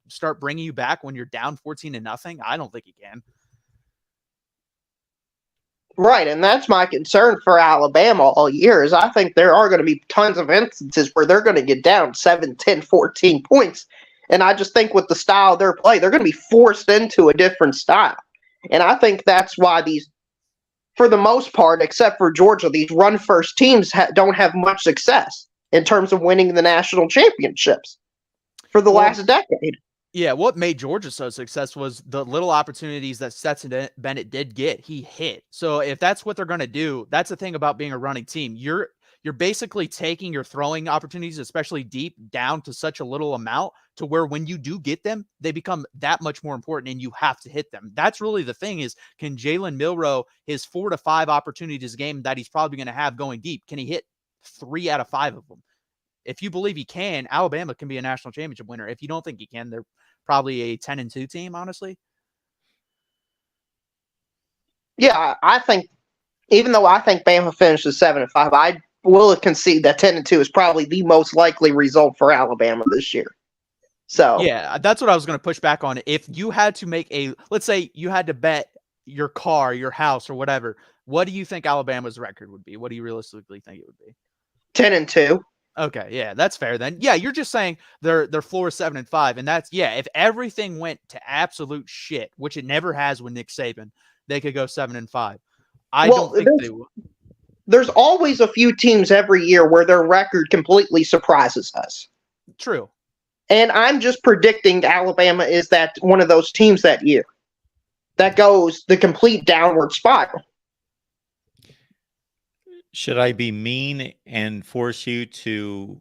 start bringing you back when you're down 14-0? I don't think he can. Right, and that's my concern for Alabama all year is I think there are going to be tons of instances where they're going to get down 7, 10, 14 points. And I just think with the style of their play, they're going to be forced into a different style. And I think that's why these, for the most part, except for Georgia, these run-first teams don't have much success in terms of winning the national championships for the last decade. Yeah, what made Georgia so successful was the little opportunities that Stetson Bennett did get. He hit. So if that's what they're going to do, that's the thing about being a running team. You're basically taking your throwing opportunities, especially deep, down to such a little amount to where when you do get them, they become that much more important and you have to hit them. That's really the thing is, can Jalen Milroe, his 4 to 5 opportunities a game that he's probably going to have going deep, can he hit 3 out of 5 of them? If you believe he can, Alabama can be a national championship winner. If you don't think he can, they're probably a 10-2 team, honestly. Yeah, I think, even though I think Bama finishes 7-5, I will concede that 10-2 is probably the most likely result for Alabama this year. So yeah, that's what I was going to push back on. If you had to make let's say you had to bet your car, your house, or whatever, what do you think Alabama's record would be? What do you realistically think it would be? 10-2. Okay, yeah, that's fair then. Yeah, you're just saying their floor is 7-5, and that's, yeah, if everything went to absolute shit, which it never has with Nick Saban, they could go 7-5. I don't think they will. There's always a few teams every year where their record completely surprises us. True. And I'm just predicting Alabama is that one of those teams that year that goes the complete downward spiral. Should I be mean and force you to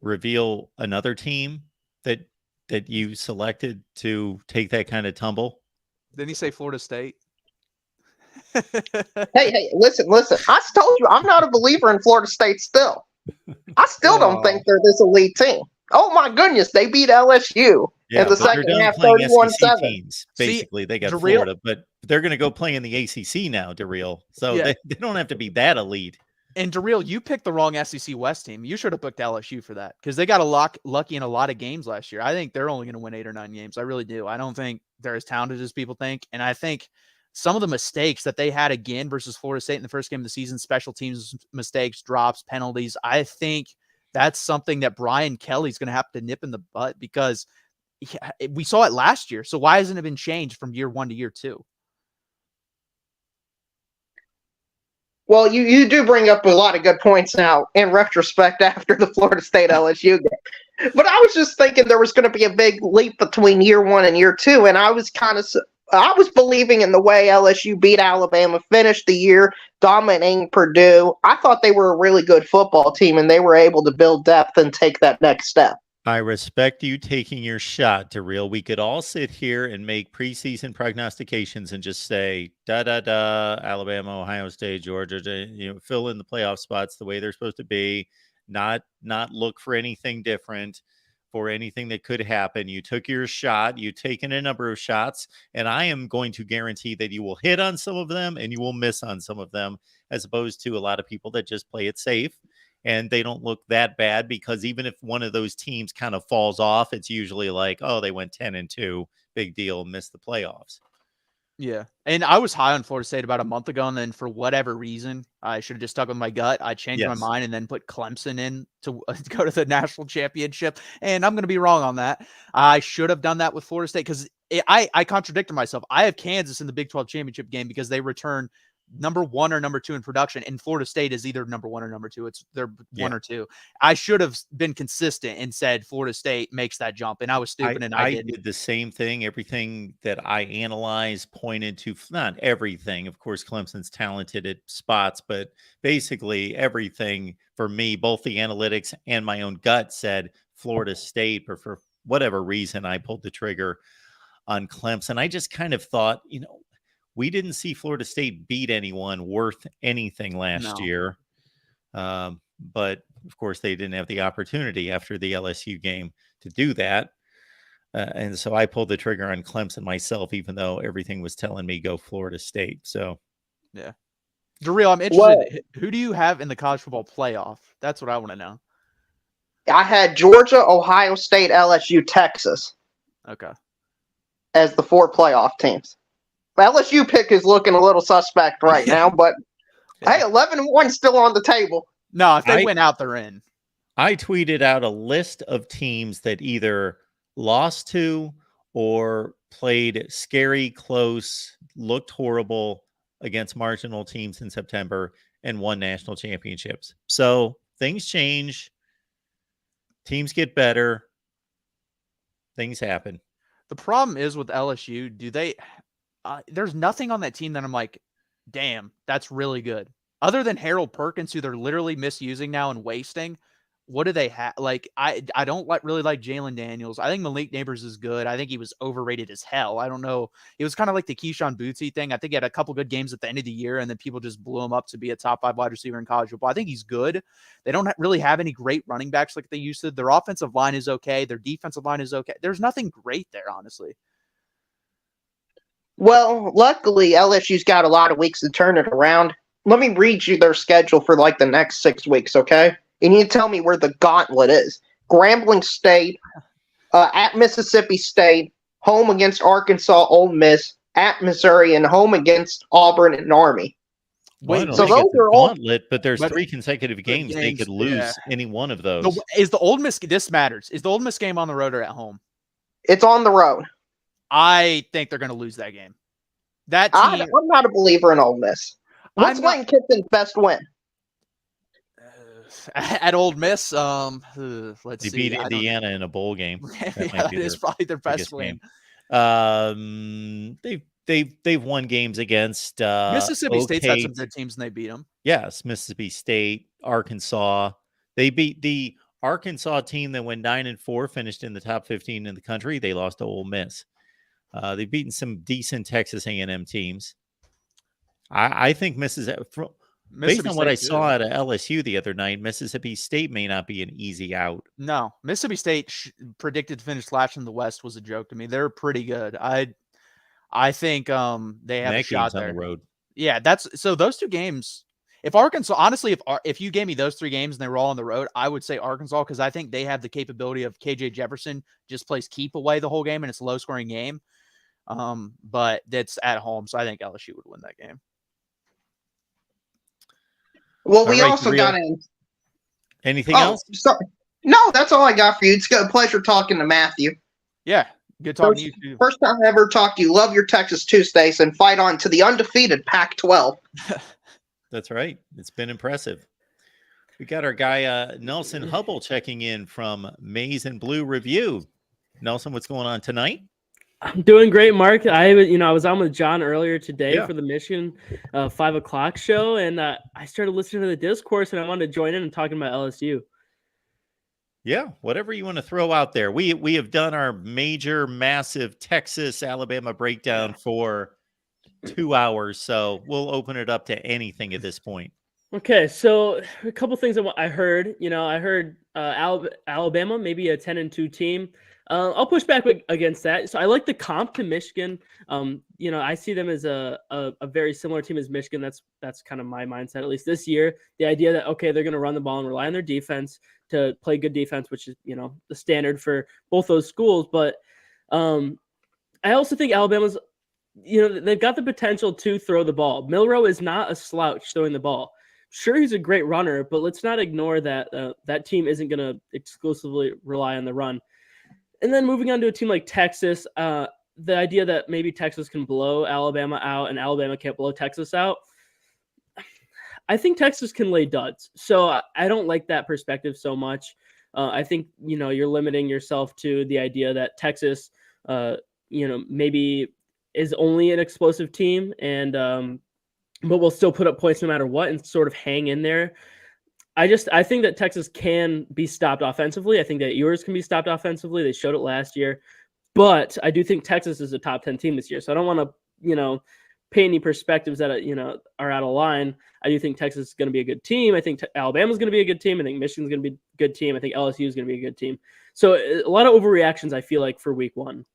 reveal another team that you selected to take that kind of tumble? Didn't he say Florida State? Hey, listen. I told you I'm not a believer in Florida State still. I still don't think they're this elite team. Oh my goodness, they beat LSU in the second half, 31-7. Teams. Basically, they got Florida, but they're going to go play in the ACC now, Darrell. So they don't have to be that elite. And Darrell, you picked the wrong SEC West team. You should have booked LSU for that because they got lucky in a lot of games last year. I think they're only going to win 8 or 9 games. I really do. I don't think they're as talented as people think. And I think some of the mistakes that they had again versus Florida State in the first game of the season, special teams mistakes, drops, penalties, I think that's something that Brian Kelly's going to have to nip in the butt because we saw it last year. So why hasn't it been changed from year 1 to year 2? Well, you do bring up a lot of good points now in retrospect after the Florida State LSU game. But I was just thinking there was going to be a big leap between year 1 and year 2, and I was believing in the way LSU beat Alabama, finished the year dominating Purdue. I thought they were a really good football team, and they were able to build depth and take that next step. I respect you taking your shot, Darrell. We could all sit here and make preseason prognostications and just say da da da, Alabama, Ohio State, Georgia, fill in the playoff spots the way they're supposed to be, not look for anything different, for anything that could happen. You took your shot, you've taken a number of shots, and I am going to guarantee that you will hit on some of them and you will miss on some of them, as opposed to a lot of people that just play it safe. And they don't look that bad, because even if one of those teams kind of falls off, it's usually like, oh, they went 10-2, big deal, missed the playoffs. Yeah. And I was high on Florida State about a month ago, and then for whatever reason, I should have just stuck with my gut. I changed my mind and then put Clemson in to go to the national championship. And I'm going to be wrong on that. I should have done that with Florida State, because I contradicted myself. I have Kansas in the Big 12 championship game because they return number 1 or number 2 in production, and Florida State is either number 1 or number 2. They're 1 or 2. I should have been consistent and said Florida State makes that jump, and I was stupid, and I didn't. Did the same thing. Everything that I analyzed pointed to, not everything, of course, Clemson's talented at spots, but basically everything for me, both the analytics and my own gut, said Florida State, but for whatever reason, I pulled the trigger on Clemson. I just kind of thought, we didn't see Florida State beat anyone worth anything last year. But, of course, they didn't have the opportunity after the LSU game to do that. And so I pulled the trigger on Clemson myself, even though everything was telling me go Florida State. So, yeah. Darrell, I'm interested. Who do you have in the college football playoff? That's what I want to know. I had Georgia, Ohio State, LSU, Texas. Okay. As the 4 playoff teams. LSU pick is looking a little suspect right now, but hey, 11-1 still on the table. No, if they win out, they're in. I tweeted out a list of teams that either lost to or played scary, close, looked horrible against marginal teams in September and won national championships. So things change. Teams get better. Things happen. The problem is with LSU, there's nothing on that team that I'm like, damn, that's really good. Other than Harold Perkins, who they're literally misusing now and wasting, what do they have? Like, I don't really like Jalen Daniels. I think Malik Neighbors is good. I think he was overrated as hell. I don't know. It was kind of like the Keyshawn Bootsy thing. I think he had a couple good games at the end of the year, and then people just blew him up to be a top 5 wide receiver in college football. I think he's good. They don't really have any great running backs like they used to. Their offensive line is okay. Their defensive line is okay. There's nothing great there, honestly. Well, luckily, LSU's got a lot of weeks to turn it around. Let me read you their schedule for like the next 6 weeks, okay? You need to tell me where the gauntlet is. Grambling State, at Mississippi State, home against Arkansas, Ole Miss, at Missouri, and home against Auburn and Army. Wait, so those are gauntlet, but there's 3 consecutive games they could lose any one of those. Is the Ole Miss, this matters, is the Ole Miss game on the road or at home? It's on the road. I think they're going to lose that game. That team, I'm not a believer in Ole Miss. What's Lane Kiffin's best win? At Ole Miss, let's they see. Beat Indiana in a bowl game. That is probably their best win. They've won games against Mississippi State's had some good teams and they beat them. Yes, Mississippi State, Arkansas. They beat the Arkansas team that went 9-4, finished in the top 15 in the country. They lost to Ole Miss. They've beaten some decent Texas A&M teams. I think based on what I saw at LSU the other night, Mississippi State may not be an easy out. No, Mississippi State predicted to finish last in the West was a joke to me. They're pretty good. I think they have a shot there. On the road. Yeah, so those 2 games. If Arkansas, honestly, if you gave me those 3 games and they were all on the road, I would say Arkansas, because I think they have the capability of KJ Jefferson just plays keep away the whole game and it's a low scoring game. But that's at home, so I think LSU would win that game. Well, we also got in. Anything else? Sorry. No, that's all I got for you. It's a pleasure talking to Matthew. Yeah, good talking to you too. First time I ever talked to you. Love your Texas Tuesdays and fight on to the undefeated Pac-12. That's right. It's been impressive. We got our guy Nelson Hubble checking in from Maize and Blue Review. Nelson, what's going on tonight? I'm doing great, Mark. I was on with John earlier today for the Mission 5 o'clock show, and I started listening to the discourse, and I wanted to join in and talking about LSU. Yeah, whatever you want to throw out there. We have done our major, massive Texas Alabama breakdown for 2 hours, so we'll open it up to anything at this point. Okay, so a couple things I heard. I heard Alabama maybe a 10-2 team. I'll push back against that. So I like the comp to Michigan. I see them as a very similar team as Michigan. That's kind of my mindset, at least this year. The idea that, okay, they're going to run the ball and rely on their defense to play good defense, which is, the standard for both those schools. But I also think Alabama's, they've got the potential to throw the ball. Milroe is not a slouch throwing the ball. Sure, he's a great runner, but let's not ignore that that team isn't going to exclusively rely on the run. And then moving on to a team like Texas, the idea that maybe Texas can blow Alabama out and Alabama can't blow Texas out, I think Texas can lay duds. So I don't like that perspective so much. I think, you're limiting yourself to the idea that Texas, maybe is only an explosive team and but will still put up points no matter what and sort of hang in there. I think that Texas can be stopped offensively. I think that yours can be stopped offensively. They showed it last year. But I do think Texas is a top 10 team this year. So I don't want to, paint any perspectives that, are out of line. I do think Texas is going to be a good team. I think Alabama's going to be a good team. I think Michigan's going to be a good team. I think LSU is going to be a good team. So a lot of overreactions, I feel like, for week one.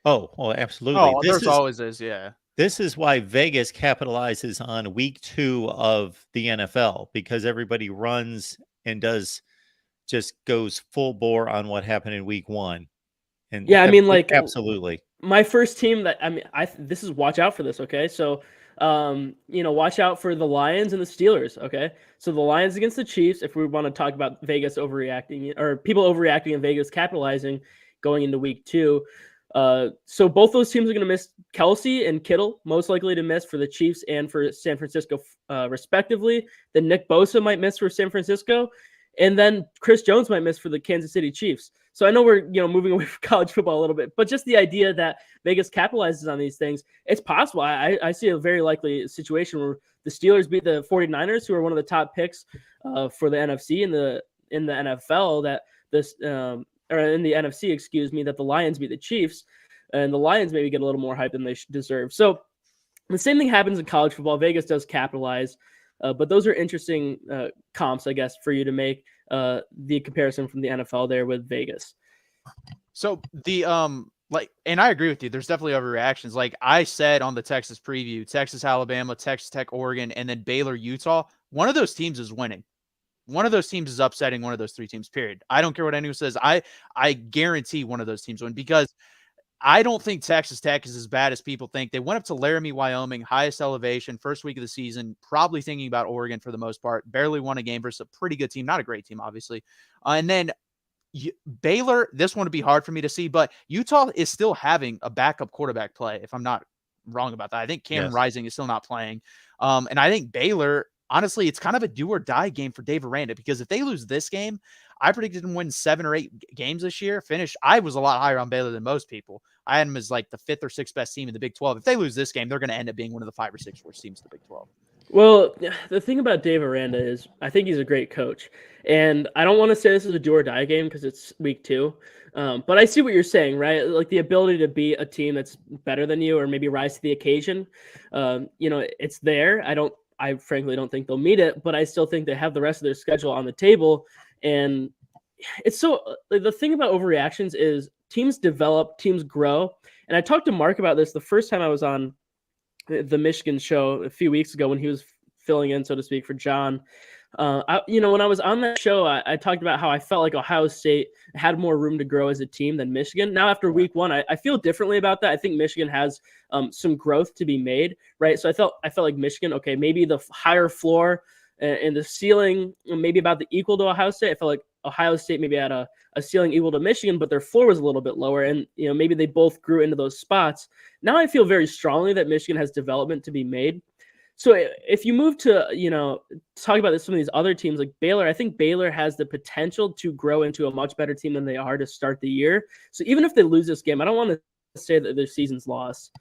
Oh, well, absolutely. Oh, there's always is, yeah. This is why Vegas capitalizes on week 2 of the NFL, because everybody runs and just goes full bore on what happened in week 1. And yeah, absolutely. My first team this is watch out for this. Okay. So, watch out for the Lions and the Steelers. Okay. So the Lions against the Chiefs, if we want to talk about Vegas overreacting or people overreacting and Vegas capitalizing going into week 2. So both those teams are going to miss Kelsey and Kittle, most likely to miss for the Chiefs and for San Francisco, respectively. Then Nick Bosa might miss for San Francisco, and then Chris Jones might miss for the Kansas City Chiefs. So I know we're moving away from college football a little bit, but just the idea that Vegas capitalizes on these things, it's possible. I see a very likely situation where the Steelers beat the 49ers, who are one of the top picks for the NFC in the NFL. That this. Or in the NFC, excuse me, that the Lions beat the Chiefs, and the Lions maybe get a little more hype than they deserve. So the same thing happens in college football. Vegas does capitalize, but those are interesting comps, I guess, for you to make the comparison from the NFL there with Vegas. So the and I agree with you. There's definitely overreactions. Like I said on the Texas preview, Texas, Alabama, Texas Tech, Oregon, and then Baylor, Utah. One of those teams is winning. One of those teams is upsetting one of those 3 teams, period. I don't care what anyone says. I guarantee one of those teams win, because I don't think Texas Tech is as bad as people think. They went up to Laramie, Wyoming, highest elevation, first week of the season, probably thinking about Oregon for the most part. Barely won a game versus a pretty good team. Not a great team, obviously. And then Baylor, this one would be hard for me to see, but Utah is still having a backup quarterback play, if I'm not wrong about that. I think Cameron Rising is still not playing. And I think Baylor, honestly, it's kind of a do or die game for Dave Aranda, because if they lose this game, I predicted them win 7 or 8 games this year. I was a lot higher on Baylor than most people. I had them as like the 5th or 6th best team in the Big 12. If they lose this game, they're going to end up being one of the 5 or 6 worst teams in the Big 12. Well, the thing about Dave Aranda is I think he's a great coach. And I don't want to say this is a do or die game because it's week 2. But I see what you're saying, right? Like the ability to beat a team that's better than you or maybe rise to the occasion. It's there. I frankly don't think they'll meet it, but I still think they have the rest of their schedule on the table. And it's the thing about overreactions is teams develop, teams grow. And I talked to Mark about this the first time I was on the Michigan show a few weeks ago when he was filling in, so to speak, for John. When I was on that show, I talked about how I felt like Ohio State had more room to grow as a team than Michigan. Now, after week 1, I feel differently about that. I think Michigan has some growth to be made, right? So I felt like Michigan, okay, maybe the higher floor and the ceiling maybe about the equal to Ohio State. I felt like Ohio State maybe had a ceiling equal to Michigan, but their floor was a little bit lower, and maybe they both grew into those spots. Now I feel very strongly that Michigan has development to be made. So if you move to, talk about some of these other teams like Baylor, I think Baylor has the potential to grow into a much better team than they are to start the year. So even if they lose this game, I don't want to say that their season's lost.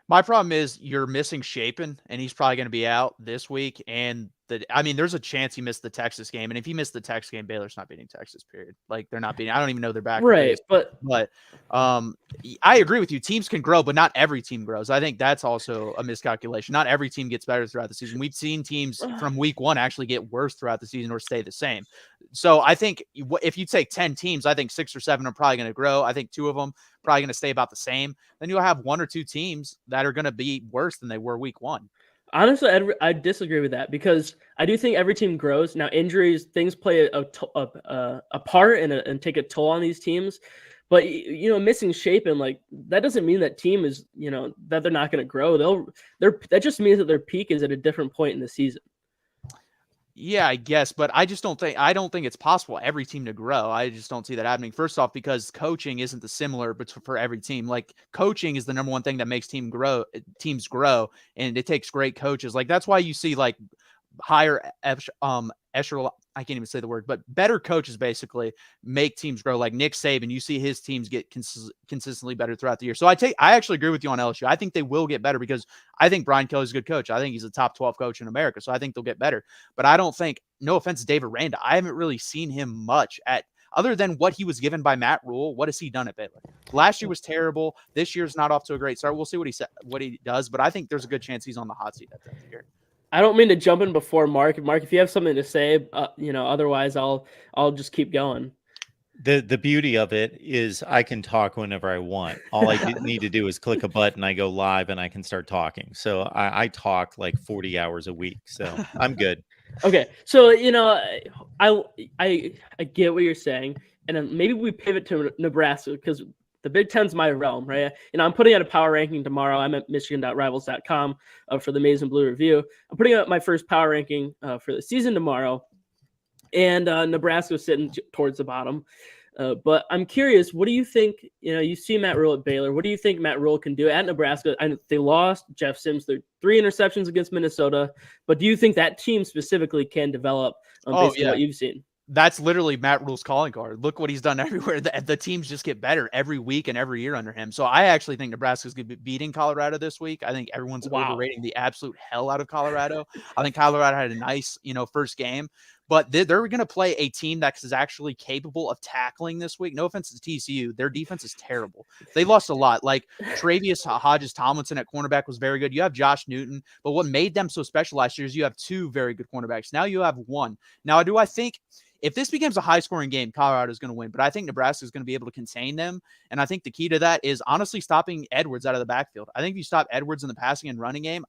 My problem is you're missing Shapen, and he's probably going to be out this week. And there's a chance he missed the Texas game, and if he missed the Texas game, Baylor's not beating Texas. Period. Like they're not beating. I don't even know they're back. Right, but I agree with you. Teams can grow, but not every team grows. I think that's also a miscalculation. Not every team gets better throughout the season. We've seen teams from week one actually get worse throughout the season or stay the same. So I think if you take 10 teams, I think 6 or 7 are probably going to grow. I think 2 of them probably going to stay about the same. Then you'll have 1 or 2 teams that are going to be worse than they were week one. Honestly, I disagree with that because I do think every team grows. Now, injuries, things play a part and take a toll on these teams. But, missing shape and like that doesn't mean that team is, that they're not going to grow. That just means that their peak is at a different point in the season. Yeah, I guess, but I don't think it's possible every team to grow. I just don't see that happening. First off, because coaching isn't the similar but for every team. Like coaching is the number one thing that makes teams grow, and it takes great coaches. Like that's why you see like higher echelon, I can't even say the word, but better coaches basically make teams grow. Like Nick Saban, you see his teams get consistently better throughout the year. So I actually agree with you on LSU. I think they will get better because I think Brian Kelly's a good coach. I think he's a top 12 coach in America. So I think they'll get better. But I don't think, no offense to Dave Aranda, I haven't really seen him much other than what he was given by Matt Rule. What has he done at Baylor? Last year was terrible. This year's not off to a great start. We'll see what he does, but I think there's a good chance he's on the hot seat at the end of the year. I don't mean to jump in before Mark. Mark, if you have something to say, otherwise I'll just keep going. The beauty of it is I can talk whenever I want. All I need to do is click a button, I go live, and I can start talking. So I talk like 40 hours a week. So I'm good. Okay, so I get what you're saying, and then maybe we pivot to Nebraska because the Big Ten's my realm, right? I'm putting out a power ranking tomorrow. I'm at michigan.rivals.com for the Maize and Blue Review. I'm putting out my first power ranking for the season tomorrow, and Nebraska's sitting towards the bottom. But I'm curious, what do you think? You see Matt Rule at Baylor. What do you think Matt Rule can do at Nebraska? They lost Jeff Sims. They're 3 interceptions against Minnesota. But do you think that team specifically can develop based on what you've seen? That's literally Matt Rule's calling card. Look what he's done everywhere. The teams just get better every week and every year under him. So I actually think Nebraska's going to be beating Colorado this week. I think everyone's overrating the absolute hell out of Colorado. I think Colorado had a nice, first game, but they're going to play a team that is actually capable of tackling this week. No offense to TCU. Their defense is terrible. They lost a lot. Like Travius Hodges-Tomlinson at cornerback was very good. You have Josh Newton, but what made them so special last year is you have 2 very good cornerbacks. Now you have 1. Now, do I think if this becomes a high-scoring game, Colorado is going to win, but I think Nebraska is going to be able to contain them, and I think the key to that is honestly stopping Edwards out of the backfield. I think if you stop Edwards in the passing and running game,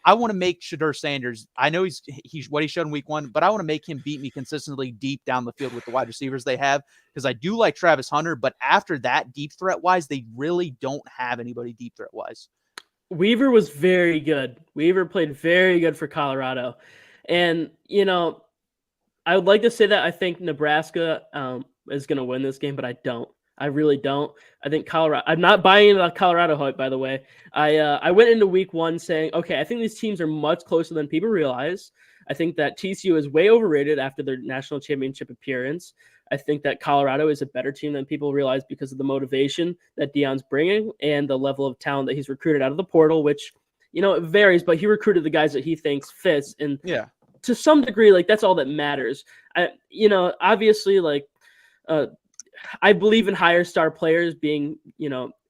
I want to make Shedeur Sanders. I know he's what he showed in week 1, but I want to make him beat me consistently deep down the field with the wide receivers they have because I do like Travis Hunter, but after that, deep threat-wise, they really don't have anybody deep threat-wise. Weaver was very good. Weaver played very good for Colorado, and I would like to say that I think Nebraska is going to win this game, but I don't. I really don't. I think Colorado. I'm not buying into the Colorado hype, by the way. I went into week 1 saying, okay, I think these teams are much closer than people realize. I think that TCU is way overrated after their national championship appearance. I think that Colorado is a better team than people realize because of the motivation that Deion's bringing and the level of talent that he's recruited out of the portal, which, it varies, but he recruited the guys that he thinks fits. And to some degree, like that's all that matters. Obviously, like I believe in higher star players being,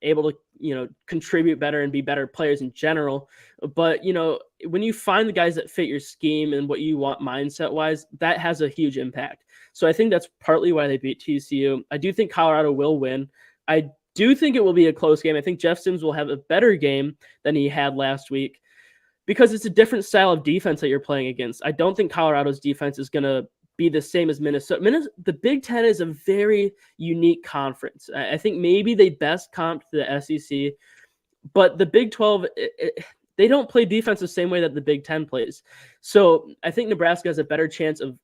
able to, contribute better and be better players in general. But, when you find the guys that fit your scheme and what you want mindset wise, that has a huge impact. So I think that's partly why they beat TCU. I do think Colorado will win. I do think it will be a close game. I think Jeff Sims will have a better game than he had last week, because it's a different style of defense that you're playing against. I don't think Colorado's defense is going to be the same as Minnesota. The Big Ten is a very unique conference. I think maybe they best comp to the SEC, but the Big 12, they don't play defense the same way that the Big Ten plays. So I think Nebraska has a better chance of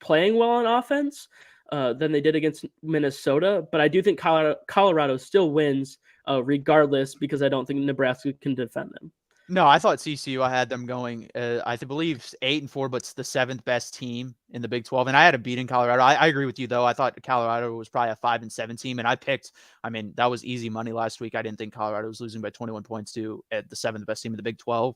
playing well on offense than they did against Minnesota. But I do think Colorado still wins regardless, because I don't think Nebraska can defend them. No, I thought TCU, I had them going, I believe 8-4, but it's the 7th best team in the Big 12. And I had them beating Colorado. I agree with you, though. I thought Colorado was probably a 5-7 team. And that was easy money last week. I didn't think Colorado was losing by 21 points to the 7th best team in the Big 12.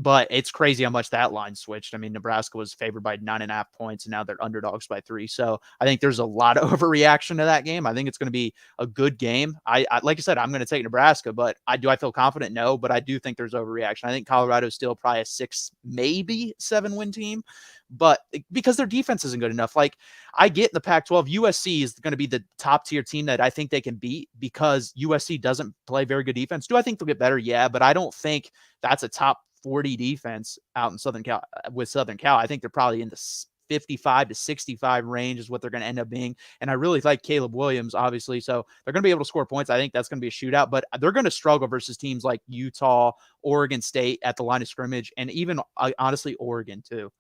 But it's crazy how much that line switched. I mean, Nebraska was favored by 9.5 points, and now they're underdogs by 3. So I think there's a lot of overreaction to that game. I think it's going to be a good game. I like I said, I'm going to take Nebraska, but I feel confident? No, but I do think there's overreaction. I think Colorado's still probably a 6, maybe 7-win team, but because their defense isn't good enough. Like, I get in the Pac-12, USC is going to be the top tier team that I think they can beat because USC doesn't play very good defense. Do I think they'll get better? Yeah, but I don't think that's a top 40 defense out in Southern Cal with Southern Cal. I think they're probably in the 55 to 65 range is what they're going to end up being. And I really like Caleb Williams, obviously. So they're going to be able to score points. I think that's going to be a shootout, but they're going to struggle versus teams like Utah, Oregon State at the line of scrimmage, and even honestly, Oregon too.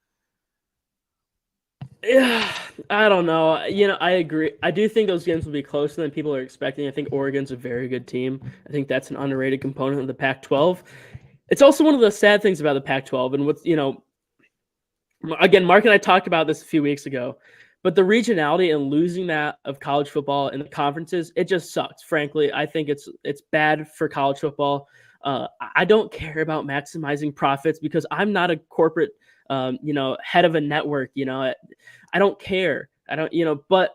Yeah, I don't know. I agree. I do think those games will be closer than people are expecting. I think Oregon's a very good team. I think that's an underrated component of the Pac-12. It's also one of the sad things about the Pac-12, and what's, again, Mark and I talked about this a few weeks ago, but the regionality and losing that of college football in the conferences, it just sucks. Frankly, I think it's bad for college football. I don't care about maximizing profits because I'm not a corporate, head of a network. I don't care. But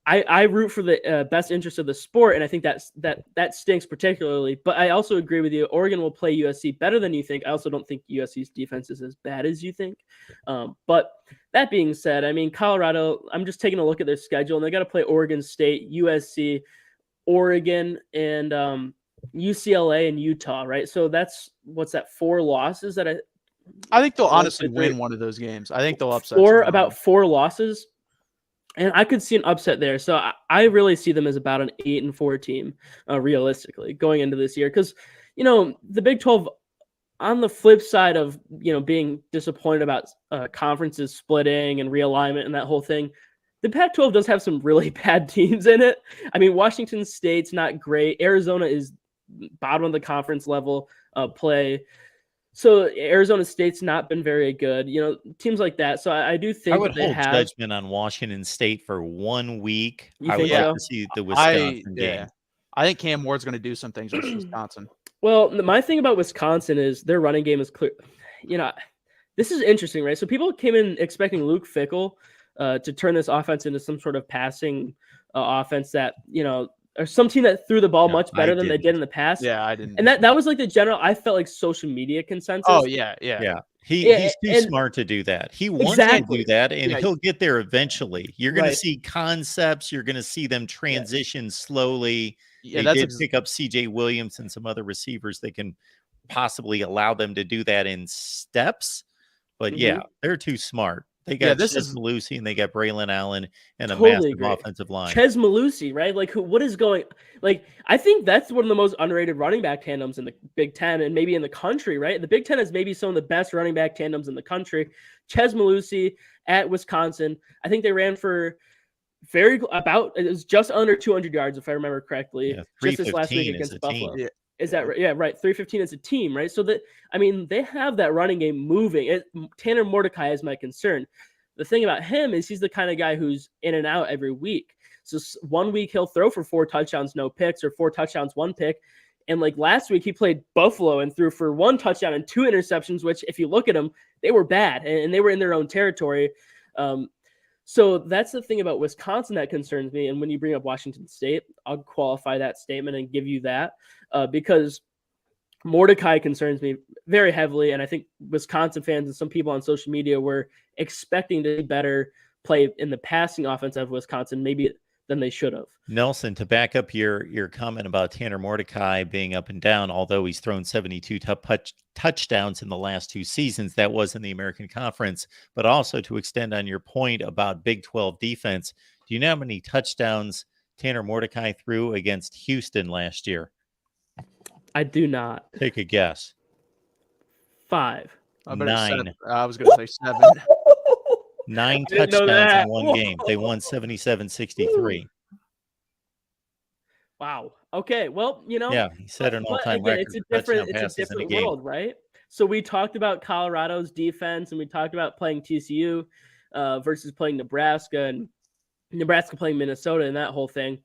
I root for the best interest of the sport, and I think that stinks particularly. But I also agree with you. Oregon will play USC better than you think. I also don't think USC's defense is as bad as you think. But that being said, I mean, Colorado, I'm just taking a look at their schedule, and they got to play Oregon State, USC, Oregon, and UCLA and Utah, right? So that's, what's that, 4 losses that I think they'll honestly win one of those games. I think they'll upset about 4 losses. And I could see an upset there. So I really see them as about an 8-4 team, realistically, going into this year. Because, the Big 12, on the flip side of, being disappointed about conferences splitting and realignment and that whole thing, the Pac-12 does have some really bad teams in it. I mean, Washington State's not great. Arizona is bottom of the conference level play. So Arizona State's not been very good, teams like that. So I do think I would hold have judgment on Washington State for 1 week. You I think would like so? to see the Wisconsin game. I think Cam Ward's going to do some things versus Wisconsin. Well, my thing about Wisconsin is their running game is clear. This is interesting, right? So people came in expecting Luke Fickell to turn this offense into some sort of passing offense that, or some team that threw the ball much better than they did in the past. Yeah, I didn't. And that was like the general, I felt like, social media consensus. Oh, yeah. He's too smart to do that. He wants to do that, and he'll get there eventually. You're going to see concepts. You're going to see them transition slowly. They did pick up C.J. Williams and some other receivers that can possibly allow them to do that in steps. But they're too smart. They got Ches Malusi and they got Braylon Allen and a massive offensive line. Ches Malusi, right? Like, what is going? Like, I think that's one of the most underrated running back tandems in the Big Ten and maybe in the country, right? The Big Ten has maybe some of the best running back tandems in the country. Ches Malusi at Wisconsin, I think they ran for it was just under 200 yards, if I remember correctly, just this last week against Buffalo. Team. Is that right? Yeah, right. 315 as a team, right? So they have that running game moving. Tanner Mordecai is my concern. The thing about him is he's the kind of guy who's in and out every week. So 1 week he'll throw for 4 touchdowns, no picks, or 4 touchdowns, 1 pick. And like last week he played Buffalo and threw for 1 touchdown and 2 interceptions, which if you look at them, they were bad and they were in their own territory. So that's the thing about Wisconsin that concerns me. And when you bring up Washington State, I'll qualify that statement and give you that because Mordecai concerns me very heavily. And I think Wisconsin fans and some people on social media were expecting to better play in the passing offense of Wisconsin, maybe than they should have. Nelson, to back up your comment about Tanner Mordecai being up and down, although he's thrown 72 touchdowns in the last 2 seasons, that was in the American Conference, but also to extend on your point about Big 12 defense, do you know how many touchdowns Tanner Mordecai threw against Houston last year? I do not. Take a guess. 5. 9. I was going to say 7. 9 touchdowns in one game. They won 77-63. Wow. Okay. Well, yeah, he set an all-time record. It's a different world, right? So we talked about Colorado's defense, and we talked about playing TCU versus playing Nebraska, and Nebraska playing Minnesota, and that whole thing.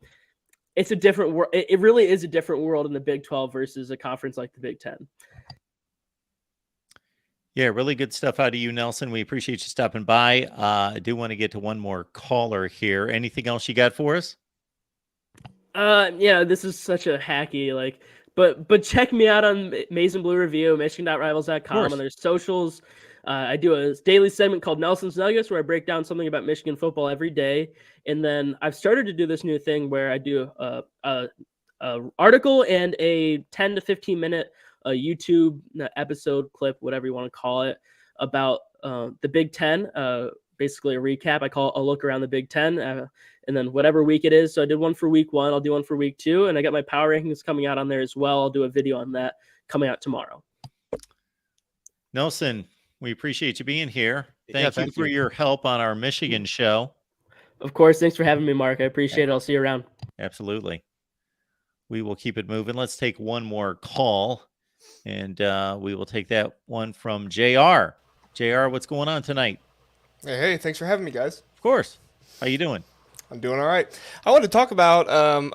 It's a different world. It really is a different world in the Big 12 versus a conference like the Big 10. Yeah, really good stuff out of you, Nelson. We appreciate you stopping by. I do want to get to one more caller here. Anything else you got for us? Yeah, this is such a hacky but check me out on Mason Blue Review, Michigan.rivals.com, and there's socials. I do a daily segment called Nelson's Nuggets where I break down something about Michigan football every day, and then I've started to do this new thing where I do a article and a 10 to 15 minute YouTube episode clip, whatever you want to call it, about the Big Ten. Basically a recap. I call it a look around the Big Ten. And then whatever week it is. So I did one for week 1. I'll do one for week 2. And I got my power rankings coming out on there as well. I'll do a video on that coming out tomorrow. Nelson, we appreciate you being here. Thank you for your help on our Michigan show. Of course. Thanks for having me, Mark. I appreciate it. I'll see you around. Absolutely. We will keep it moving. Let's take one more call, and we will take that one from JR. JR, what's going on tonight? Hey, thanks for having me, guys. Of course. How you doing? I'm doing all right. I want to talk about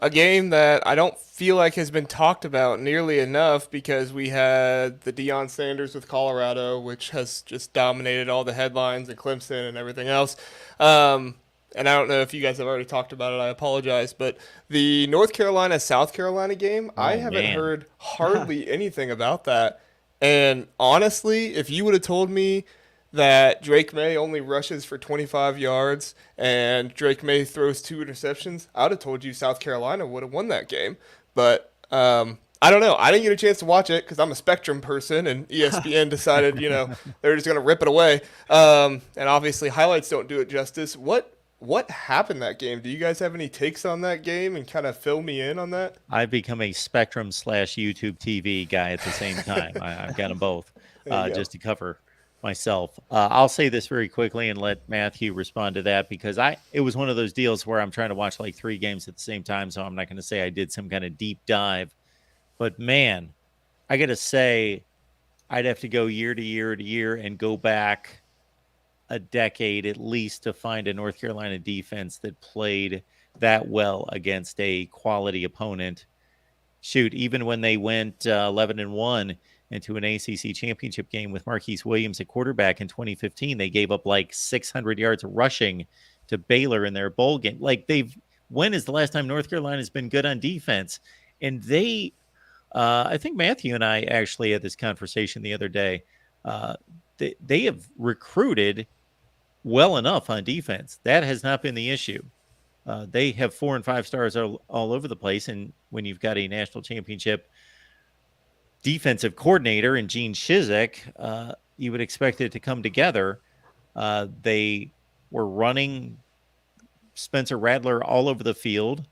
a game that I don't feel like has been talked about nearly enough because we had the Deion Sanders with Colorado, which has just dominated all the headlines, and Clemson and everything else. And I don't know if you guys have already talked about it. I apologize. But the North Carolina-South Carolina game, I haven't heard hardly anything about that. And honestly, if you would have told me that Drake May only rushes for 25 yards and Drake May throws 2 interceptions, I would have told you South Carolina would have won that game. But I don't know. I didn't get a chance to watch it because I'm a Spectrum person, and ESPN decided, they're just going to rip it away. And obviously highlights don't do it justice. What happened that game? Do you guys have any takes on that game and kind of fill me in on that? I've become a Spectrum/YouTube TV guy at the same time. I've got them both just to cover myself. I'll say this very quickly and let Matthew respond to that, because it was one of those deals where I'm trying to watch like 3 games at the same time, so I'm not going to say I did some kind of deep dive. But man, I got to say, I'd have to go year to year to year and go back a decade at least to find a North Carolina defense that played that well against a quality opponent. Shoot, even when they went 11-1 into an ACC championship game with Marquise Williams at quarterback in 2015, they gave up like 600 yards rushing to Baylor in their bowl game. Like when is the last time North Carolina's been good on defense? And I think Matthew and I actually had this conversation the other day. They have recruited well enough on defense. That has not been the issue. They have 4 and 5 stars all over the place. And when you've got a national championship defensive coordinator in Gene Chizik, you would expect it to come together. They were running Spencer Rattler all over the field.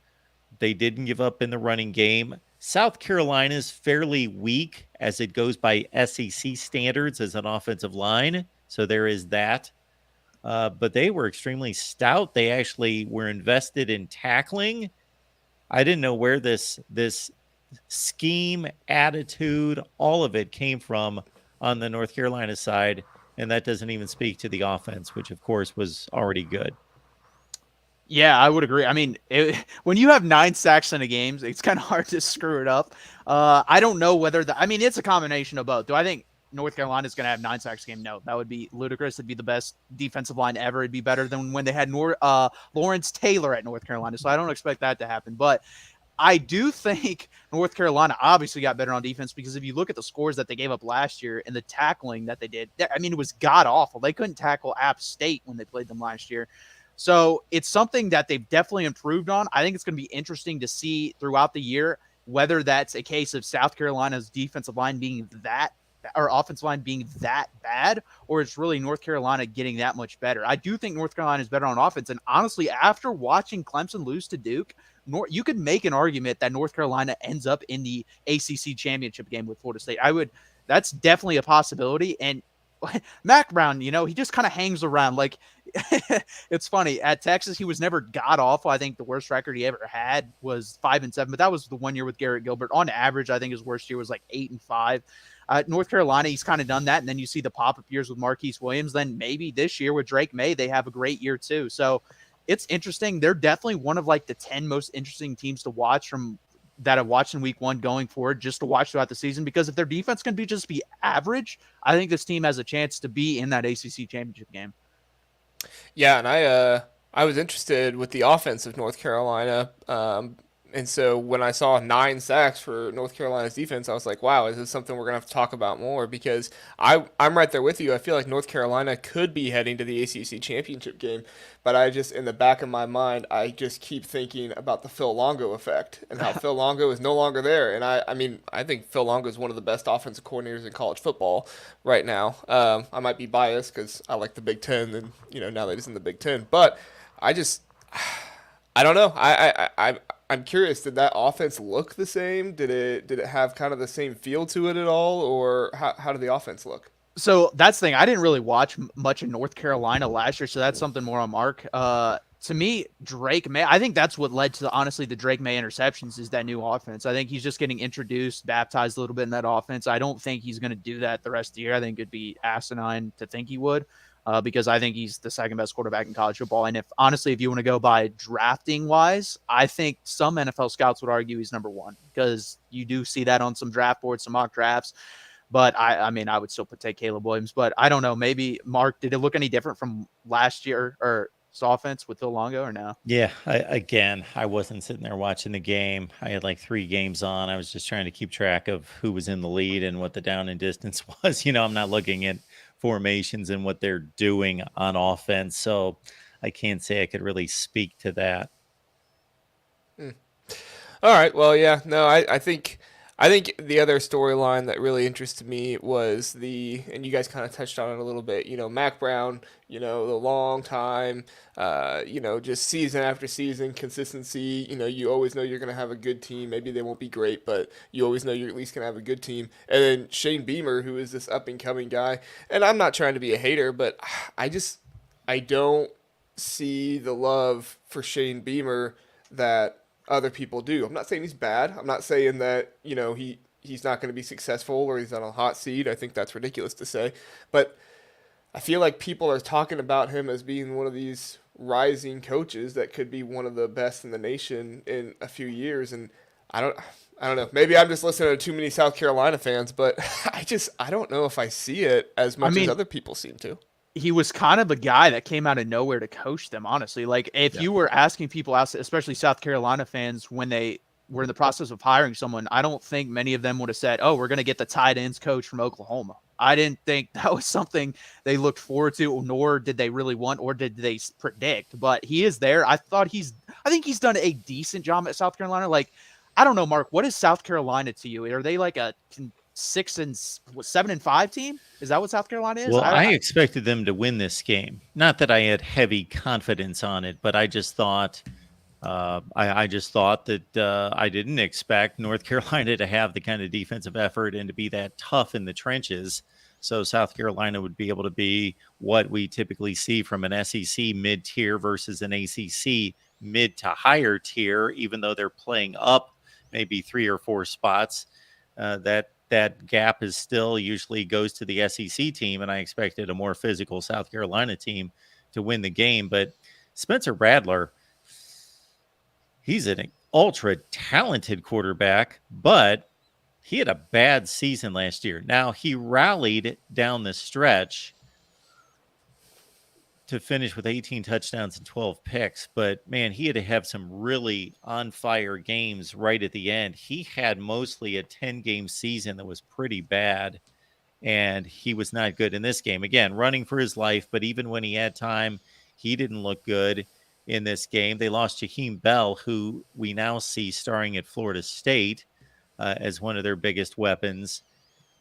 They didn't give up in the running game. South Carolina's fairly weak as it goes by SEC standards as an offensive line. So there is that. But they were extremely stout. They actually were invested in tackling. I didn't know where this scheme, attitude, all of it came from on the North Carolina side. And that doesn't even speak to the offense, which of course was already good. Yeah, I would agree. I mean, when you have 9 sacks in a game, it's kind of hard to screw it up. I don't know whether it's a combination of both. Do I think North Carolina is going to have 9 sacks a game? No, that would be ludicrous. It'd be the best defensive line ever. It'd be better than when they had Lawrence Taylor at North Carolina. So I don't expect that to happen. But I do think North Carolina obviously got better on defense, because if you look at the scores that they gave up last year and the tackling that they did, I mean, it was god-awful. They couldn't tackle App State when they played them last year. So it's something that they've definitely improved on. I think it's going to be interesting to see throughout the year whether that's a case of South Carolina's defensive line being that, or offensive line being that bad, or it's really North Carolina getting that much better. I do think North Carolina is better on offense. And honestly, after watching Clemson lose to Duke, you could make an argument that North Carolina ends up in the ACC championship game with Florida State. That's definitely a possibility. And Mac Brown, he just kind of hangs around. Like, it's funny. At Texas, he was never god-awful. I think the worst record he ever had was 5-7, but that was the one year with Garrett Gilbert. On average, I think his worst year was like 8-5. North Carolina, he's kind of done that. And then you see the pop-up years with Marquise Williams. Then maybe this year with Drake May, they have a great year too. So it's interesting. They're definitely one of like the 10 most interesting teams to watch from that I've watched in week 1 going forward just to watch throughout the season, because if their defense can just be average, I think this team has a chance to be in that ACC championship game. Yeah, and I was interested with the offense of North Carolina. And so when I saw 9 sacks for North Carolina's defense, I was like, wow, is this something we're going to have to talk about more? Because I'm right there with you. I feel like North Carolina could be heading to the ACC championship game, but I just, in the back of my mind, I just keep thinking about the Phil Longo effect and how Phil Longo is no longer there. And I mean, I think Phil Longo is one of the best offensive coordinators in college football right now. I might be biased because I like the Big Ten, and now that he's in the Big Ten, but I don't know. I'm curious. Did that offense look the same? Did it have kind of the same feel to it at all, or how did the offense look? So that's the thing. I didn't really watch much in North Carolina last year, so that's something more on Mark. To me, Drake May, I think that's what led to honestly the Drake May interceptions, is that new offense. I think he's just getting introduced, baptized a little bit in that offense. I don't think he's going to do that the rest of the year. I think it'd be asinine to think he would. Because I think he's the second best quarterback in college football. And if you want to go by drafting wise, I think some NFL scouts would argue he's number 1, because you do see that on some draft boards, some mock drafts. But I mean, I would still take Caleb Williams. But I don't know. Maybe, Mark, did it look any different from last year or his offense with Phil Longo, or no? Yeah, I wasn't sitting there watching the game. I had like 3 games on. I was just trying to keep track of who was in the lead and what the down and distance was. I'm not looking at formations and what they're doing on offense. So I can't say I could really speak to that. All right. Well, yeah, no, I think the other storyline that really interested me was and you guys kind of touched on it a little bit, Mac Brown, the long time, just season after season consistency. You always know you're going to have a good team. Maybe they won't be great, but you always know you're at least going to have a good team. And then Shane Beamer, who is this up and coming guy. And I'm not trying to be a hater, but I don't see the love for Shane Beamer that other people do. I'm not saying he's bad. I'm not saying that, he's not going to be successful or he's on a hot seat. I think that's ridiculous to say. But I feel like people are talking about him as being one of these rising coaches that could be one of the best in the nation in a few years. And I don't know. Maybe I'm just listening to too many South Carolina fans, but I don't know if I see it as much as other people seem to. He was kind of a guy that came out of nowhere to coach them, honestly. Like, if you were asking people out, especially South Carolina fans, when they were in the process of hiring someone, I don't think many of them would have said, oh, we're going to get the tight ends coach from Oklahoma. I didn't think that was something they looked forward to, nor did they really want, or did they predict. But he is there. I think he's done a decent job at South Carolina. Like, I don't know, Mark, what is South Carolina to you? Are they like a 7-5 team? Is that what South Carolina is? Well, I expected them to win this game. Not that I had heavy confidence on it, but I just thought I didn't expect North Carolina to have the kind of defensive effort and to be that tough in the trenches. So South Carolina would be able to be what we typically see from an SEC mid-tier versus an ACC mid to higher tier, even though they're playing up maybe 3 or 4 spots. That gap is still usually goes to the SEC team, and I expected a more physical South Carolina team to win the game. But Spencer Rattler, he's an ultra-talented quarterback, but he had a bad season last year. Now, he rallied down the stretch to finish with 18 touchdowns and 12 picks, but man, he had to have some really on fire games right at the end. He had mostly a 10-game season that was pretty bad, and he was not good in this game. Again, running for his life, but even when he had time, he didn't look good in this game. They lost Jaheim Bell, who we now see starring at Florida State as one of their biggest weapons.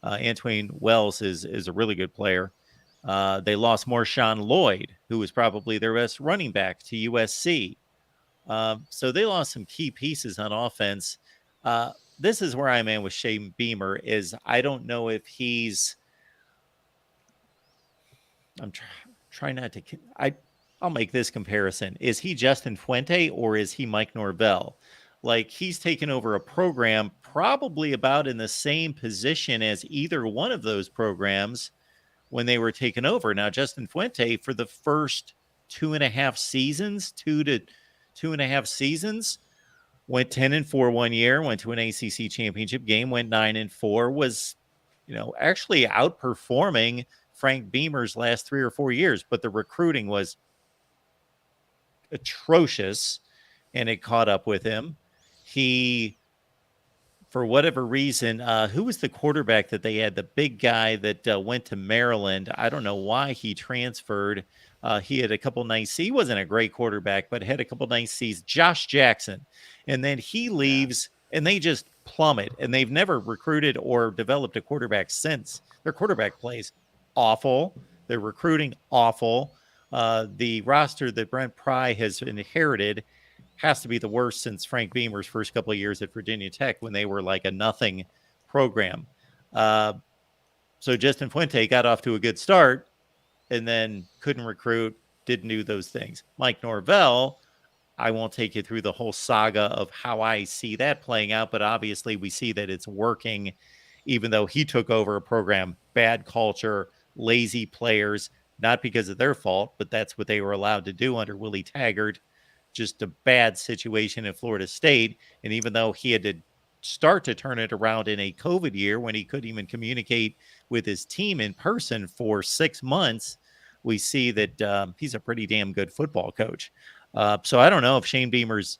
Antwain Wells is a really good player. They lost Marshawn Lloyd, who was probably their best running back, to USC. So they lost some key pieces on offense. This is where I'm at with Shane Beamer. Is I don't know if he's. I'm trying not to. I'll make this comparison. Is he Justin Fuente or is he Mike Norvell? Like, he's taken over a program probably about in the same position as either one of those programs when they were taken over. Now, Justin Fuente, for the first 2.5 seasons, 2 to 2.5 seasons, Went 10-4 one year, went to an ACC championship game, went 9-4, was, actually outperforming Frank Beamer's last 3 or 4 years, but the recruiting was atrocious and it caught up with him. He, for whatever reason, who was the quarterback that they had? The big guy that went to Maryland. I don't know why he transferred. He had a couple nice. He wasn't a great quarterback, but had a couple nice seasons. Josh Jackson, and then he leaves, and they just plummet. And they've never recruited or developed a quarterback since. Their quarterback plays awful. Their recruiting awful. The roster that Brent Pry has inherited has to be the worst since Frank Beamer's first couple of years at Virginia Tech when they were like a nothing program. So Justin Fuente got off to a good start and then couldn't recruit, didn't do those things. Mike Norvell, I won't take you through the whole saga of how I see that playing out, but obviously we see that it's working, even though he took over a program, bad culture, lazy players, not because of their fault, but that's what they were allowed to do under Willie Taggart. Just a bad situation in Florida State. And even though he had to start to turn it around in a COVID year when he couldn't even communicate with his team in person for 6 months, we see that he's a pretty damn good football coach. So I don't know if Shane Beamer's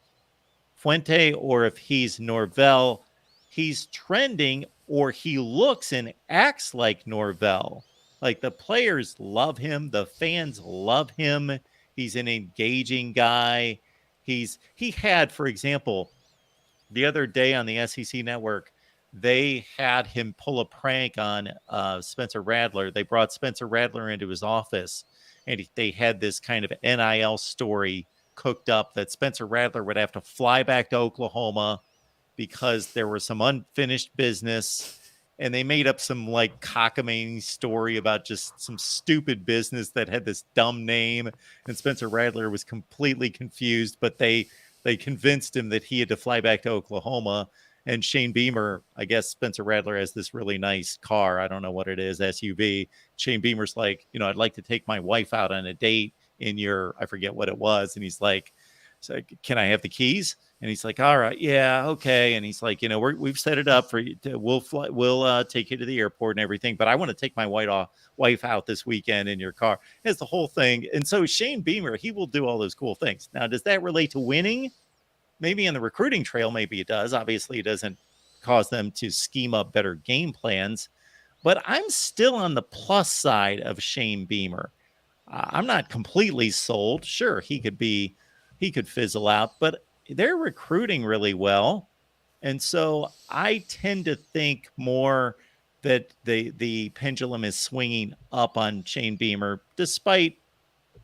Fuente or if he's Norvell. He's trending, or he looks and acts like Norvell. Like, the players love him. The fans love him. He's an engaging guy. He had, for example, the other day on the SEC network, they had him pull a prank on Spencer Rattler. They brought Spencer Rattler into his office, and they had this kind of NIL story cooked up that Spencer Rattler would have to fly back to Oklahoma because there was some unfinished business. And they made up some like cockamamie story about just some stupid business that had this dumb name. And Spencer Rattler was completely confused, but they convinced him that he had to fly back to Oklahoma. And Shane Beamer, I guess Spencer Rattler has this really nice car. I don't know what it is, SUV. Shane Beamer's like, I'd like to take my wife out on a date in your, I forget what it was. And he's like, can I have the keys? And he's like, all right, yeah, okay. And he's like, we've set it up for you. We'll take you to the airport and everything. But I want to take my wife out this weekend in your car. It's the whole thing. And so Shane Beamer, he will do all those cool things. Now, does that relate to winning? Maybe in the recruiting trail, maybe it does. Obviously, it doesn't cause them to scheme up better game plans. But I'm still on the plus side of Shane Beamer. I'm not completely sold. Sure, he could fizzle out, but they're recruiting really well. And so I tend to think more that the pendulum is swinging up on Shane Beamer, despite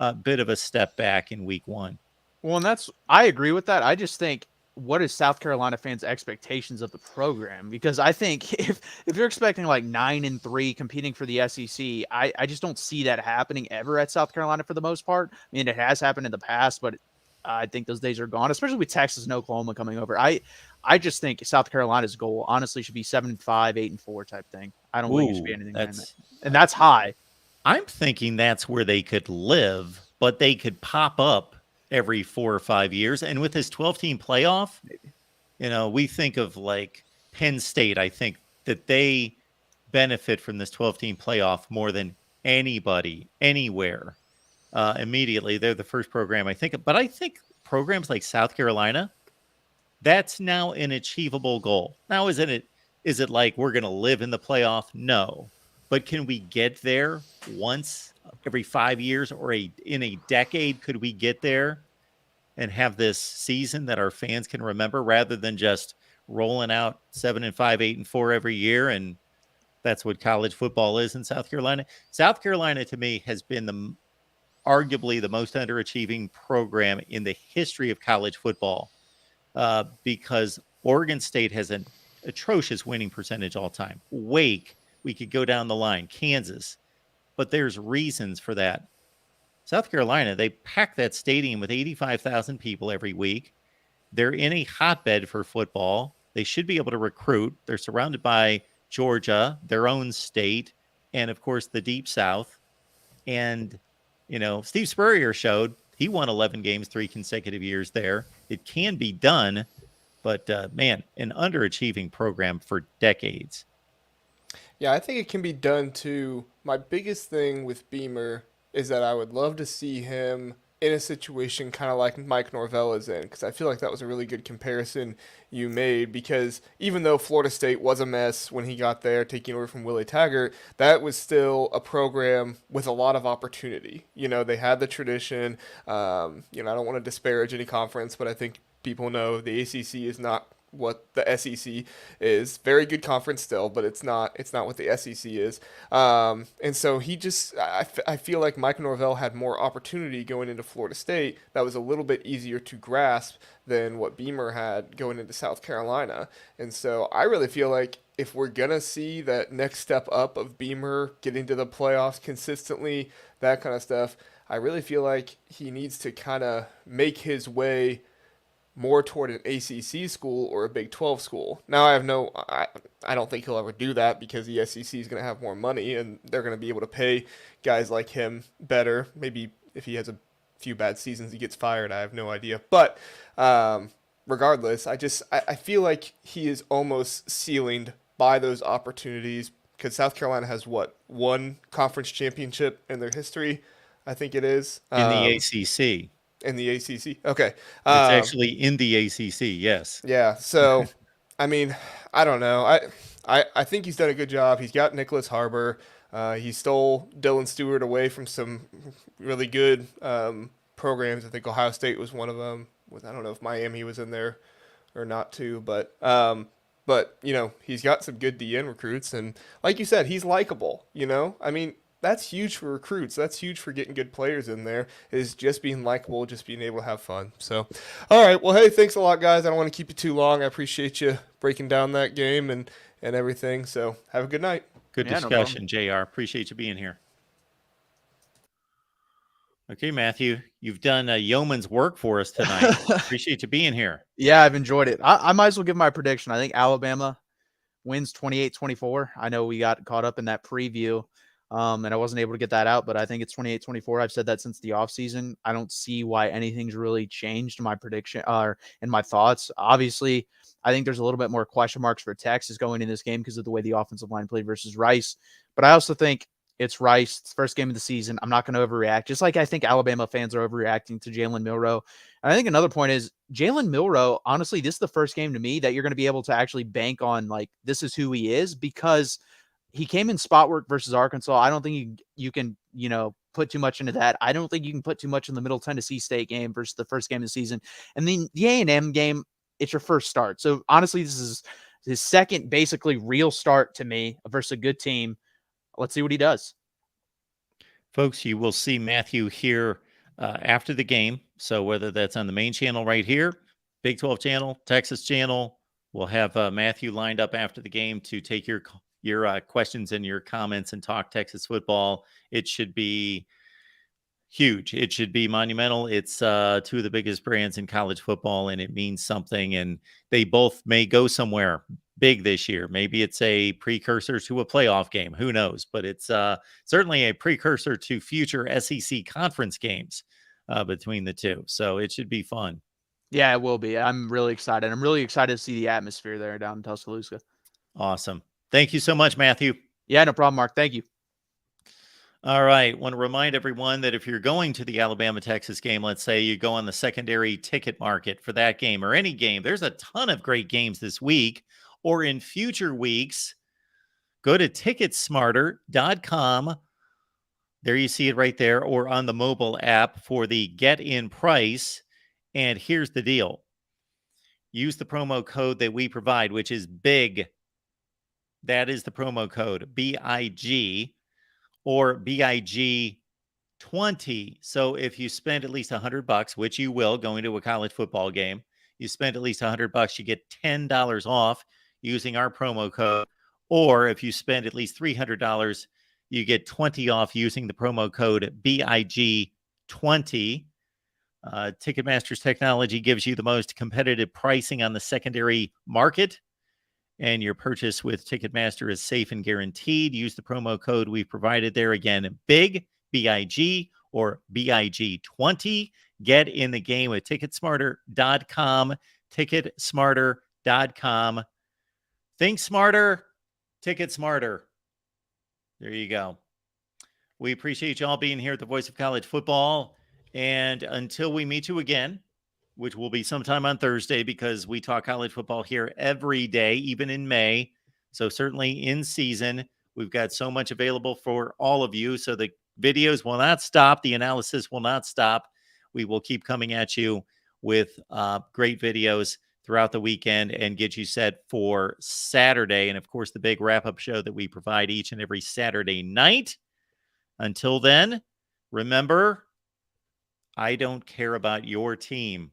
a bit of a step back in week 1. Well, and I agree with that. I just think, what is South Carolina fans' expectations of the program? Because I think if you're expecting like 9-3 competing for the SEC, I just don't see that happening ever at South Carolina for the most part. I mean, it has happened in the past, but I think those days are gone, especially with Texas and Oklahoma coming over. I just think South Carolina's goal honestly should be 7-5, 8-4 type thing. I don't think it should be anything like that. And that's high. I'm thinking that's where they could live, but they could pop up every 4 or 5 years. And with this 12-team playoff, maybe. We think of like Penn State. I think that they benefit from this 12-team playoff more than anybody anywhere. Immediately, they're the first program I think of. But I think programs like South Carolina, that's now an achievable goal. Now, is it like we're going to live in the playoff? No. But can we get there once every 5 years or in a decade? Could we get there and have this season that our fans can remember rather than just rolling out 7-5, 8-4 every year? And that's what college football is in South Carolina. South Carolina, to me, has been arguably the most underachieving program in the history of college football, because Oregon State has an atrocious winning percentage all time. Wake, we could go down the line, Kansas, but there's reasons for that. South Carolina, they pack that stadium with 85,000 people every week. They're in a hotbed for football. They should be able to recruit. They're surrounded by Georgia, their own state, and of course the Deep South. And Steve Spurrier showed he won 11 games 3 consecutive years there. It can be done, But man, an underachieving program for decades. Yeah, I think it can be done too. My biggest thing with Beamer is that I would love to see him in a situation kind of like Mike Norvell is in, because I feel like that was a really good comparison you made, because even though Florida State was a mess when he got there, taking over from Willie Taggart, that was still a program with a lot of opportunity. You know, they had the tradition. I don't want to disparage any conference, but I think people know the ACC is not what the SEC is. Very good conference still, but it's not what the SEC is. And so I feel like Mike Norvell had more opportunity going into Florida State that was a little bit easier to grasp than what Beamer had going into South Carolina. And so I really feel like if we're going to see that next step up of Beamer getting to the playoffs consistently, that kind of stuff, I really feel like he needs to kind of make his way more toward an ACC school or a Big 12 school. Now, I don't think he'll ever do that, because the SEC is going to have more money and they're going to be able to pay guys like him better. Maybe if he has a few bad seasons, he gets fired. I have no idea. But regardless, I feel like he is almost ceilinged by those opportunities, because South Carolina has one conference championship in their history, I think it is. In the ACC. In the ACC. Okay. It's actually in the ACC. Yes. Yeah. So, I mean, I don't know. I think he's done a good job. He's got Nicholas Harbor. He stole Dylan Stewart away from some really good programs. I think Ohio State was one of them. I don't know if Miami was in there or not too, but he's got some good DN recruits, and like you said, he's likable. I mean, that's huge for recruits. That's huge for getting good players in there, is just being likable, just being able to have fun. So, all right. Well, hey, thanks a lot, guys. I don't want to keep you too long. I appreciate you breaking down that game and everything. So have a good night. Good discussion, JR. Appreciate you being here. Okay, Matthew, you've done yeoman's work for us tonight. Appreciate you being here. Yeah, I've enjoyed it. I might as well give my prediction. I think Alabama wins 28-24. I know we got caught up in that preview. And I wasn't able to get that out, but I think it's 28-24. I've said that since the offseason. I don't see why anything's really changed in my prediction or in my thoughts. Obviously, I think there's a little bit more question marks for Texas going in this game because of the way the offensive line played versus Rice. But I also think it's Rice. It's the first game of the season. I'm not going to overreact. Just like I think Alabama fans are overreacting to Jalen Milroe. And I think another point is Jalen Milroe, honestly, this is the first game to me that you're going to be able to actually bank on, like, this is who he is, because he came in spot work versus Arkansas. I don't think you can, put too much into that. I don't think you can put too much in the Middle Tennessee State game versus the first game of the season. And then the A&M game, it's your first start. So honestly, this is his second basically real start to me versus a good team. Let's see what he does. Folks, you will see Matthew here after the game. So whether that's on the main channel right here, Big 12 channel, Texas channel, we'll have Matthew lined up after the game to take your questions and your comments and talk Texas football. It should be huge. It should be monumental. It's two of the biggest brands in college football, and it means something. And they both may go somewhere big this year. Maybe it's a precursor to a playoff game. Who knows? But it's certainly a precursor to future SEC conference games between the two. So it should be fun. Yeah, it will be. I'm really excited. I'm really excited to see the atmosphere there down in Tuscaloosa. Awesome. Thank you so much, Matthew. Yeah, no problem, Mark. Thank you. All right. Want to remind everyone that if you're going to the Alabama-Texas game, let's say you go on the secondary ticket market for that game or any game, there's a ton of great games this week or in future weeks. Go to ticketsmarter.com. There you see it right there, or on the mobile app for the get-in price. And here's the deal. Use the promo code that we provide, which is BIG. That is the promo code, BIG, or BIG20. So if you spend at least $100, which you will going to a college football game, you spend at least $100, you get $10 off using our promo code. Or if you spend at least $300, you get 20 off using the promo code BIG20. Ticketmaster's technology gives you the most competitive pricing on the secondary market. And your purchase with Ticketmaster is safe and guaranteed. Use the promo code we've provided there. Again, BIG, BIG, or BIG20. Get in the game with Ticketsmarter.com. ticketsmarter.com. Think smarter, ticket smarter. There you go. We appreciate you all being here at the Voice of College Football. And until we meet you again, which will be sometime on Thursday, because we talk college football here every day, even in May. So certainly in season, we've got so much available for all of you. So the videos will not stop. The analysis will not stop. We will keep coming at you with great videos throughout the weekend and get you set for Saturday. And of course, the big wrap-up show that we provide each and every Saturday night. Until then, remember, I don't care about your team.